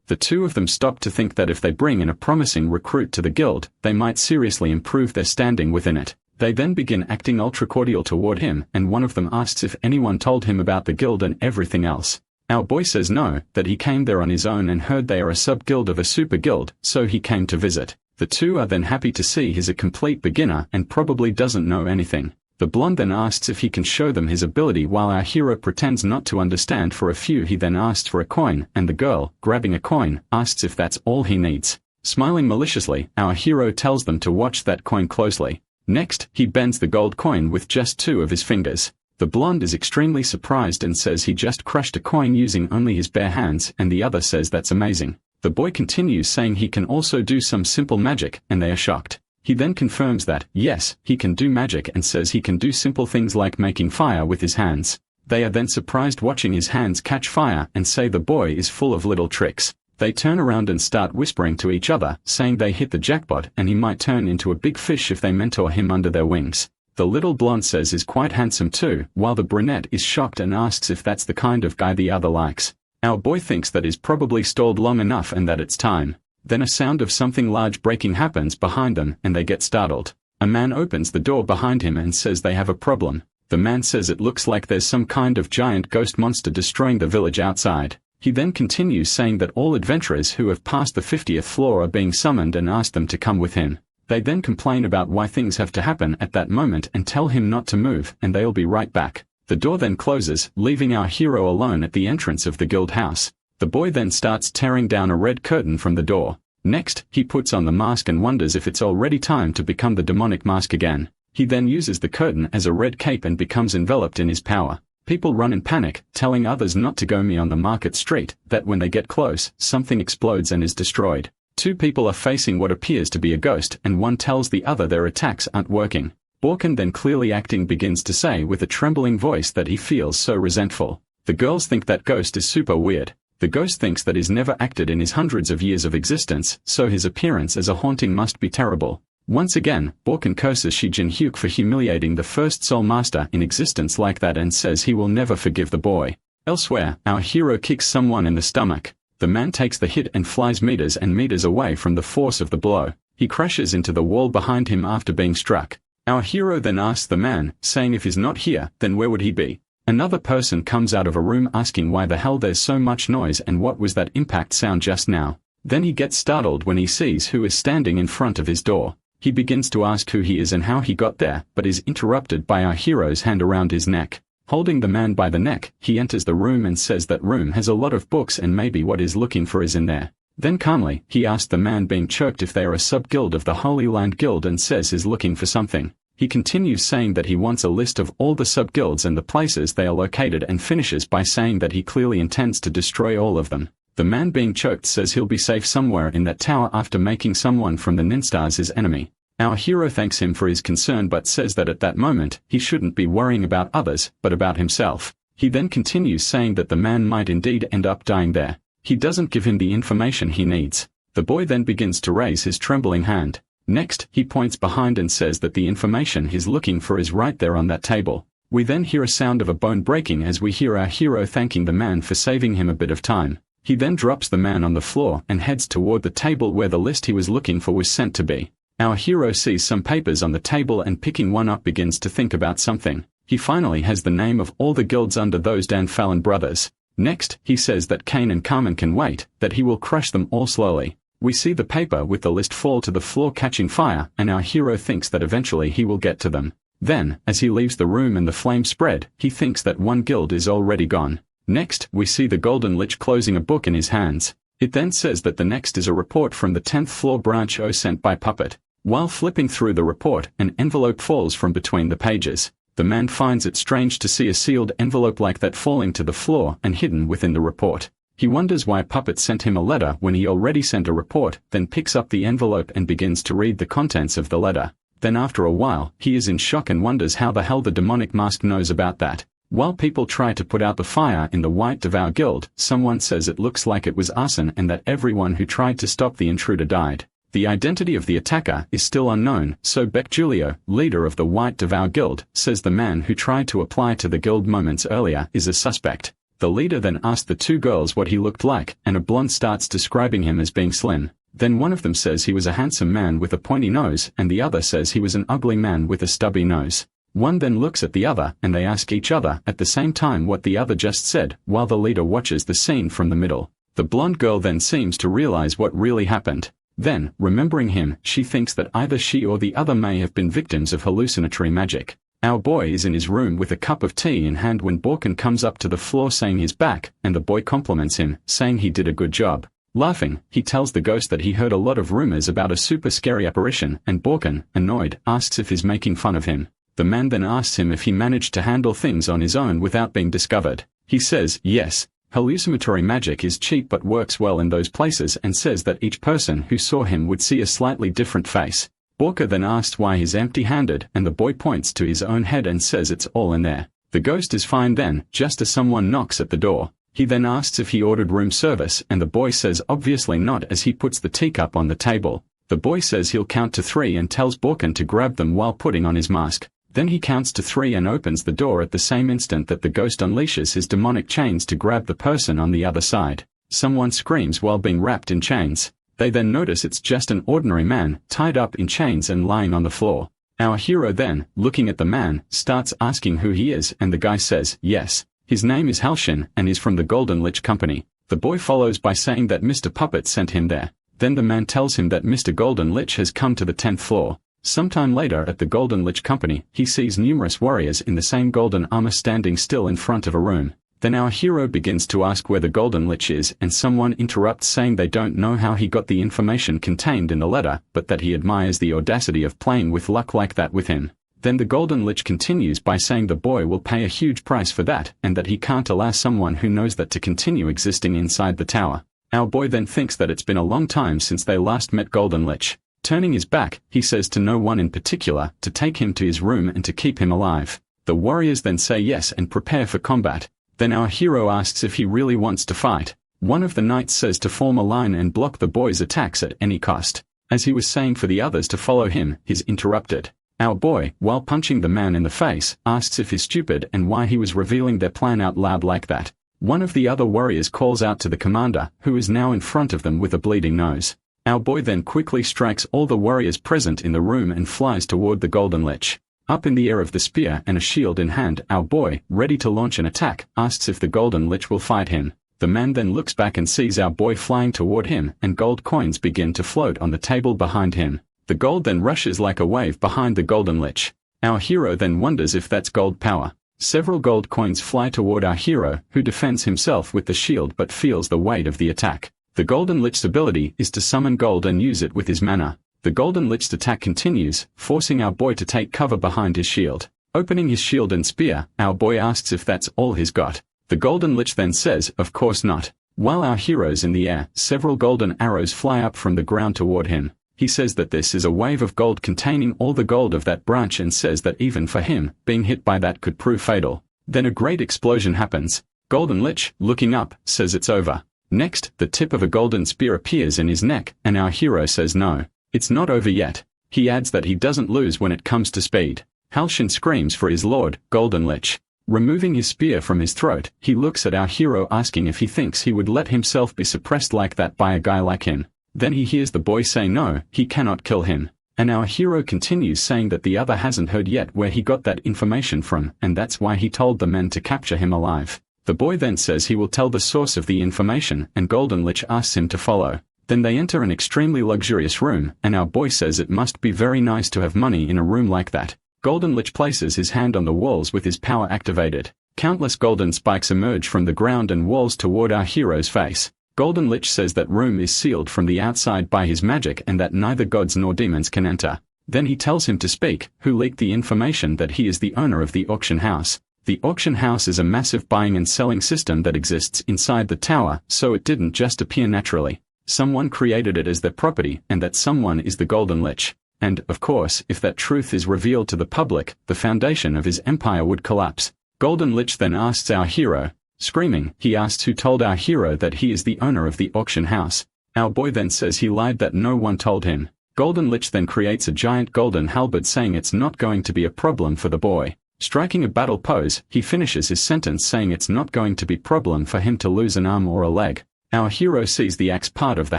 Speaker 1: The two of them stop to think that if they bring in a promising recruit to the guild, they might seriously improve their standing within it. They then begin acting ultra-cordial toward him, and one of them asks if anyone told him about the guild and everything else. Our boy says no, that he came there on his own and heard they are a sub-guild of a super guild, so he came to visit. The two are then happy to see he's a complete beginner and probably doesn't know anything. The blonde then asks if he can show them his ability while our hero pretends not to understand for a few. He then asks for a coin, and the girl, grabbing a coin, asks if that's all he needs. Smiling maliciously, our hero tells them to watch that coin closely. Next, he bends the gold coin with just 2 of his fingers. The blonde is extremely surprised and says he just crushed a coin using only his bare hands, and the other says that's amazing. The boy continues saying he can also do some simple magic, and they are shocked. He then confirms that, yes, he can do magic and says he can do simple things like making fire with his hands. They are then surprised watching his hands catch fire and say the boy is full of little tricks. They turn around and start whispering to each other, saying they hit the jackpot and he might turn into a big fish if they mentor him under their wings. The little blonde says is quite handsome too, while the brunette is shocked and asks if that's the kind of guy the other likes. Our boy thinks that is probably stalled long enough and that it's time. Then a sound of something large breaking happens behind them and they get startled. A man opens the door behind him and says they have a problem. The man says it looks like there's some kind of giant ghost monster destroying the village outside. He then continues saying that all adventurers who have passed the 50th floor are being summoned and ask them to come with him. They then complain about why things have to happen at that moment and tell him not to move and they'll be right back. The door then closes, leaving our hero alone at the entrance of the guild house. The boy then starts tearing down a red curtain from the door. Next, he puts on the mask and wonders if it's already time to become the demonic mask again. He then uses the curtain as a red cape and becomes enveloped in his power. People run in panic, telling others not to go on the market street, that when they get close, something explodes and is destroyed. Two people are facing what appears to be a ghost and one tells the other their attacks aren't working. Borkin then clearly acting begins to say with a trembling voice that he feels so resentful. The girls think that ghost is super weird. The ghost thinks that he's never acted in his hundreds of years of existence, so his appearance as a haunting must be terrible. Once again, Borkin curses Shi Jin-hyuk for humiliating the first soul master in existence like that and says he will never forgive the boy. Elsewhere, our hero kicks someone in the stomach. The man takes the hit and flies meters and meters away from the force of the blow. He crashes into the wall behind him after being struck. Our hero then asks the man, saying if he's not here, then where would he be? Another person comes out of a room asking why the hell there's so much noise and what was that impact sound just now. Then he gets startled when he sees who is standing in front of his door. He begins to ask who he is and how he got there, but is interrupted by our hero's hand around his neck. Holding the man by the neck, he enters the room and says that room has a lot of books and maybe what he's looking for is in there. Then calmly, he asks the man being choked if they are a sub-guild of the Holy Land Guild and says he's looking for something. He continues saying that he wants a list of all the sub-guilds and the places they are located and finishes by saying that he clearly intends to destroy all of them. The man being choked says he'll be safe somewhere in that tower after making someone from the Ninstars his enemy. Our hero thanks him for his concern but says that at that moment, he shouldn't be worrying about others, but about himself. He then continues saying that the man might indeed end up dying there. He doesn't give him the information he needs. The boy then begins to raise his trembling hand. Next, he points behind and says that the information he's looking for is right there on that table. We then hear a sound of a bone breaking as we hear our hero thanking the man for saving him a bit of time. He then drops the man on the floor and heads toward the table where the list he was looking for was sent to be. Our hero sees some papers on the table and picking one up begins to think about something. He finally has the name of all the guilds under those Dan Fallon brothers. Next, he says that Kane and Carmen can wait, that he will crush them all slowly. We see the paper with the list fall to the floor catching fire and our hero thinks that eventually he will get to them. Then, as he leaves the room and the flames spread, he thinks that one guild is already gone. Next, we see the Golden Lich closing a book in his hands. It then says that the next is a report from the 10th floor branch O sent by Puppet. While flipping through the report, an envelope falls from between the pages. The man finds it strange to see a sealed envelope like that falling to the floor and hidden within the report. He wonders why Puppet sent him a letter when he already sent a report, then picks up the envelope and begins to read the contents of the letter. Then after a while, he is in shock and wonders how the hell the demonic mask knows about that. While people try to put out the fire in the White Devour Guild, someone says it looks like it was arson and that everyone who tried to stop the intruder died. The identity of the attacker is still unknown, so Beck Julio, leader of the White Devour Guild, says the man who tried to apply to the guild moments earlier is a suspect. The leader then asks the two girls what he looked like, and a blonde starts describing him as being slim. Then one of them says he was a handsome man with a pointy nose and the other says he was an ugly man with a stubby nose. One then looks at the other and they ask each other at the same time what the other just said, while the leader watches the scene from the middle. The blonde girl then seems to realize what really happened. Then, remembering him, she thinks that either she or the other may have been victims of hallucinatory magic. Our boy is in his room with a cup of tea in hand when Borkin comes up to the floor saying he's back, and the boy compliments him, saying he did a good job. Laughing, he tells the ghost that he heard a lot of rumors about a super scary apparition, and Borkin, annoyed, asks if he's making fun of him. The man then asks him if he managed to handle things on his own without being discovered. He says, yes. Hallucinatory magic is cheap but works well in those places and says that each person who saw him would see a slightly different face. Borka then asks why he's empty-handed and the boy points to his own head and says it's all in there. The ghost is fine then, just as someone knocks at the door. He then asks if he ordered room service and the boy says obviously not as he puts the teacup on the table. The boy says he'll count to 3 and tells Borkin to grab them while putting on his mask. Then he counts to 3 and opens the door at the same instant that the ghost unleashes his demonic chains to grab the person on the other side. Someone screams while being wrapped in chains. They then notice it's just an ordinary man, tied up in chains and lying on the floor. Our hero then, looking at the man, starts asking who he is, and the guy says, yes, his name is Halshin and is from the Golden Lich Company. The boy follows by saying that Mr. Puppet sent him there. Then the man tells him that Mr. Golden Lich has come to the 10th floor. Sometime later at the Golden Lich Company, he sees numerous warriors in the same golden armor standing still in front of a room. Then our hero begins to ask where the Golden Lich is, and someone interrupts saying they don't know how he got the information contained in the letter, but that he admires the audacity of playing with luck like that with him. Then the Golden Lich continues by saying the boy will pay a huge price for that, and that he can't allow someone who knows that to continue existing inside the tower. Our boy then thinks that it's been a long time since they last met Golden Lich. Turning his back, he says to no one in particular to take him to his room and to keep him alive. The warriors then say yes and prepare for combat. Then our hero asks if he really wants to fight. One of the knights says to form a line and block the boy's attacks at any cost. As he was saying for the others to follow him, he's interrupted. Our boy, while punching the man in the face, asks if he's stupid and why he was revealing their plan out loud like that. One of the other warriors calls out to the commander, who is now in front of them with a bleeding nose. Our boy then quickly strikes all the warriors present in the room and flies toward the Golden Lich. Up in the air with the spear and a shield in hand, our boy, ready to launch an attack, asks if the Golden Lich will fight him. The man then looks back and sees our boy flying toward him, and gold coins begin to float on the table behind him. The gold then rushes like a wave behind the Golden Lich. Our hero then wonders if that's gold power. Several gold coins fly toward our hero, who defends himself with the shield but feels the weight of the attack. The Golden Lich's ability is to summon gold and use it with his mana. The Golden Lich's attack continues, forcing our boy to take cover behind his shield. Opening his shield and spear, our boy asks if that's all he's got. The Golden Lich then says, of course not. While our hero's in the air, several golden arrows fly up from the ground toward him. He says that this is a wave of gold containing all the gold of that branch and says that even for him, being hit by that could prove fatal. Then a great explosion happens. Golden Lich, looking up, says it's over. Next, the tip of a golden spear appears in his neck, and our hero says no. It's not over yet. He adds that he doesn't lose when it comes to speed. Halshin screams for his lord, Golden Lich. Removing his spear from his throat, he looks at our hero asking if he thinks he would let himself be suppressed like that by a guy like him. Then he hears the boy say no, he cannot kill him. And our hero continues saying that the other hasn't heard yet where he got that information from, and that's why he told the men to capture him alive. The boy then says he will tell the source of the information, and Golden Lich asks him to follow. Then they enter an extremely luxurious room, and our boy says it must be very nice to have money in a room like that. Golden Lich places his hand on the walls with his power activated. Countless golden spikes emerge from the ground and walls toward our hero's face. Golden Lich says that room is sealed from the outside by his magic and that neither gods nor demons can enter. Then he tells him to speak, who leaked the information that he is the owner of the auction house. The auction house is a massive buying and selling system that exists inside the tower, so it didn't just appear naturally. Someone created it as their property, and that someone is the Golden Lich. And, of course, if that truth is revealed to the public, the foundation of his empire would collapse. Golden Lich then asks our hero. Screaming, he asks who told our hero that he is the owner of the auction house. Our boy then says he lied, that no one told him. Golden Lich then creates a giant golden halberd saying it's not going to be a problem for the boy. Striking a battle pose, he finishes his sentence saying it's not going to be problem for him to lose an arm or a leg. Our hero sees the axe part of the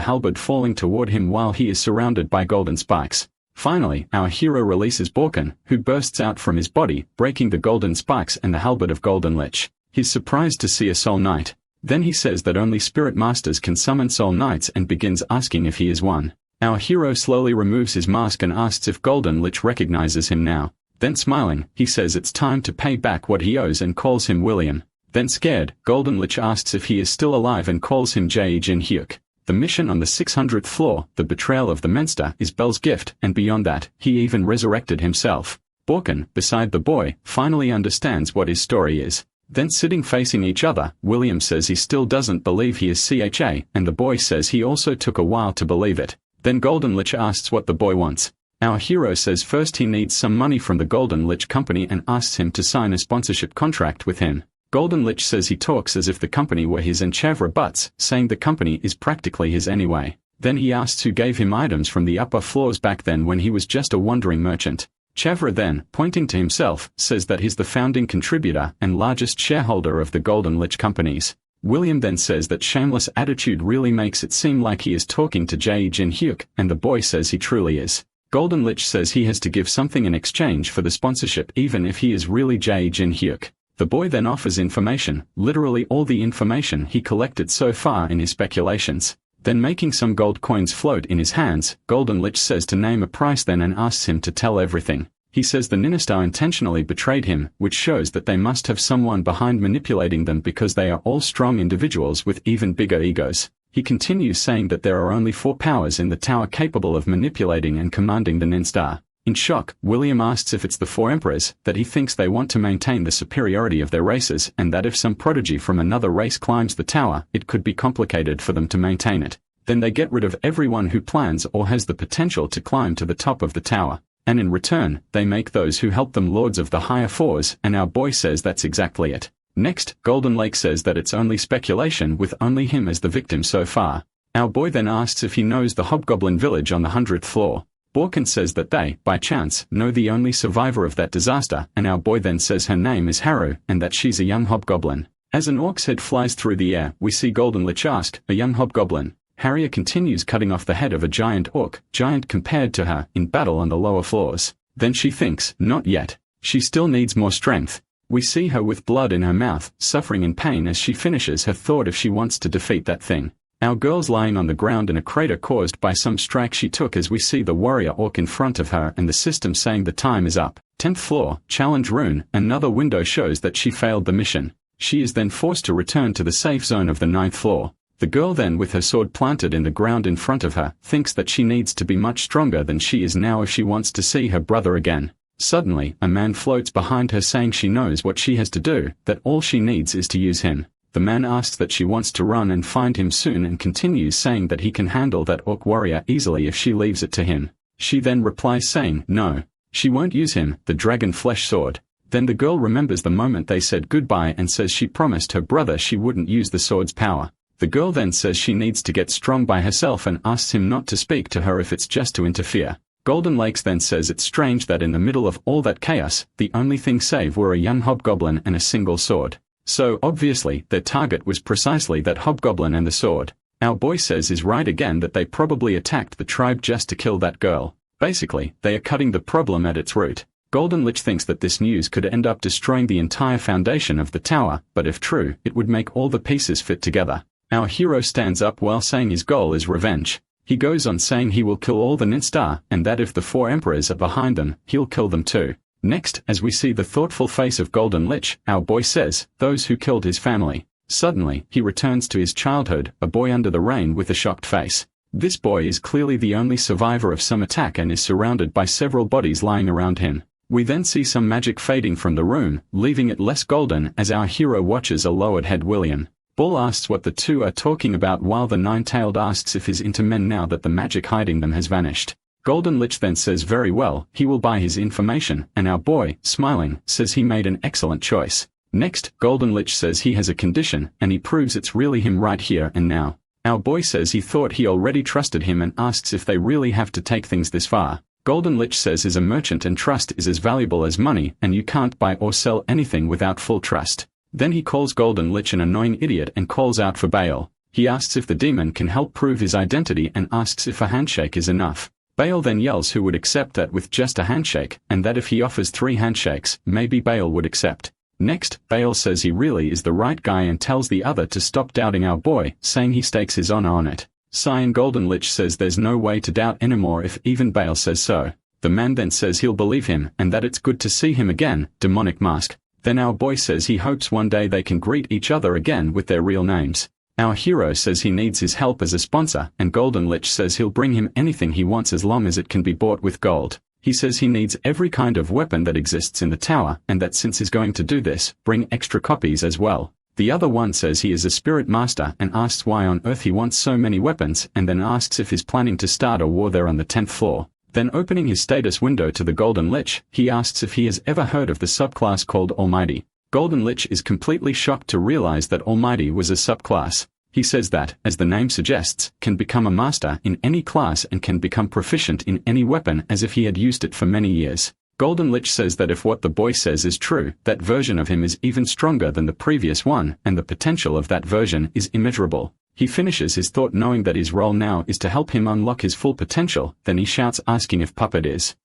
Speaker 1: halberd falling toward him while he is surrounded by golden spikes. Finally, our hero releases Borkin, who bursts out from his body, breaking the golden spikes and the halberd of Golden Lich. He's surprised to see a soul knight. Then he says that only spirit masters can summon soul knights and begins asking if he is one. Our hero slowly removes his mask and asks if Golden Lich recognizes him now. Then smiling, he says it's time to pay back what he owes and calls him William. Then scared, Golden Lich asks if he is still alive and calls him Jae Jin Hyuk. The mission on the 600th floor, the betrayal of the Menster, is Bel's gift, and beyond that, he even resurrected himself. Borkin, beside the boy, finally understands what his story is. Then sitting facing each other, William says he still doesn't believe he is CHA, and the boy says he also took a while to believe it. Then Golden Lich asks what the boy wants. Our hero says first he needs some money from the Golden Lich Company and asks him to sign a sponsorship contract with him. Golden Lich says he talks as if the company were his and Chav rebuts, saying the company is practically his anyway. Then he asks who gave him items from the upper floors back then when he was just a wandering merchant. Chavra then, pointing to himself, says that he's the founding contributor and largest shareholder of the Golden Lich companies. William then says that shameless attitude really makes it seem like he is talking to Jae Jin Hyuk, and the boy says he truly is. Golden Lich says he has to give something in exchange for the sponsorship even if he is really Jae Jin Hyuk. The boy then offers information, literally all the information he collected so far in his speculations. Then making some gold coins float in his hands, Golden Lich says to name a price then and asks him to tell everything. He says the Ninistar intentionally betrayed him, which shows that they must have someone behind manipulating them because they are all strong individuals with even bigger egos. He continues saying that there are only 4 powers in the tower capable of manipulating and commanding the Ninstar. In shock, William asks if it's the 4 emperors, that he thinks they want to maintain the superiority of their races and that if some prodigy from another race climbs the tower, it could be complicated for them to maintain it. Then they get rid of everyone who plans or has the potential to climb to the top of the tower. And in return, they make those who help them lords of the higher 4s, and our boy says that's exactly it. Next, Golden Lake says that it's only speculation with only him as the victim so far. Our boy then asks if he knows the Hobgoblin village on the 100th floor. Borkin says that they, by chance, know the only survivor of that disaster, and our boy then says her name is Hario, and that she's a young hobgoblin. As an orc's head flies through the air, we see Golden Lich ask, a young hobgoblin. Hario continues cutting off the head of a giant orc, giant compared to her, in battle on the lower floors. Then she thinks, not yet. She still needs more strength. We see her with blood in her mouth, suffering in pain as she finishes her thought if she wants to defeat that thing. Our girl's lying on the ground in a crater caused by some strike she took as we see the warrior orc in front of her and the system saying the time is up. 10th floor, challenge rune, another window shows that she failed the mission. She is then forced to return to the safe zone of the 9th floor. The girl then with her sword planted in the ground in front of her, thinks that she needs to be much stronger than she is now if she wants to see her brother again. Suddenly, a man floats behind her saying she knows what she has to do, that all she needs is to use him. The man asks that she wants to run and find him soon and continues saying that he can handle that orc warrior easily if she leaves it to him. She then replies saying, no. She won't use him, the dragon flesh sword. Then the girl remembers the moment they said goodbye and says she promised her brother she wouldn't use the sword's power. The girl then says she needs to get strong by herself and asks him not to speak to her if it's just to interfere. Golden Lakes then says it's strange that in the middle of all that chaos, the only thing saved were a young hobgoblin and a single sword. So, obviously, their target was precisely that hobgoblin and the sword. Our boy says is right again that they probably attacked the tribe just to kill that girl. Basically, they are cutting the problem at its root. Golden Lich thinks that this news could end up destroying the entire foundation of the tower, but if true, it would make all the pieces fit together. Our hero stands up while saying his goal is revenge. He goes on saying he will kill all the Ninstar, and that if the 4 emperors are behind them, he'll kill them too. Next, as we see the thoughtful face of Golden Lich, our boy says, those who killed his family. Suddenly, he returns to his childhood, a boy under the rain with a shocked face. This boy is clearly the only survivor of some attack and is surrounded by several bodies lying around him. We then see some magic fading from the room, leaving it less golden as our hero watches a lowered head William. Baal asks what the two are talking about while the Nine-Tailed asks if he's into men now that the magic hiding them has vanished. Golden Lich then says very well, he will buy his information, and our boy, smiling, says he made an excellent choice. Next, Golden Lich says he has a condition, and he proves it's really him right here and now. Our boy says he thought he already trusted him and asks if they really have to take things this far. Golden Lich says is a merchant and trust is as valuable as money, and you can't buy or sell anything without full trust. Then he calls Golden Lich an annoying idiot and calls out for Baal. He asks if the demon can help prove his identity and asks if a handshake is enough. Baal then yells who would accept that with just a handshake, and that if he offers 3 handshakes, maybe Baal would accept. Next, Baal says he really is the right guy and tells the other to stop doubting our boy, saying he stakes his honor on it. Cyan Golden Lich says there's no way to doubt anymore if even Baal says so. The man then says he'll believe him and that it's good to see him again, demonic mask. Then our boy says he hopes one day they can greet each other again with their real names. Our hero says he needs his help as a sponsor, and Golden Lich says he'll bring him anything he wants as long as it can be bought with gold. He says he needs every kind of weapon that exists in the tower, and that since he's going to do this, bring extra copies as well. The other one says he is a spirit master and asks why on earth he wants so many weapons, and then asks if he's planning to start a war there on the 10th floor. Then opening his status window to the Golden Lich, he asks if he has ever heard of the subclass called Almighty. Golden Lich is completely shocked to realize that Almighty was a subclass. He says that, as the name suggests, can become a master in any class and can become proficient in any weapon as if he had used it for many years. Golden Lich says that if what the boy says is true, that version of him is even stronger than the previous one, and the potential of that version is immeasurable. He finishes his thought knowing that his role now is to help him unlock his full potential, then he shouts asking if Puppet is